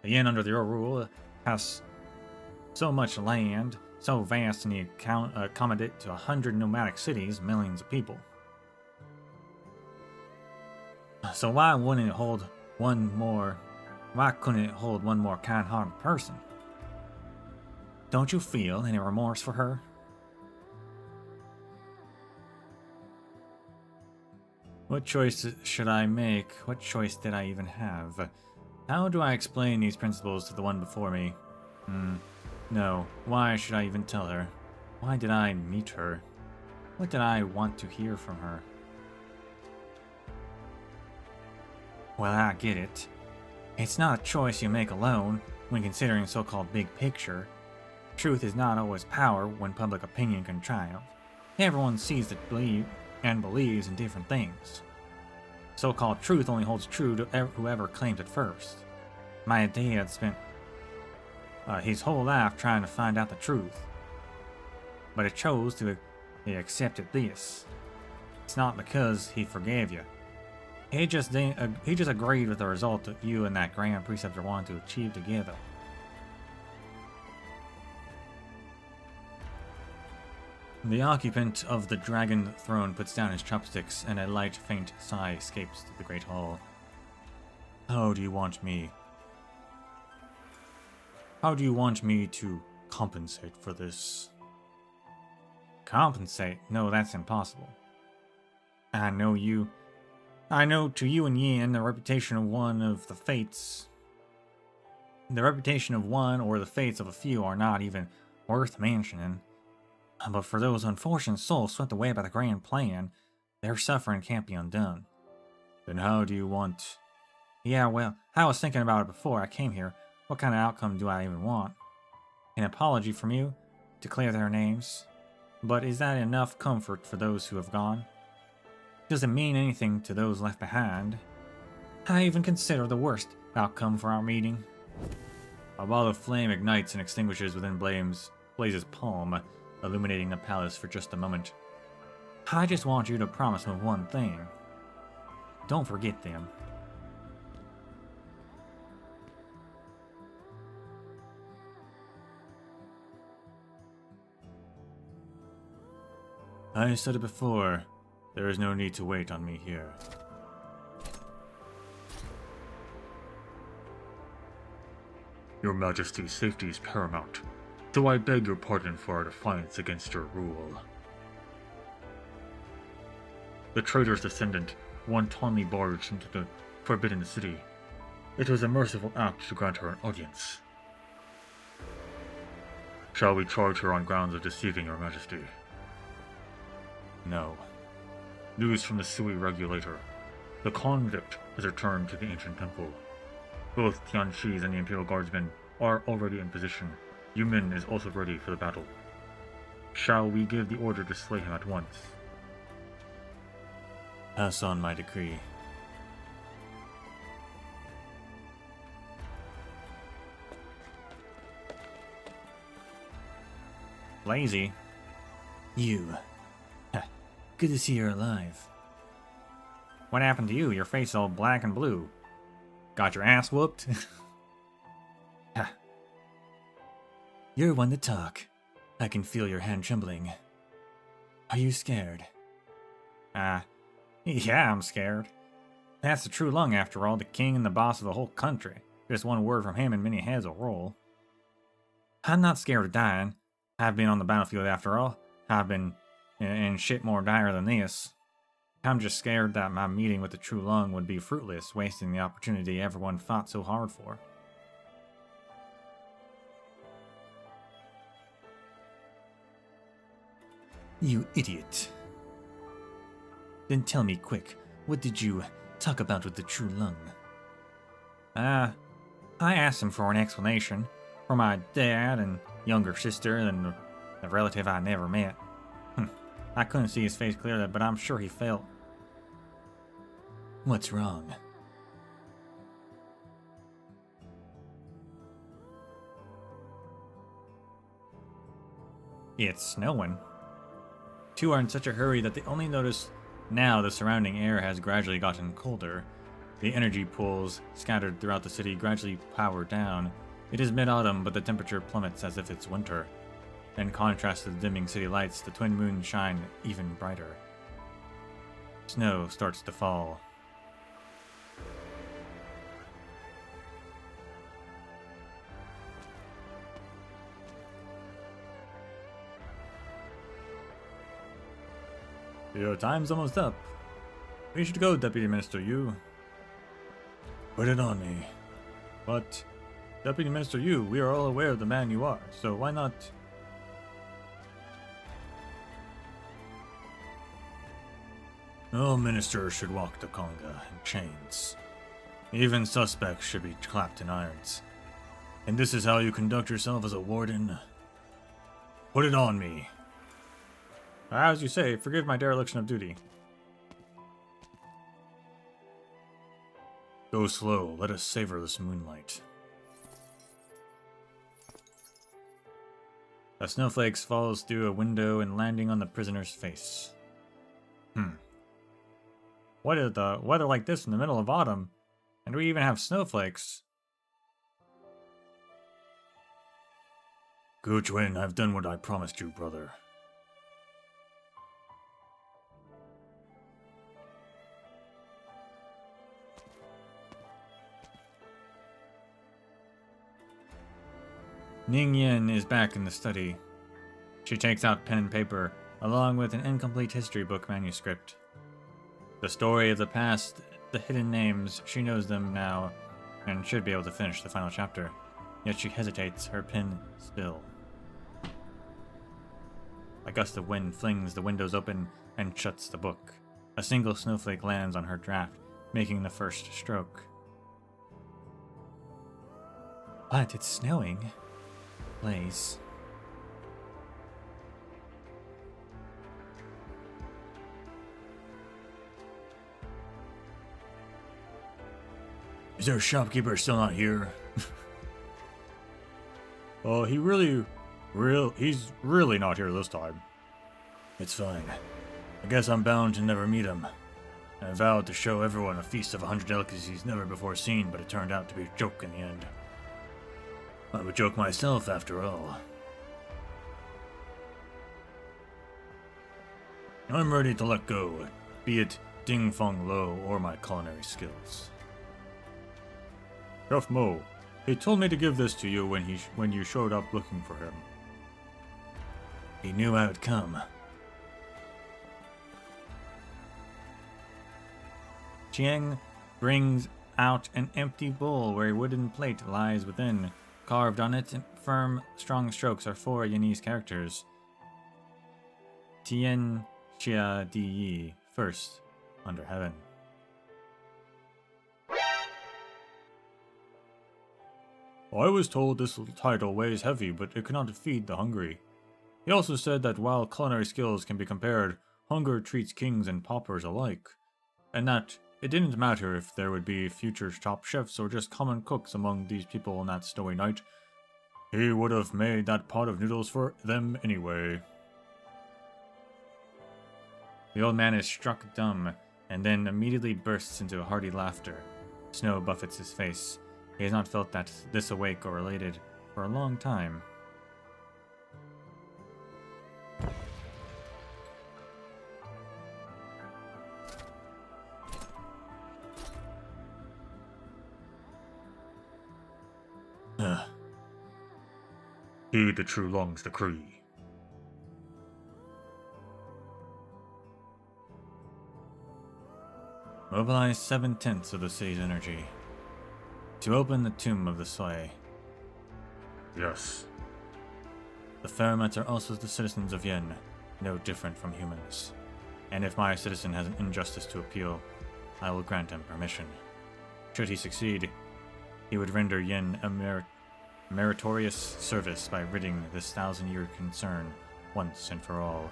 The Yin under your rule has so much land, so vast and you accommodate to 100 nomadic cities, millions of people. So why couldn't it hold one more kind-hearted person? Don't you feel any remorse for her? What choice should I make? What choice did I even have? How do I explain these principles to the one before me? No, why should I even tell her? Why did I meet her? What did I want to hear from her? Well, I get it. It's not a choice you make alone when considering so-called big picture. Truth is not always power when public opinion can triumph. Everyone sees that believes in different things. So-called truth only holds true to whoever claims it first. My dad had spent his whole life trying to find out the truth, but he chose to accept this. It's not because he forgave you. He just agreed with the result that you and that grand preceptor wanted to achieve together. The occupant of the dragon throne puts down his chopsticks, and a light, faint sigh escapes the great hall. How do you want me to compensate for this? Compensate? No, that's impossible. I know to you and Yin, the reputation of one or the fates of a few are not even worth mentioning. But for those unfortunate souls swept away by the grand plan, their suffering can't be undone. Then how do you want... Yeah, well, I was thinking about it before I came here. What kind of outcome do I even want? An apology from you? To clear their names? But is that enough comfort for those who have gone? Does it mean anything to those left behind? I even consider the worst outcome for our meeting. A ball of flame ignites and extinguishes within Blaze's palm, illuminating the palace for just a moment. I just want you to promise me one thing. Don't forget them. I said it before. There is no need to wait on me here. Your Majesty's safety is paramount, so I beg your pardon for our defiance against your rule. The traitor's descendant wantonly barged into the Forbidden City. It was a merciful act to grant her an audience. Shall we charge her on grounds of deceiving your Majesty? No. News from the Sui regulator. The convict has returned to the ancient temple. Both Tianqi's and the Imperial Guardsmen are already in position. Yumin is also ready for the battle. Shall we give the order to slay him at once? Pass on my decree. Lazy. You. Good to see you're alive. What happened to you? Your face all black and blue. Got your ass whooped? You're one to talk. I can feel your hand trembling. Are you scared? Yeah, I'm scared. That's the true Lung after all, the king and the boss of the whole country. Just one word from him and many heads will roll. I'm not scared of dying. I've been on the battlefield after all. I've been in shit more dire than this. I'm just scared that my meeting with the true Lung would be fruitless, wasting the opportunity everyone fought so hard for. You idiot. Then tell me quick, what did you talk about with the true Lung? I asked him for an explanation for my dad and younger sister and a relative I never met. I couldn't see his face clearly, but I'm sure he felt. What's wrong? It's snowing. Two are in such a hurry that they only notice now the surrounding air has gradually gotten colder. The energy pools scattered throughout the city gradually power down. It is mid-autumn, but the temperature plummets as if it's winter. In contrast to the dimming city lights, the twin moons shine even brighter. Snow starts to fall. Your time's almost up. We should go, Deputy Minister Yu. Put it on me. But Deputy Minister Yu, we are all aware of the man you are, so why not... No minister should walk the conga in chains. Even suspects should be clapped in irons. And this is how you conduct yourself as a warden? Put it on me. As you say, forgive my dereliction of duty. Go slow, let us savor this moonlight. A snowflake falls through a window and landing on the prisoner's face. What is the weather like this in the middle of autumn? And we even have snowflakes. Guchuin, I've done what I promised you, brother. Ning Yen is back in the study. She takes out pen and paper, along with an incomplete history book manuscript. The story of the past, the hidden names, she knows them now, and should be able to finish the final chapter. Yet she hesitates, her pen still. A gust of wind flings the windows open and shuts the book. A single snowflake lands on her draft, making the first stroke. But it's snowing. Blaze. Is our shopkeeper still not here? Oh, he's really not here this time. It's fine. I guess I'm bound to never meet him. I vowed to show everyone a feast of 100 delicacies never before seen, but it turned out to be a joke in the end. I'm a joke myself, after all. I'm ready to let go, be it Ding Feng Lo or my culinary skills. Chef Mo, he told me to give this to you when you showed up looking for him. He knew I would come. Chiang brings out an empty bowl where a wooden plate lies within. Carved on it in firm, strong strokes are 4 Yanese characters. Tien Xia Di Yi, first, under heaven. I was told this title weighs heavy, but it cannot feed the hungry. He also said that while culinary skills can be compared, hunger treats kings and paupers alike, and that it didn't matter if there would be future top chefs or just common cooks among these people on that snowy night. He would have made that pot of noodles for them anyway. The old man is struck dumb, and then immediately bursts into hearty laughter. Snow buffets his face. He has not felt that this awake or elated for a long time. Heed the true long's decree. Mobilize 7/10 of the city's energy to open the tomb of the Sui. Yes. The Ferments are also the citizens of Yen, no different from humans. And if my citizen has an injustice to appeal, I will grant him permission. Should he succeed, he would render Yen a meritorious service by ridding this 1,000-year concern once and for all.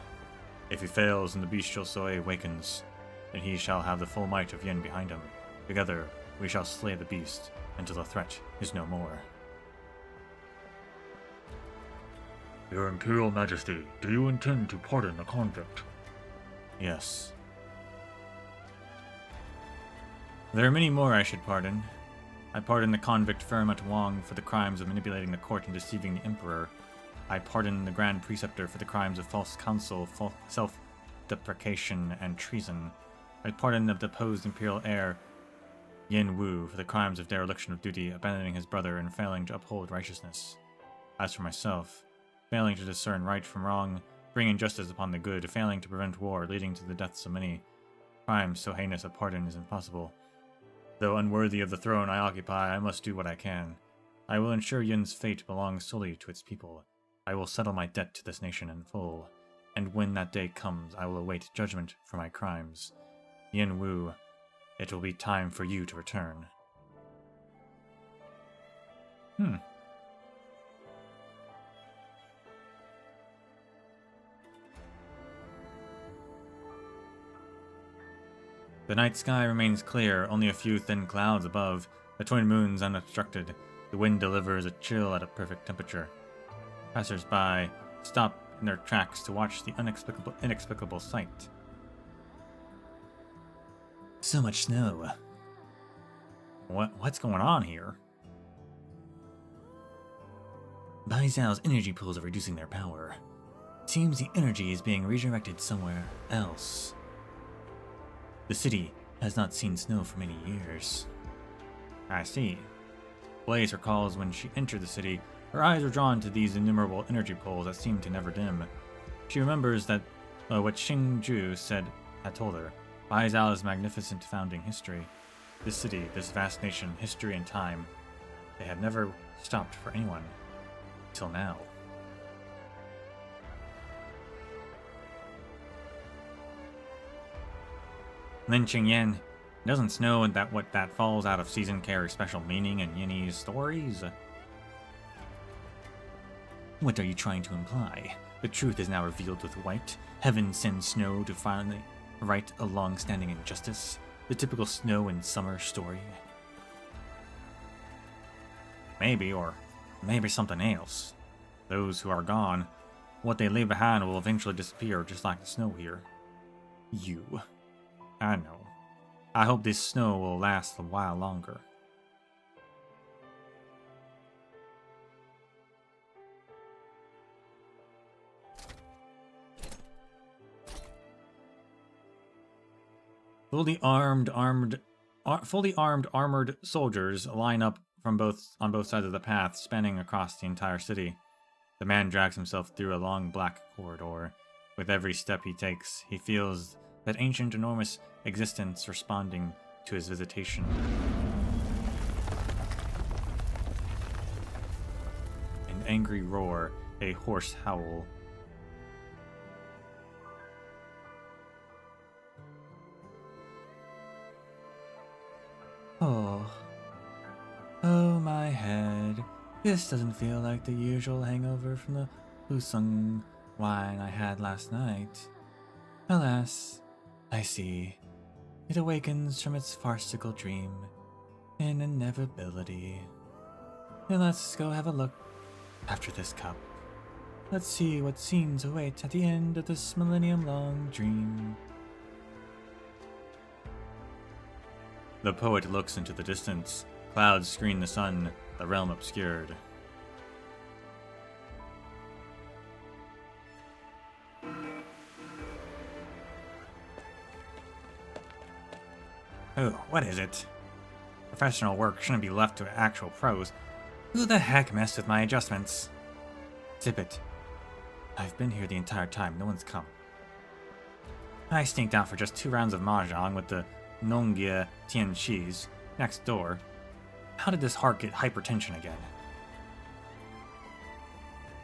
If he fails and the bestial Sui awakens, then he shall have the full might of Yen behind him. Together, we shall slay the beast until the threat is no more. Your Imperial Majesty, do you intend to pardon the convict? Yes. There are many more I should pardon. I pardon the convict Fermat Wang for the crimes of manipulating the court and deceiving the Emperor. I pardon the Grand Preceptor for the crimes of false counsel, self-deprecation, and treason. I pardon the deposed Imperial heir Yin Wu for the crimes of dereliction of duty, abandoning his brother and failing to uphold righteousness. As for myself, failing to discern right from wrong, bringing justice upon the good, failing to prevent war, leading to the deaths of many. Crimes so heinous a pardon is impossible. Though unworthy of the throne I occupy, I must do what I can. I will ensure Yun's fate belongs solely to its people. I will settle my debt to this nation in full, and when that day comes, I will await judgment for my crimes. Yin Wu, it will be time for you to return. The night sky remains clear, only a few thin clouds above, the twin moons unobstructed. The wind delivers a chill at a perfect temperature. Passers-by stop in their tracks to watch the inexplicable sight. So much snow. What's going on here? Bai Zhao's energy pools are reducing their power. Seems the energy is being redirected somewhere else. The city has not seen snow for many years. I see. Blaze recalls when she entered the city, her eyes were drawn to these innumerable energy poles that seemed to never dim. She remembers that what Xing Ju had told her. Bai Zhao's magnificent founding history. This city, this vast nation, history and time, they have never stopped for anyone. Till now. Lin Qingyan doesn't know that what that falls out of season carries special meaning in Yinny's stories. What are you trying to imply? The truth is now revealed with white. Heaven sends snow to finally right a long-standing injustice. The typical snow in summer story. Maybe, or maybe something else. Those who are gone, what they leave behind will eventually disappear just like the snow here. You. I know. I hope this snow will last a while longer. Fully armed armored soldiers line up on both sides of the path, spanning across the entire city. The man drags himself through a long black corridor. With every step he takes, he feels that ancient, enormous existence responding to his visitation. An angry roar, a hoarse howl. Oh my head. This doesn't feel like the usual hangover from the Lusung wine I had last night. Alas, I see. It awakens from its farcical dream in inevitability. Then let's go have a look after this cup. Let's see what scenes await at the end of this millennium-long dream. The poet looks into the distance. Clouds screen the sun, the realm obscured. Oh, what is it? Professional work shouldn't be left to actual pros. Who the heck messed with my adjustments? Zip it. I've been here the entire time, no one's come. I sneaked out for just 2 rounds of mahjong with the Nongjie Tianxis next door. How did this heart get hypertension again?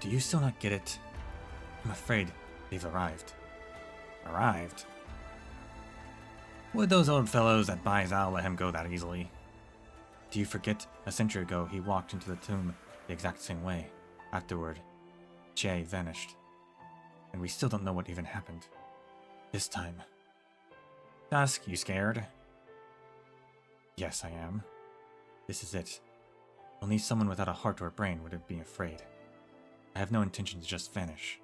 Do you still not get it? I'm afraid they've arrived. Arrived? Would those old fellows at Bai Zhao let him go that easily? Do you forget a century ago he walked into the tomb the exact same way? Afterward, Jie vanished. And we still don't know what even happened. This time. Dusk, you scared? Yes, I am. This is it. Only someone without a heart or a brain would be afraid. I have no intention to just vanish.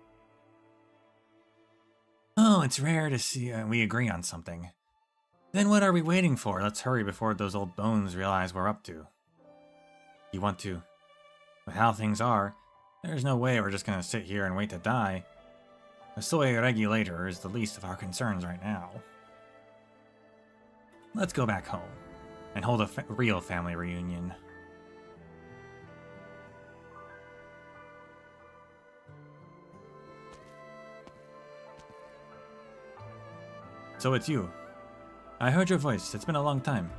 Oh, it's rare to see we agree on something. Then what are we waiting for? Let's hurry before those old bones realize we're up to. You want to? With how things are, there's no way we're just gonna sit here and wait to die. The soy regulator is the least of our concerns right now. Let's go back home and hold a real family reunion. So it's you. I heard your voice. It's been a long time.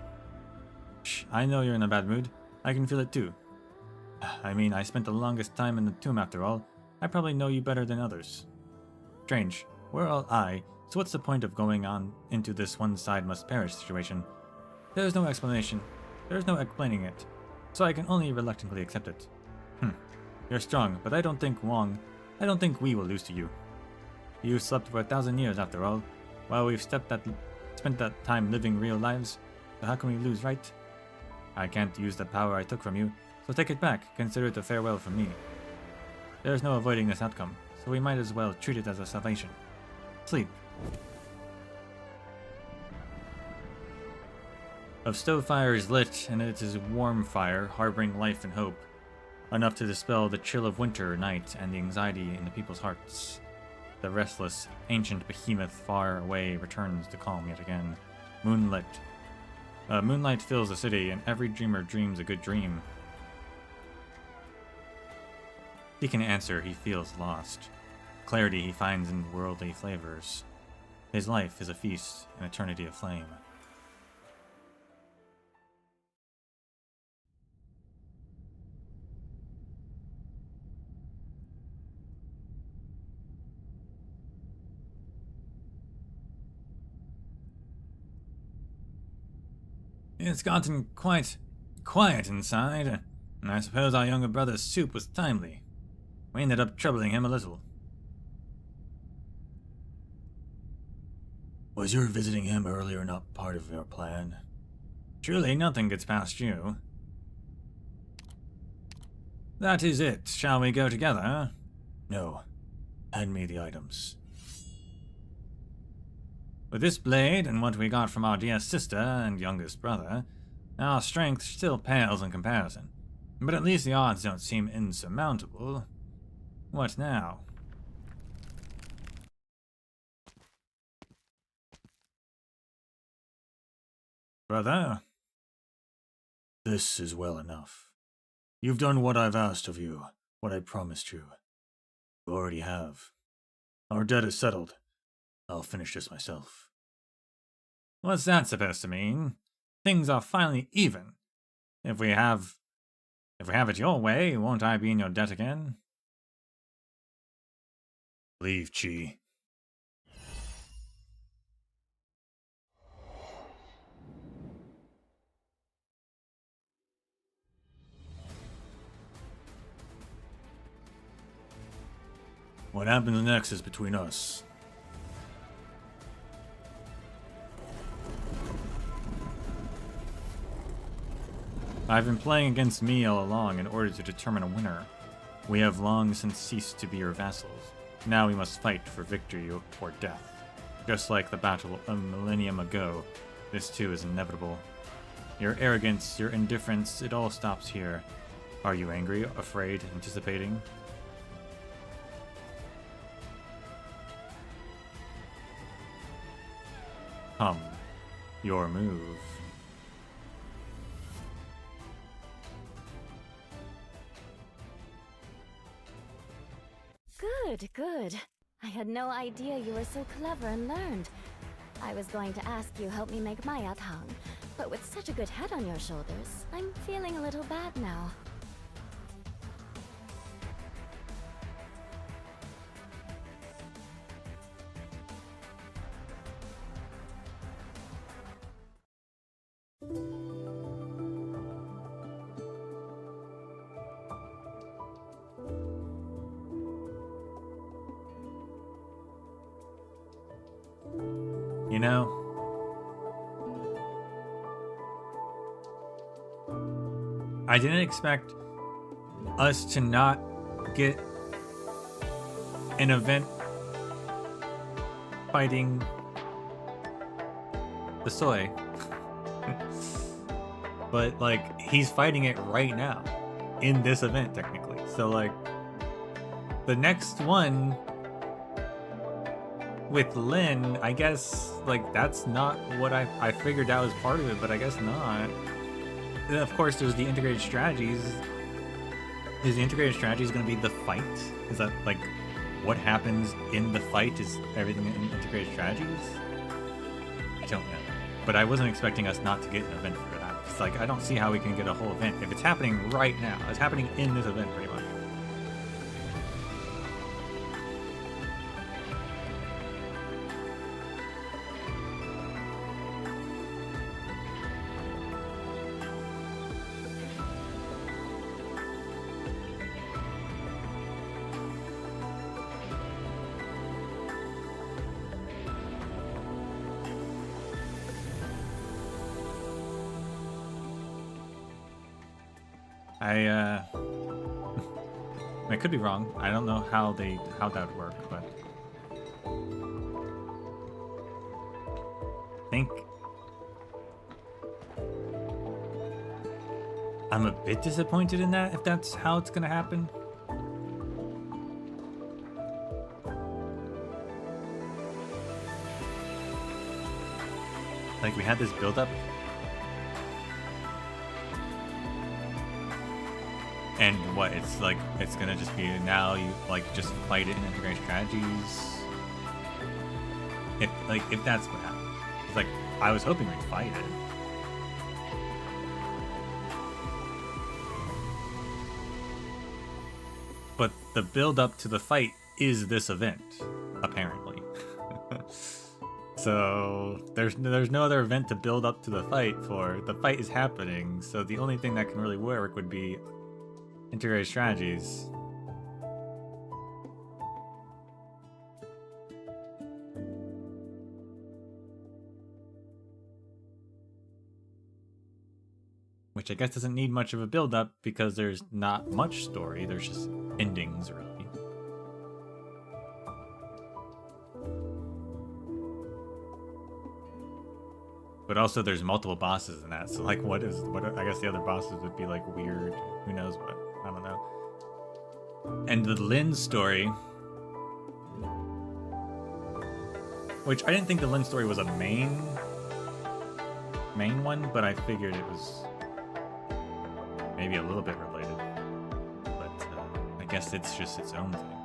Shh, I know you're in a bad mood. I can feel it too. I mean, I spent the longest time in the tomb after all. I probably know you better than others. Strange. We're all I, so what's the point of going on into this one side must perish situation? There's no explanation. There's no explaining it. So I can only reluctantly accept it. You're strong, but I don't think we will lose to you. You slept for 1,000 years after all, while we've spent that time living real lives, so how can we lose, right? I can't use the power I took from you, so take it back, consider it a farewell from me. There's no avoiding this outcome, so we might as well treat it as a salvation. Sleep. A stove fire is lit, and it is a warm fire, harboring life and hope, enough to dispel the chill of winter night and the anxiety in the people's hearts. The restless, ancient behemoth far away returns to calm yet again. Moonlight fills the city, and every dreamer dreams a good dream. He can answer, he feels lost. Clarity he finds in worldly flavors. His life is a feast, an eternity of flame. It's gotten quite quiet inside, and I suppose our younger brother's soup was timely. We ended up troubling him a little. Was your visiting him earlier not part of your plan? Truly, nothing gets past you. That is it. Shall we go together? No. Hand me the items. With this blade and what we got from our dear sister and youngest brother, our strength still pales in comparison. But at least the odds don't seem insurmountable. What now? Brother? This is well enough. You've done what I've asked of you, what I promised you. You already have. Our debt is settled. I'll finish this myself. What's that supposed to mean? Things are finally even. If we have it your way, won't I be in your debt again? Leave, Chi. What happens next is between us. I've been playing against me all along in order to determine a winner. We have long since ceased to be your vassals. Now we must fight for victory or death. Just like the battle a millennium ago, this too is inevitable. Your arrogance, your indifference, it all stops here. Are you angry, afraid, anticipating? Your move. Good, good. I had no idea you were so clever and learned. I was going to ask you help me make my yathang, but with such a good head on your shoulders, I'm feeling a little bad now. You know, I didn't expect us to not get an event fighting the soy. But, like, he's fighting it right now in this event, technically. So, like, the next one with Lin, I guess, like, that's not what I figured that was part of it, but I guess not. And of course, there's the integrated strategies. Is the integrated strategies going to be the fight? Is that, like, what happens in the fight is everything in integrated strategies? I don't know. But I wasn't expecting us not to get an event for that. it's like, I don't see how we can get a whole event. If it's happening right now, it's happening in this event pretty much. I could be wrong. I don't know how that would work, but I think I'm a bit disappointed in that, if that's how it's gonna happen. Like, we had this build-up, and what, it's like, it's gonna just be now you, like, just fight it and integrate strategies. If that's what happens. It's like, I was hoping we'd fight it. But the build-up to the fight is this event, apparently. So there's no other event to build up to the fight for. The fight is happening, so the only thing that can really work would be integrated strategies. Which I guess doesn't need much of a build-up because there's not much story, there's just endings, really. But also there's multiple bosses in that, so like what I guess the other bosses would be like weird, who knows what, I don't know. And the Lin story, which I didn't think the Lin story was a main one, but I figured it was maybe a little bit related. But I guess it's just its own thing.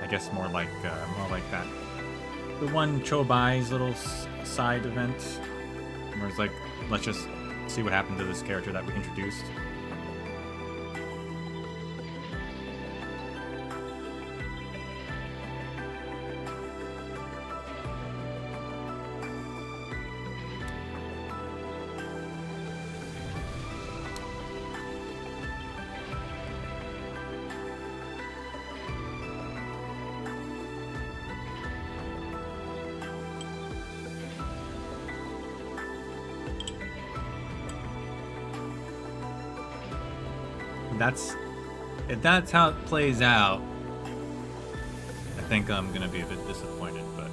I guess more like that. The one Chobai's little side event, where it's like, let's just see what happened to this character that we introduced. If that's how it plays out, I think I'm gonna be a bit disappointed, but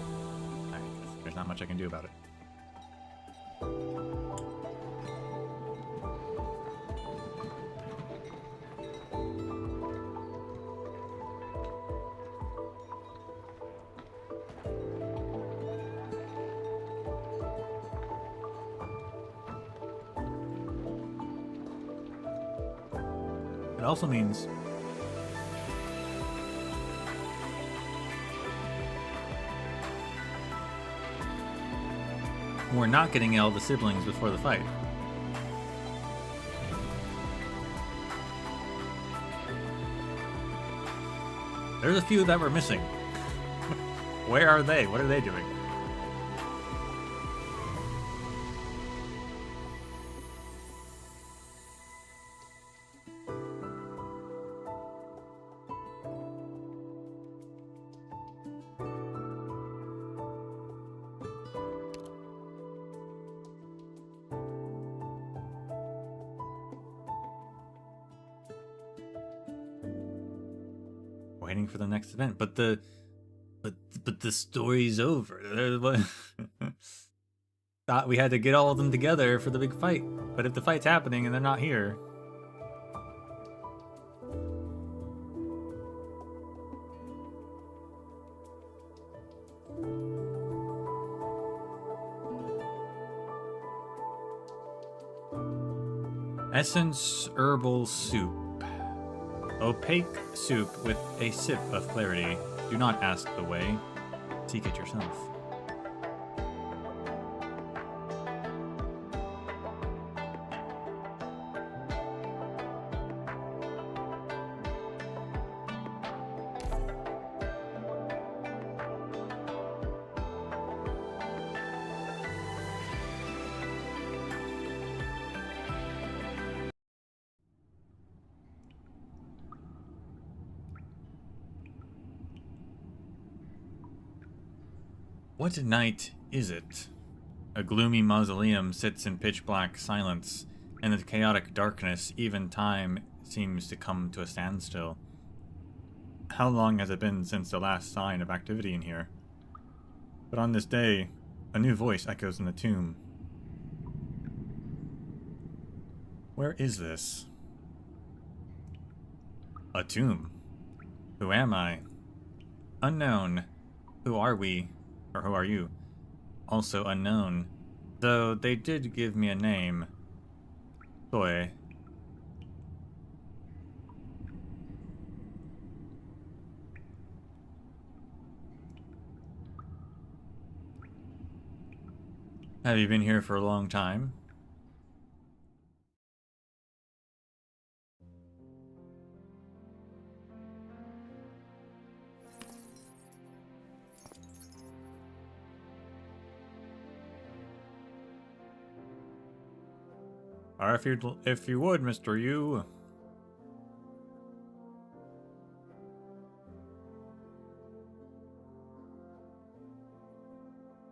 I guess there's not much I can do about it. It also means we're not getting all the siblings before the fight. There's a few that we're missing. Where are they? What are they doing? Waiting for the next event, but the story's over. Thought we had to get all of them together for the big fight, but if the fight's happening and they're not here, Essence herbal soup. Opaque soup with a sip of clarity. Do not ask the way. Seek it yourself. What night is it? A gloomy mausoleum sits in pitch black silence. In the chaotic darkness, even time seems to come to a standstill. How long has it been since the last sign of activity in here? But on this day, a new voice echoes in the tomb. Where is this? A tomb. Who am I? Unknown. Who are we? Or who are you? Also unknown. Though they did give me a name. Toy. Have you been here for a long time? Or if you would, Mr. Yu.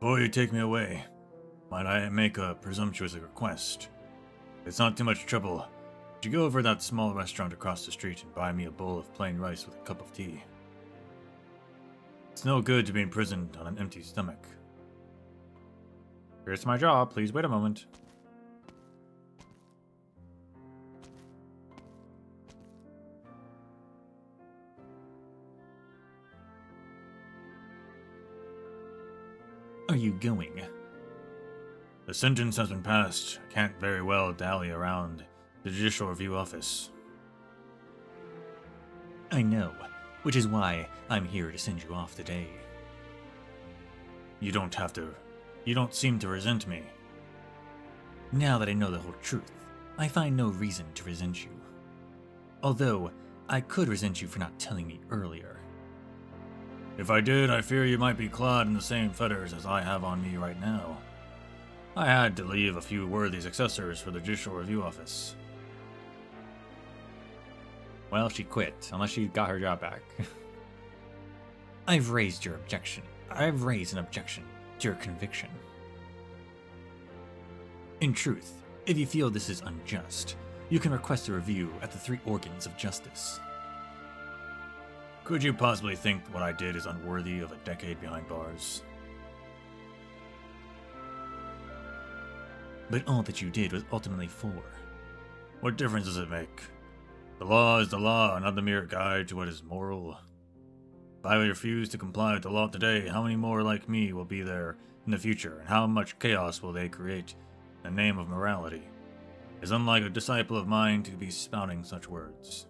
Before you take me away, might I make a presumptuous request? It's not too much trouble. Would you go over to that small restaurant across the street and buy me a bowl of plain rice with a cup of tea? It's no good to be imprisoned on an empty stomach. Here's my job. Please wait a moment. Are you going? The sentence has been passed. I can't very well dally around the Judicial Review office. I know, which is why I'm here to send you off today. You don't seem to resent me. Now that I know the whole truth, I find no reason to resent you. Although, I could resent you for not telling me earlier. If I did, I fear you might be clad in the same fetters as I have on me right now. I had to leave a few worthy successors for the Judicial Review office. Well, she quit, unless she got her job back. I've raised an objection to your conviction. In truth, if you feel this is unjust, you can request a review at the 3 organs of justice. Could you possibly think what I did is unworthy of a decade behind bars? But all that you did was ultimately for. What difference does it make? The law is the law, not the mere guide to what is moral. If I refuse to comply with the law today, how many more like me will be there in the future, and how much chaos will they create in the name of morality? It's unlike a disciple of mine to be spouting such words.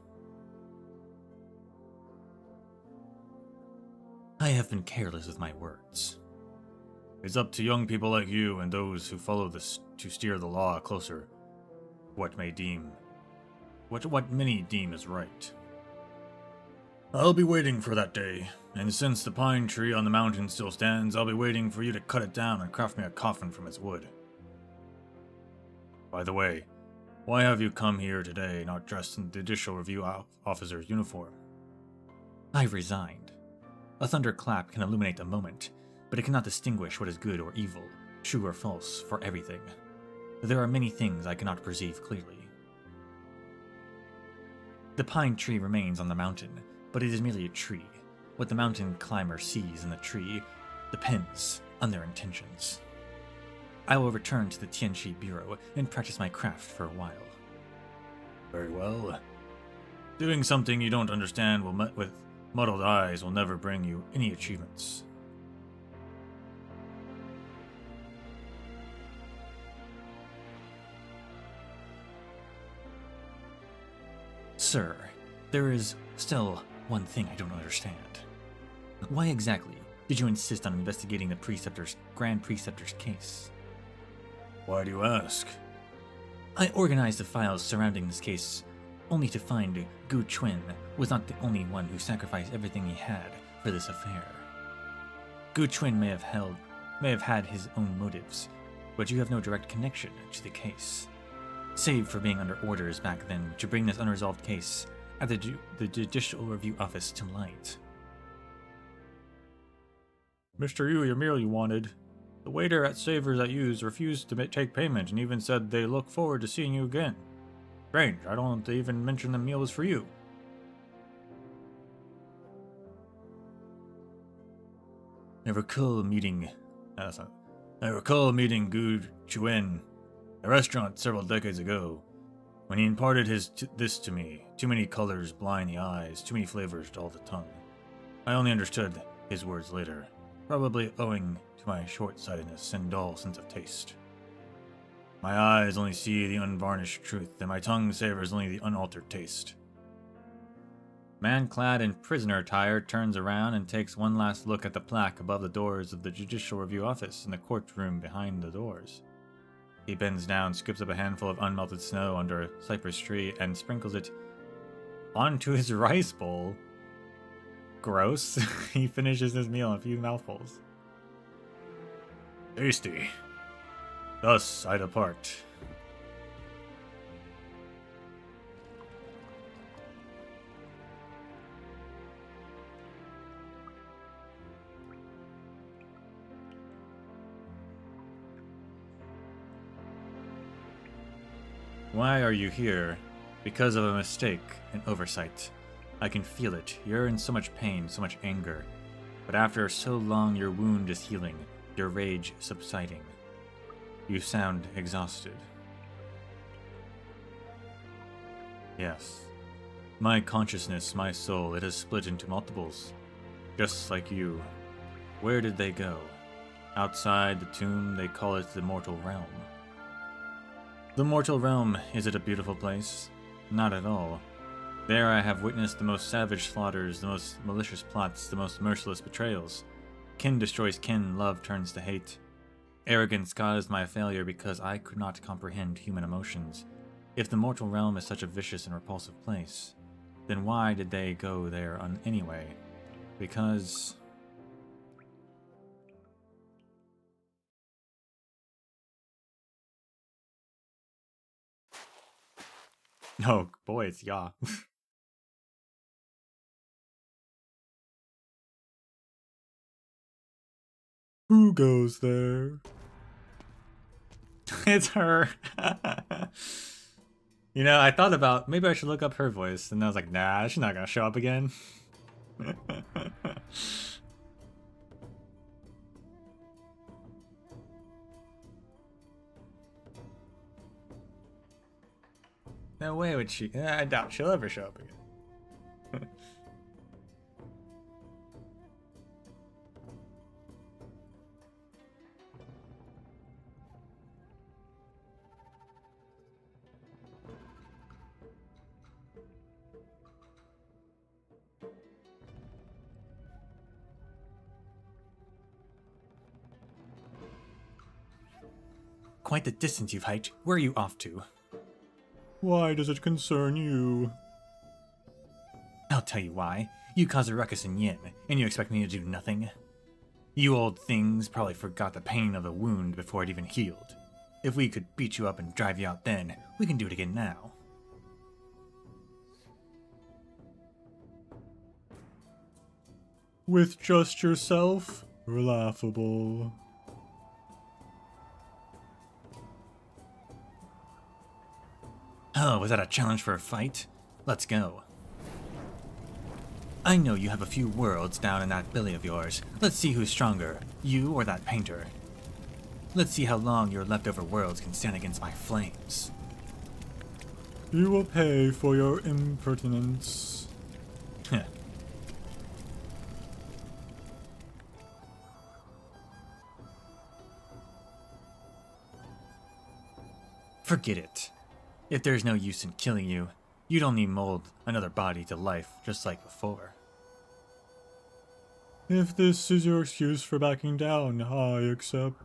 I have been careless with my words. It's up to young people like you and those who follow this to steer the law closer. What many deem is right. I'll be waiting for that day, and since the pine tree on the mountain still stands, I'll be waiting for you to cut it down and craft me a coffin from its wood. By the way, why have you come here today not dressed in the Judicial Review officer's uniform? I've resigned. A thunderclap can illuminate a moment, but it cannot distinguish what is good or evil, true or false, for everything. There are many things I cannot perceive clearly. The pine tree remains on the mountain, but it is merely a tree. What the mountain climber sees in the tree depends on their intentions. I will return to the Tianqi Bureau and practice my craft for a while. Very well. Doing something you don't understand with muddled eyes will never bring you any achievements. Sir, There is still one thing I don't understand. Why exactly did you insist on investigating the Grand Preceptor's case? Why do you ask? I organized the files surrounding this case, only to find Gu Chuan was not the only one who sacrificed everything he had for this affair. Gu Chuan may have had his own motives, but you have no direct connection to the case, save for being under orders back then to bring this unresolved case at the Judicial Review Office to light. Mr. Yu, your meal you wanted. The waiter at Savers at Yu's refused to take payment and even said they look forward to seeing you again. Strange, I don't even mention the meal was for you. I recall meeting Gu Chuan at a restaurant several decades ago. When he imparted this to me, too many colors blind the eyes, too many flavors dull the tongue. I only understood his words later, probably owing to my short-sightedness and dull sense of taste. My eyes only see the unvarnished truth, and my tongue savors only the unaltered taste. Man clad in prisoner attire turns around and takes one last look at the plaque above the doors of the Judicial Review Office in the courtroom behind the doors. He bends down, scoops up a handful of unmelted snow under a cypress tree, and sprinkles it onto his rice bowl. Gross. He finishes his meal in a few mouthfuls. Tasty. Thus I depart. Why are you here? Because of a mistake, an oversight. I can feel it. You're in so much pain, so much anger. But after so long, your wound is healing, your rage subsiding. You sound exhausted. Yes. My consciousness, my soul, it has split into multiples. Just like you. Where did they go? Outside the tomb, they call it the mortal realm. The mortal realm, is it a beautiful place? Not at all. There I have witnessed the most savage slaughters, the most malicious plots, the most merciless betrayals. Kin destroys kin, love turns to hate. Arrogance caused my failure because I could not comprehend human emotions. If the mortal realm is such a vicious and repulsive place, then why did they go there anyway? Because... Oh boy, it's Ya. Who goes there? It's her. You know, I thought about maybe I should look up her voice, and I was like, nah, she's not gonna show up again. No way would she. I doubt she'll ever show up again. Quite the distance you've hiked. Where are you off to? Why does it concern you? I'll tell you why. You caused a ruckus in Yin, and you expect me to do nothing? You old things probably forgot the pain of the wound before it even healed. If we could beat you up and drive you out then, we can do it again now. With just yourself? Laughable. Oh, was that a challenge for a fight? Let's go. I know you have a few worlds down in that belly of yours. Let's see who's stronger, you or that painter. Let's see how long your leftover worlds can stand against my flames. You will pay for your impertinence. Forget it. If there's no use in killing you, You'd only mold another body to life just like before. If this is your excuse for backing down, I accept.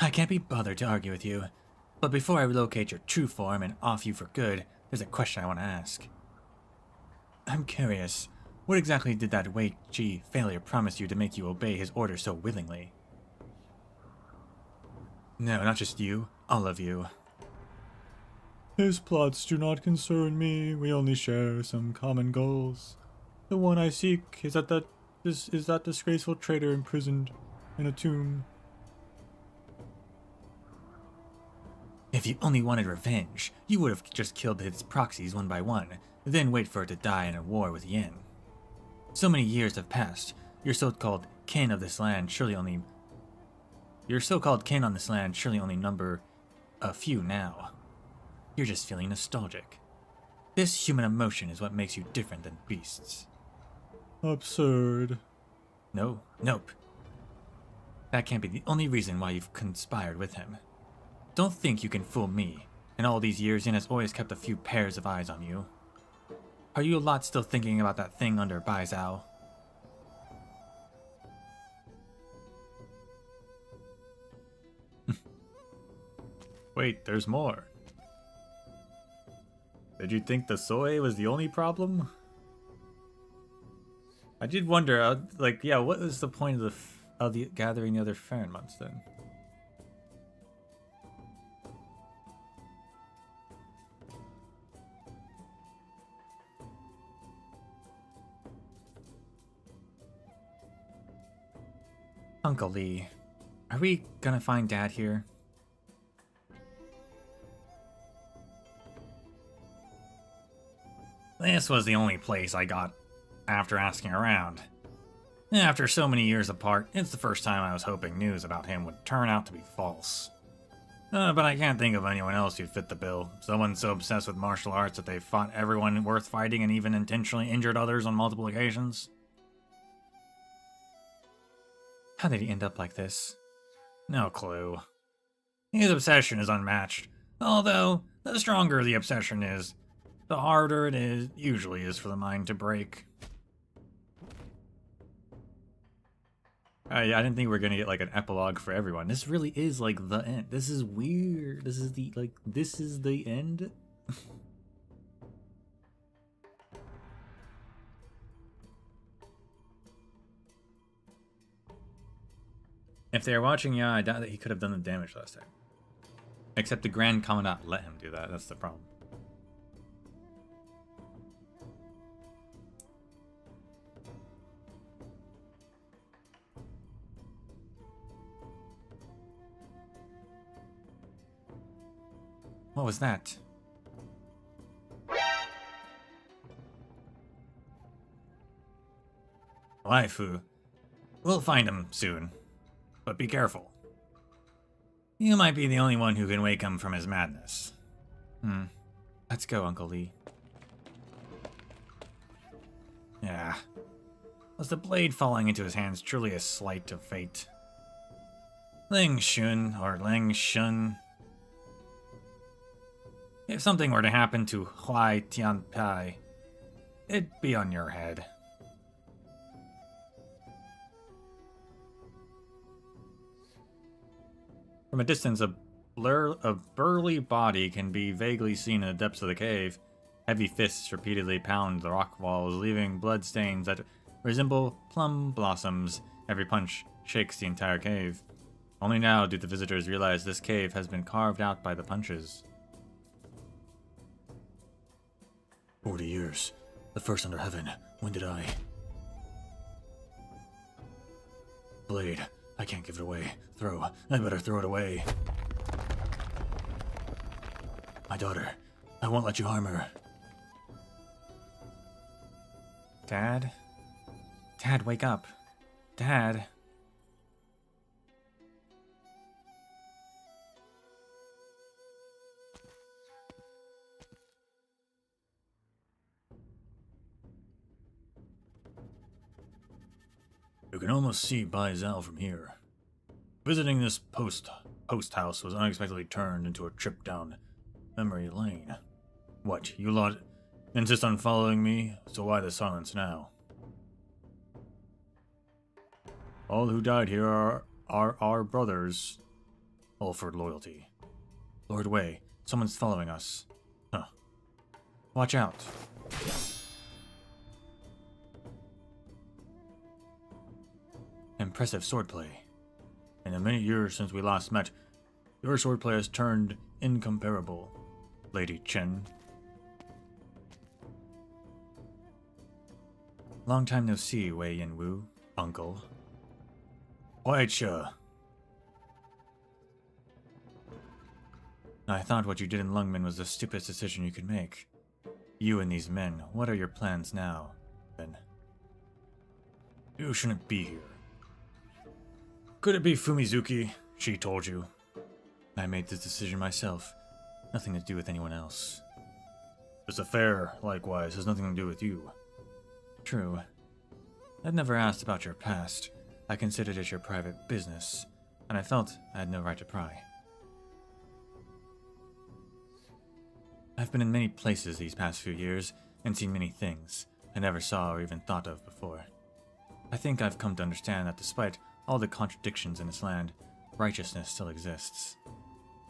I can't be bothered to argue with you, but before I relocate your true form and off you for good, there's a question I want to ask. I'm curious, what exactly did that Wei Chi failure promise you to make you obey his orders so willingly? No, not just you, all of you. His plots do not concern me. We only share some common goals. The one I seek is that disgraceful traitor imprisoned in a tomb. If you only wanted revenge, you would have just killed his proxies one by one, then wait for it to die in a war with Yin. So many years have passed. Your so-called kin on this land surely only number a few now. You're just feeling nostalgic. This human emotion is what makes you different than beasts. Absurd. No, nope. That can't be the only reason why you've conspired with him. Don't think you can fool me. In all these years, Yin has always kept a few pairs of eyes on you. Are you a lot still thinking about that thing under Bai Zhao? Wait, there's more. Did you think the soy was the only problem? I did wonder, what was the point of the gathering the other Farron months then? Uncle Lee, are we gonna find Dad here? This was the only place I got after asking around. After so many years apart, it's the first time I was hoping news about him would turn out to be false. But I can't think of anyone else who'd fit the bill. Someone so obsessed with martial arts that they've fought everyone worth fighting and even intentionally injured others on multiple occasions. How did he end up like this? No clue. His obsession is unmatched. Although, the stronger the obsession is, the harder it usually is for the mind to break. I didn't think we were gonna get like an epilogue for everyone. This really is like the end. This is weird. This is the end. If they were watching, yeah, I doubt that he could have done the damage last time. Except the Grand Commandant let him do that. That's the problem. What was that? Waifu. We'll find him soon. But be careful. You might be the only one who can wake him from his madness. Let's go, Uncle Lee. Yeah. Was the blade falling into his hands truly a slight of fate? Ling Shun, or Ling Shun. If something were to happen to Huai Tianpai, it'd be on your head. From a distance, a burly body can be vaguely seen in the depths of the cave. Heavy fists repeatedly pound the rock walls, leaving blood stains that resemble plum blossoms. Every punch shakes the entire cave. Only now do the visitors realize this cave has been carved out by the punches. 40 years. The first under heaven. When did I? Blade. I can't give it away. Throw. I better throw it away. My daughter. I won't let you harm her. Dad? Dad, wake up. Dad? You can almost see Bai Zhao from here. Visiting this post house was unexpectedly turned into a trip down memory lane. What, you lot insist on following me? So why the silence now? All who died here are our brothers. All for loyalty. Lord Wei, someone's following us. Huh. Watch out. Impressive swordplay. In the many years since we last met, your swordplay has turned incomparable, Lady Chen. Long time no see, Wei Yanwu, uncle. Quite sure. I thought what you did in Lungmen was the stupidest decision you could make. You and these men, what are your plans now, then? You shouldn't be here. Could it be Fumizuki? She told you. I made this decision myself. Nothing to do with anyone else. This affair, likewise, has nothing to do with you. True. I'd never asked about your past. I considered it your private business, and I felt I had no right to pry. I've been in many places these past few years, and seen many things I never saw or even thought of before. I think I've come to understand that despite all the contradictions in this land, righteousness still exists.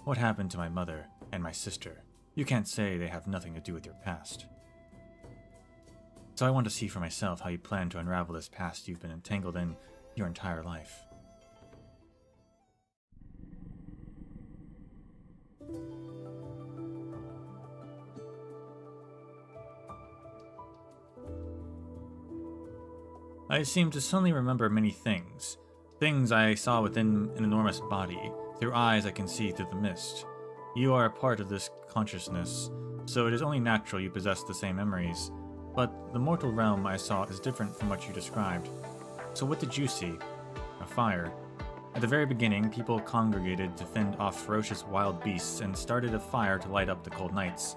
What happened to my mother and my sister? You can't say they have nothing to do with your past. So I want to see for myself how you plan to unravel this past you've been entangled in your entire life. I seem to suddenly remember many things. Things I saw within an enormous body, through eyes I can see through the mist. You are a part of this consciousness, so it is only natural you possess the same memories. But the mortal realm I saw is different from what you described. So what did you see? A fire. At the very beginning, people congregated to fend off ferocious wild beasts and started a fire to light up the cold nights.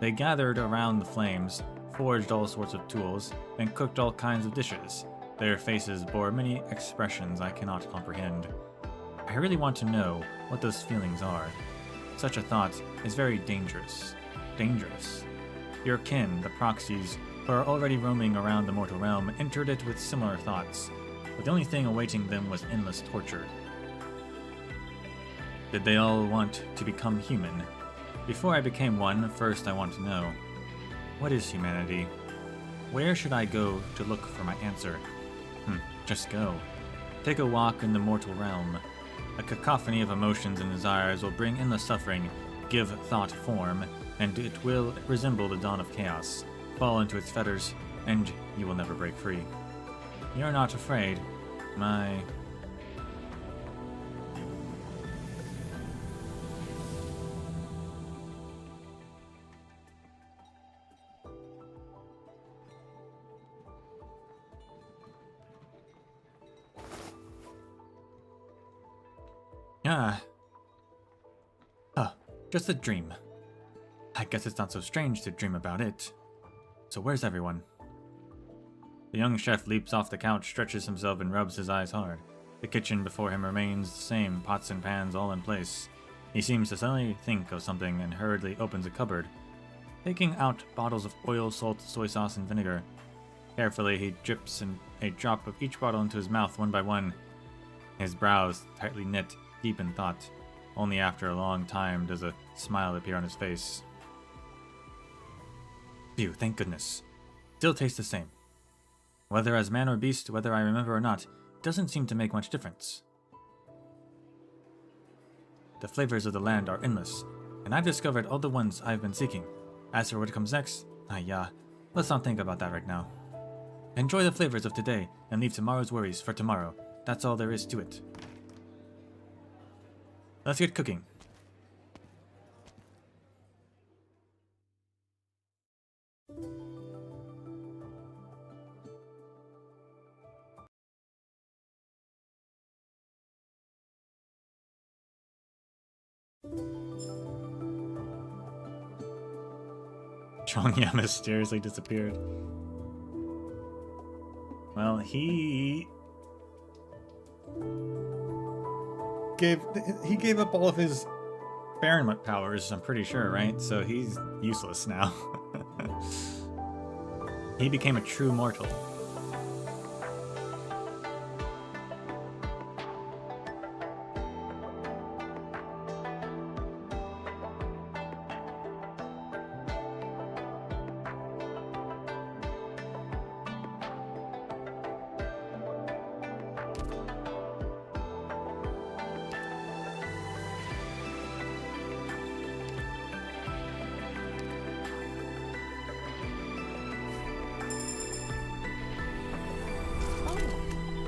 They gathered around the flames, forged all sorts of tools, and cooked all kinds of dishes. Their faces bore many expressions I cannot comprehend. I really want to know what those feelings are. Such a thought is very dangerous. Dangerous. Your kin, the proxies, who are already roaming around the mortal realm, entered it with similar thoughts, but the only thing awaiting them was endless torture. Did they all want to become human? Before I became one, first I want to know, what is humanity? Where should I go to look for my answer? Just go. Take a walk in the mortal realm. A cacophony of emotions and desires will bring endless suffering, give thought form, and it will resemble the dawn of chaos. Fall into its fetters, and you will never break free. You're not afraid. My... just a dream. I guess it's not so strange to dream about it. So where's everyone? The young chef leaps off the couch, stretches himself, and rubs his eyes hard. The kitchen before him remains the same, pots and pans all in place. He seems to suddenly think of something and hurriedly opens a cupboard, taking out bottles of oil, salt, soy sauce, and vinegar. Carefully, he drips a drop of each bottle into his mouth one by one. His brows tightly knit, deep in thought. Only after a long time does a smile appear on his face. Phew, thank goodness. Still tastes the same. Whether as man or beast, whether I remember or not, doesn't seem to make much difference. The flavors of the land are endless, and I've discovered all the ones I've been seeking. As for what comes next, let's not think about that right now. Enjoy the flavors of today, and leave tomorrow's worries for tomorrow. That's all there is to it. Let's get cooking. Chongya mysteriously disappeared. Well, he gave up all of his experiment powers, I'm pretty sure, right? So he's useless now. He became a true mortal.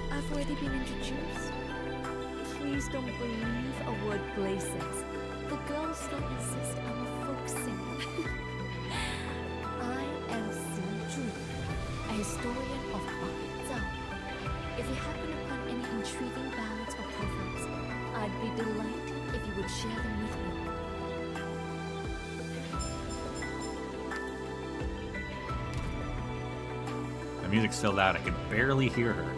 I've already been introduced. Please don't believe a word Blaze says. The girls still insist I'm a folk singer. I am Sin, a historian of Backseating. If you happen upon any intriguing ballads or proverbs, I'd be delighted if you would share them with me. The music's so loud I could barely hear her.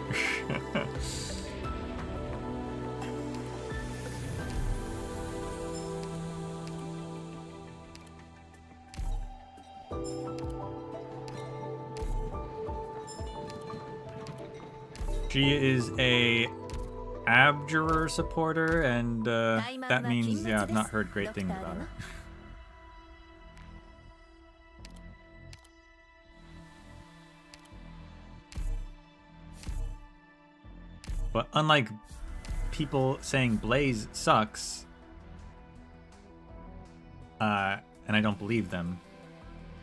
She is a Abjurer supporter, and that means, yeah, I've not heard great things about her. But unlike people saying Blaze sucks, and I don't believe them,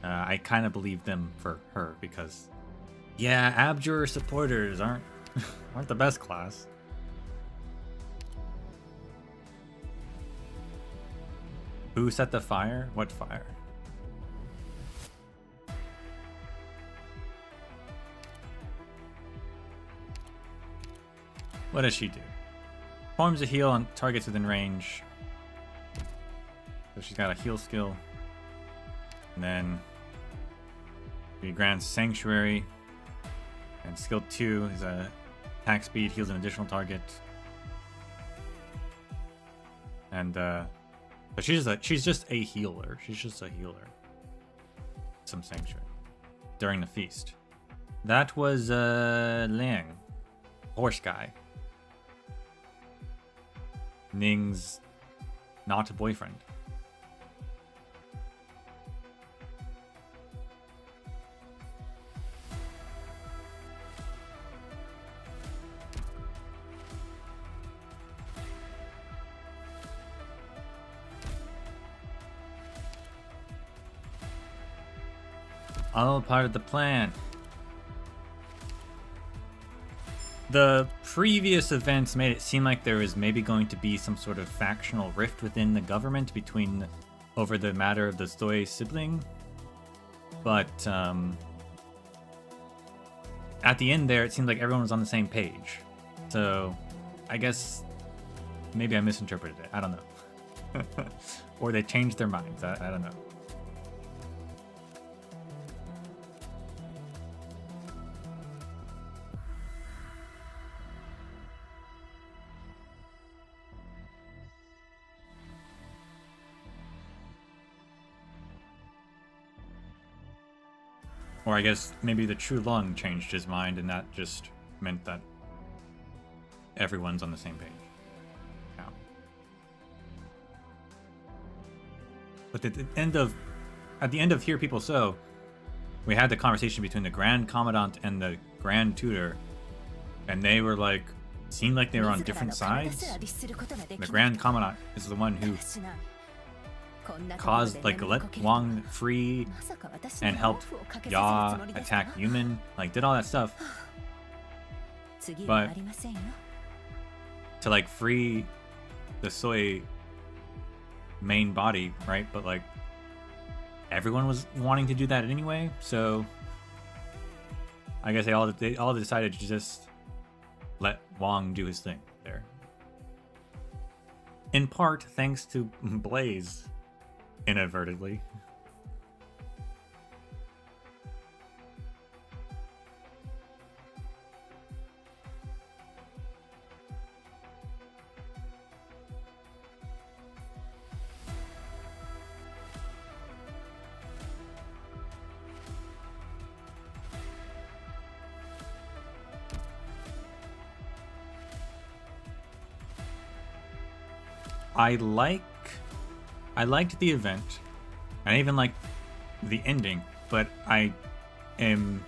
I kind of believe them for her because, yeah, Abjurer supporters aren't the best class. Who set the fire? What fire? What does she do? Forms a heal on targets within range. So she's got a heal skill. And then she grants Sanctuary. And skill 2 is a attack speed, heals an additional target. And so she's just a healer. She's just a healer. Some Sanctuary. During the feast. That was Liang. Horse guy. Ning's not a boyfriend. All part of the plan. The previous events made it seem like there was maybe going to be some sort of factional rift within the government over the matter of the Stoy sibling. But at the end there, it seemed like everyone was on the same page. So I guess maybe I misinterpreted it. I don't know. Or they changed their minds. I don't know. Or I guess maybe the True Lung changed his mind, and that just meant that everyone's on the same page now. But at the end of Hear People Sow, we had the conversation between the Grand Commandant and the Grand Tutor, and they were like, seemed like they were on different sides. The Grand Commandant is the one who caused, like, let Wang free and helped Ya attack Human, like, did all that stuff. But to, like, free the Soy main body, right? But, like, everyone was wanting to do that anyway, so I guess they all decided to just let Wang do his thing there. In part, thanks to Blaze. Inadvertently. I liked the event. I even liked the ending, but I am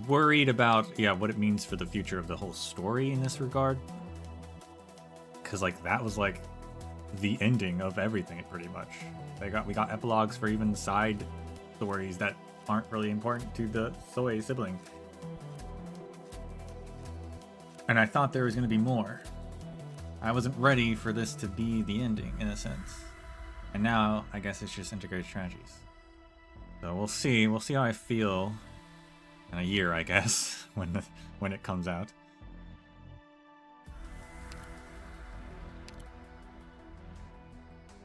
worried about what it means for the future of the whole story in this regard. Cause like that was like the ending of everything pretty much. We got epilogues for even side stories that aren't really important to the Soy sibling. And I thought there was gonna be more. I wasn't ready for this to be the ending in a sense. And now I guess it's just integrated strategies. So we'll see how I feel in a year, I guess, when it comes out.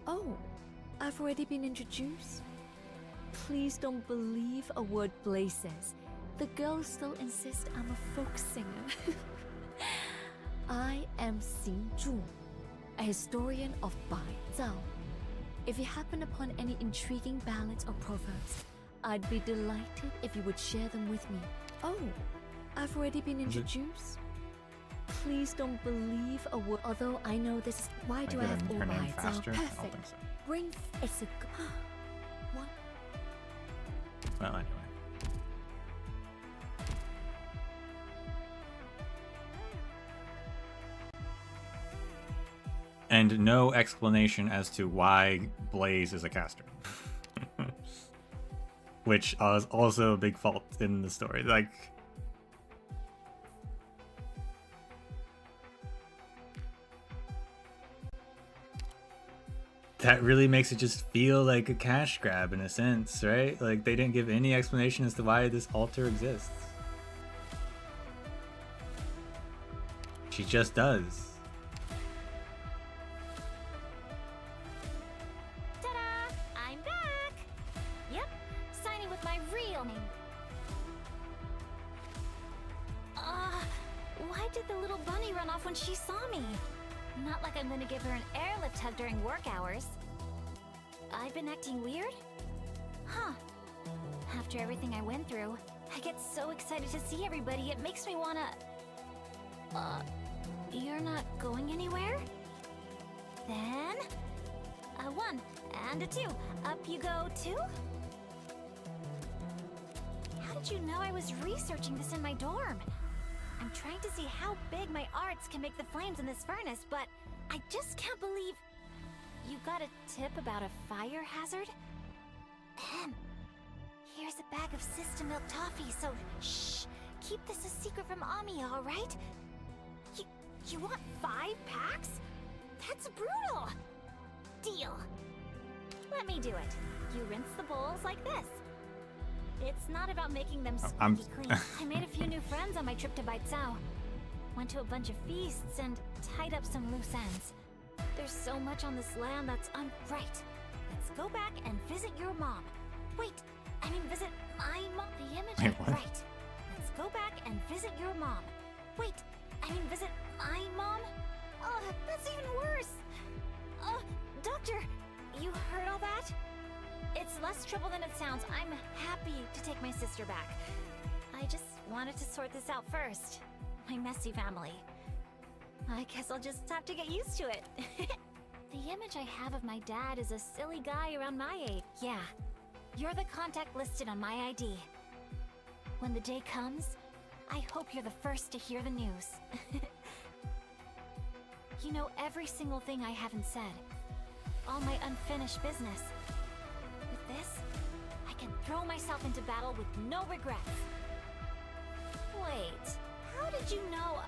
Oh, I've already been introduced? Please don't believe a word Blaze says. The girls still insist I'm a folk singer. I am Xin Zhu, a historian of Bai Zhao. If you happen upon any intriguing ballads or proverbs, I'd be delighted if you would share them with me. Oh, I've already been introduced? Please don't believe a word. Although I know this is why do I have all Bai Zhao? Perfect. So. Bring it's a what? Well, anyway. And no explanation as to why Blaze is a caster. Which is also a big fault in the story. Like, that really makes it just feel like a cash grab in a sense, right? Like, they didn't give any explanation as to why this altar exists. She just does. When she saw me. Not like I'm gonna give her an airlift hug during work hours. I've been acting weird? Huh. After everything I went through, I get so excited to see everybody, it makes me wanna... You're not going anywhere? Then... a 1 and a 2. Up you go, 2? How did you know I was researching this in my dorm? I'm trying to see how big my arts can make the flames in this furnace, but I just can't believe... You got a tip about a fire hazard? Ahem. Here's a bag of system milk toffee, so shh! Keep this a secret from Ami, alright? You want 5 packs? That's brutal! Deal! Let me do it. You rinse the bowls like this. It's not about making them squeaky clean. I made a few new friends on my trip to Baizhou. Went to a bunch of feasts and tied up some loose ends. There's so much on this land that's unright. Let's go back and visit your mom. Wait, I mean visit my mom. The image is right. Let's go back and visit your mom. Wait, I mean visit my mom? Oh, that's even worse. Doctor, you heard all that? It's less trouble than it sounds. I'm happy to take my sister back. I just wanted to sort this out first. My messy family. I guess I'll just have to get used to it. The image I have of my dad is a silly guy around my age. Yeah, you're the contact listed on my ID. When the day comes, I hope you're the first to hear the news. You know every single thing I haven't said. All my unfinished business. This, I can throw myself into battle with no regrets. Wait, how did you know?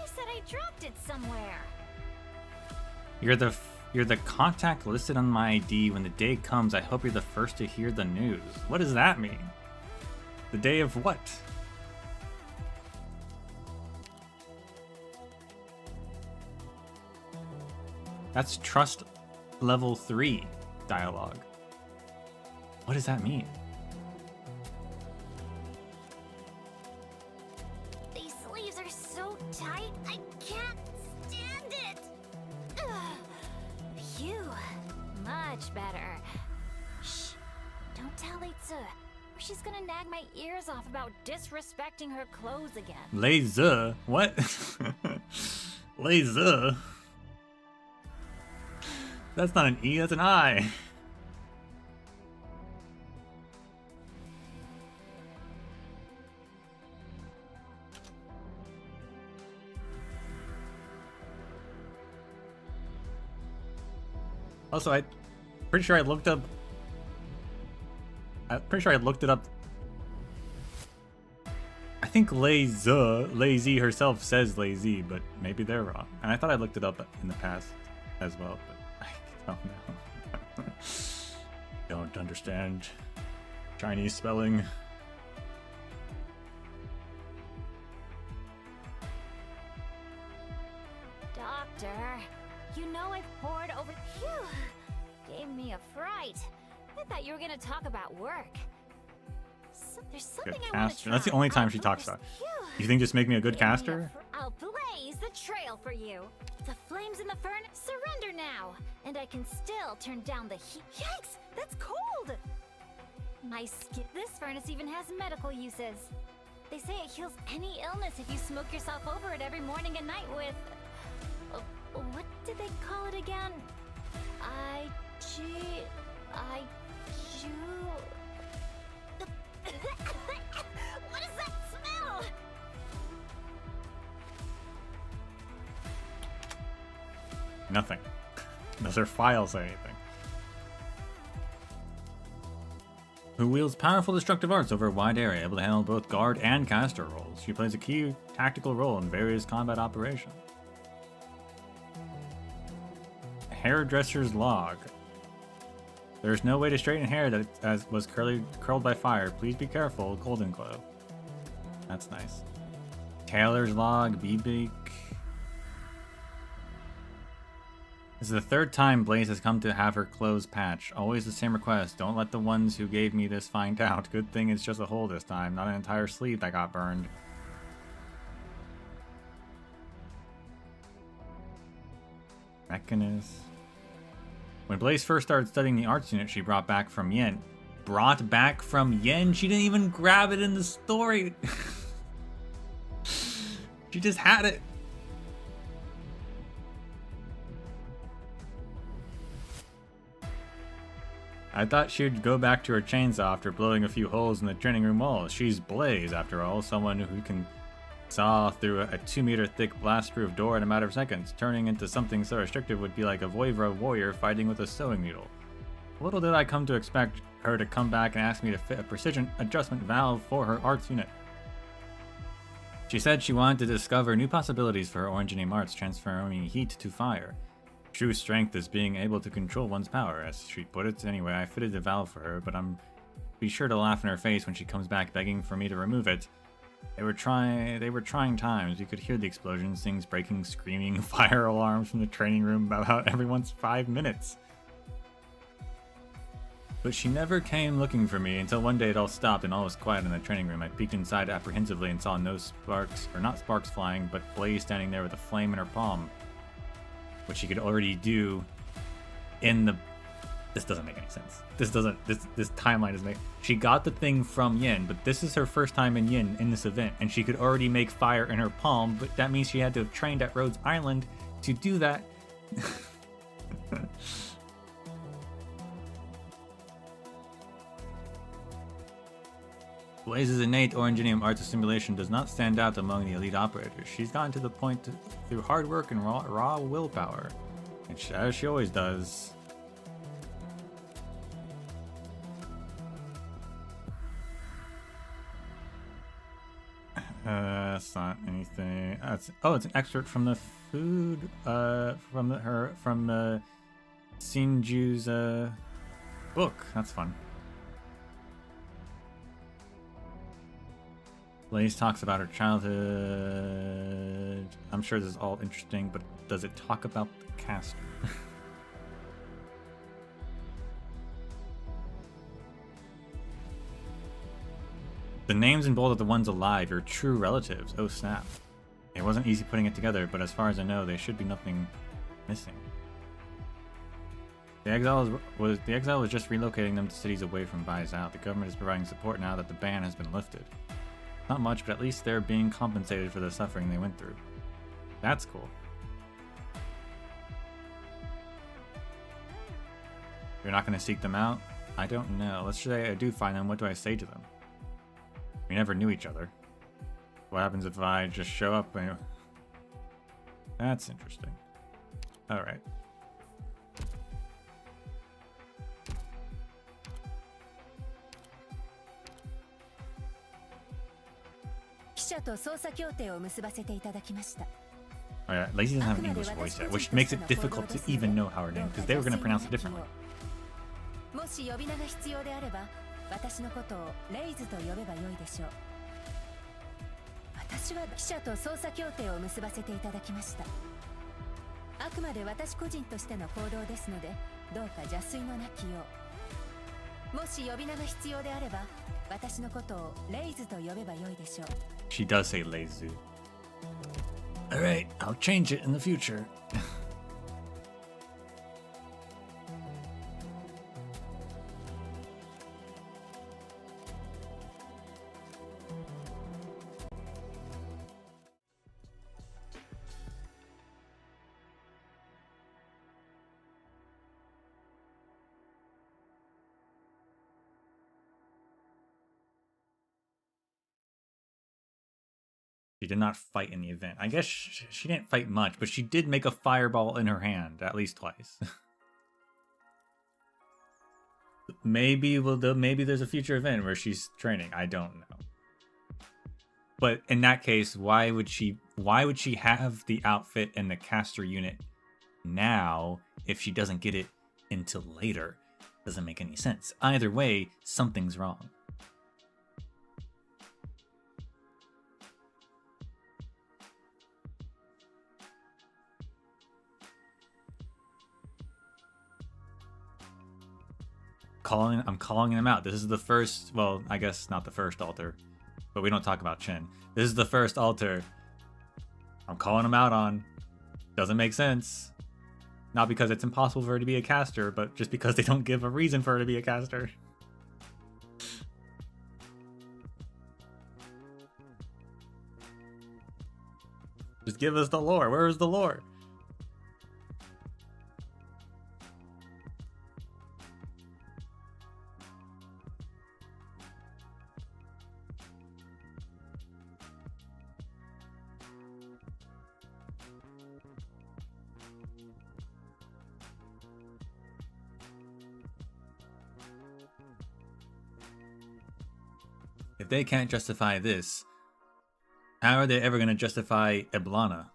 I said I dropped it somewhere. You're the contact listed on my ID. When the day comes, I hope you're the first to hear the news. What does that mean? The day of what? That's trust level 3 dialogue. What does that mean? These sleeves are so tight, I can't stand it! Phew, much better. Shh, don't tell Eitsu. she's gonna nag my ears off about disrespecting her clothes again. Laser? What? Laser? That's not an E, that's an I. Also, I'm pretty sure I looked up. I'm pretty sure I looked it up. I think Lazy herself says lazy, but maybe they're wrong. And I thought I looked it up in the past as well, but I don't know. Don't understand Chinese spelling. Doctor, you know I've poured over. Phew, gave me a fright. I thought you were gonna talk about work. There's something Good I want to caster. try. That's the only time she talks about it. You think just make me a good caster? I'll blaze the trail for you. The flames in the furnace surrender now, and I can still turn down the heat. Yikes, that's cold. My skin. This furnace even has medical uses. They say it heals any illness if you smoke yourself over it every morning and night with. What did they call it again? What is that smell? Nothing. Does her file say anything? Who wields powerful destructive arts over a wide area, able to handle both guard and caster roles. She plays a key tactical role in various combat operations. Hairdresser's log. There's no way to straighten hair that was curled by fire. Please be careful. Golden glow. That's nice. Tailor's log. Beak. This is the third time Blaze has come to have her clothes patched. Always the same request. Don't let the ones who gave me this find out. Good thing it's just a hole this time, not an entire sleeve that got burned. Mechanist. When Blaze first started studying the arts unit she brought back from Yen. Brought back from Yen? She didn't even grab it in the story. She just had it. I thought she'd go back to her chainsaw after blowing a few holes in the training room walls. She's Blaze, after all, someone who can saw through a 2-meter thick blast-proof door in a matter of seconds. Turning into something so restrictive would be like a Voivra warrior fighting with a sewing needle. Little did I come to expect her to come back and ask me to fit a precision adjustment valve for her arts unit. She said she wanted to discover new possibilities for her Originium arts, transforming heat to fire. True strength is being able to control one's power, as she put it. Anyway, I fitted the valve for her, but I'm be sure to laugh in her face when she comes back begging for me to remove it. They were trying times. You could hear the explosions, things breaking, screaming, fire alarms from the training room about every once 5 minutes. But she never came looking for me until one day it all stopped and all was quiet in the training room. I peeked inside apprehensively and saw no sparks, or not sparks flying, but Blaze standing there with a flame in her palm. Which she could already do in the... This doesn't make any sense. This timeline doesn't make... She got the thing from Yin, but this is her first time in Yin in this event, and she could already make fire in her palm, but that means she had to have trained at Rhodes Island to do that. Blaze's innate Originium arts of simulation does not stand out among the elite operators. She's gotten to the point through hard work and raw willpower, as she always does. That's not anything. It's an excerpt from the food. From Sinju's book. That's fun. Blaze talks about her childhood. I'm sure this is all interesting, but does it talk about the caster? The names in bold are the ones alive, your true relatives. Oh snap. It wasn't easy putting it together, but as far as I know, there should be nothing missing. The exile was just relocating them to cities away from Baizao. The government is providing support now that the ban has been lifted. Not much, but at least they're being compensated for the suffering they went through. That's cool. You're not going to seek them out? I don't know. Let's say I do find them. What do I say to them? We never knew each other. What happens if I just show up and... That's interesting. Alright. Oh yeah, Lazy doesn't have an English voice yet, which makes it difficult to even know how her name, because they were going to pronounce it differently. もし呼び名が必要であれば、私のことをレイズと呼べばよいでしょう。私は記者と捜査協定を結ばせていただきました。あくまで私個人としての行動ですので、どうか邪推のなきよう。もし呼び名が必要であれば、私のことをレイズと呼べばよいでしょう。She does say Leizu. Alright, I'll change it in the future. She did not fight in the event. I guess she didn't fight much, but she did make a fireball in her hand at least twice. Maybe there's a future event where she's training. I don't know. But in that case, why would she have the outfit and the caster unit now if she doesn't get it until later? Doesn't make any sense. Either way, something's wrong. I'm calling them out. This is the first, well, I guess not the first altar, but we don't talk about Chen. This is the first altar I'm calling them out on. Doesn't make sense. Not because it's impossible for her to be a caster, but just because they don't give a reason for her to be a caster. Just give us the lore. Where is the lore? If they can't justify this, how are they ever going to justify Eblana?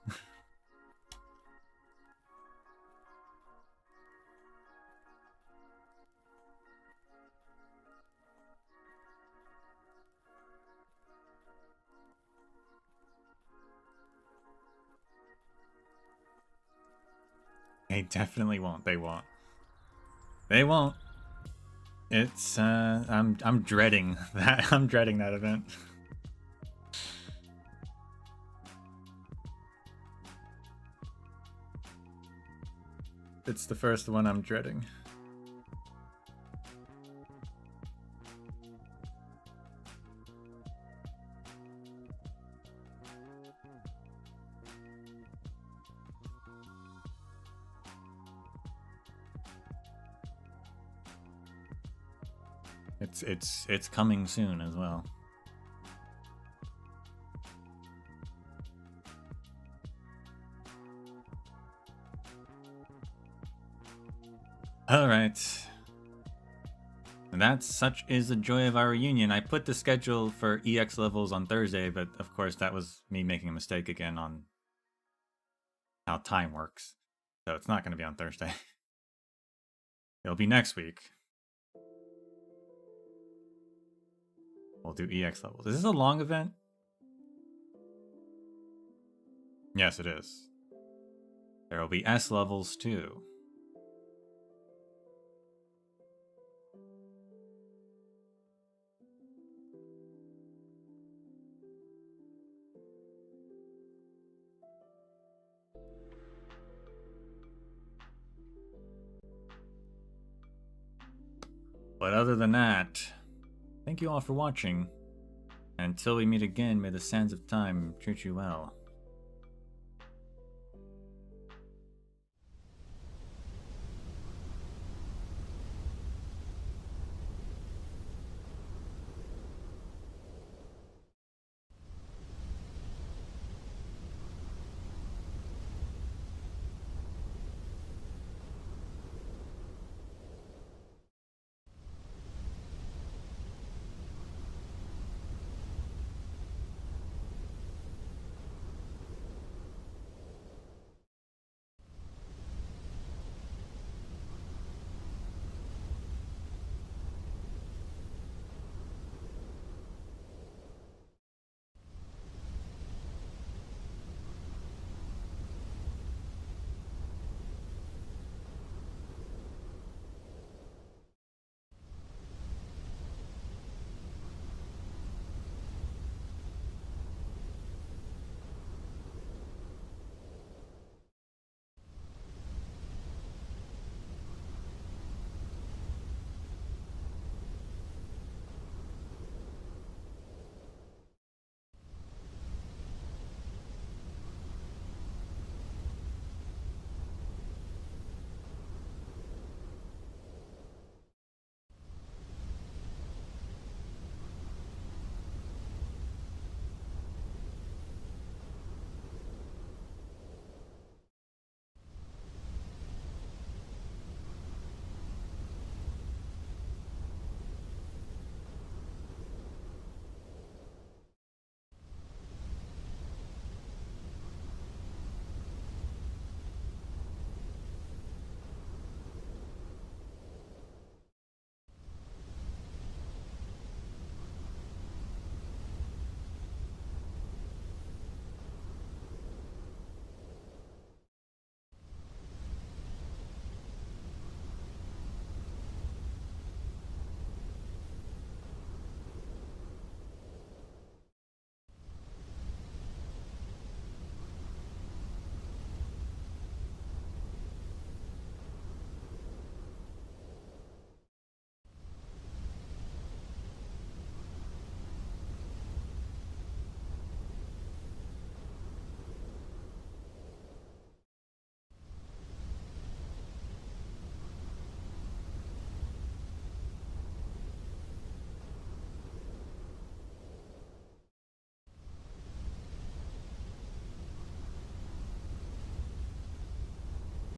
They definitely won't. They won't. They won't. It's I'm dreading that. I'm dreading that event. It's the first one I'm dreading. It's coming soon as well. Alright. That's such is the joy of our reunion. I put the schedule for EX levels on Thursday, but of course that was me making a mistake again on how time works. So it's not going to be on Thursday. It'll be next week. We'll do EX levels. Is this a long event? Yes, it is. There will be S levels too. But other than that, thank you all for watching. And until we meet again, may the sands of time treat you well.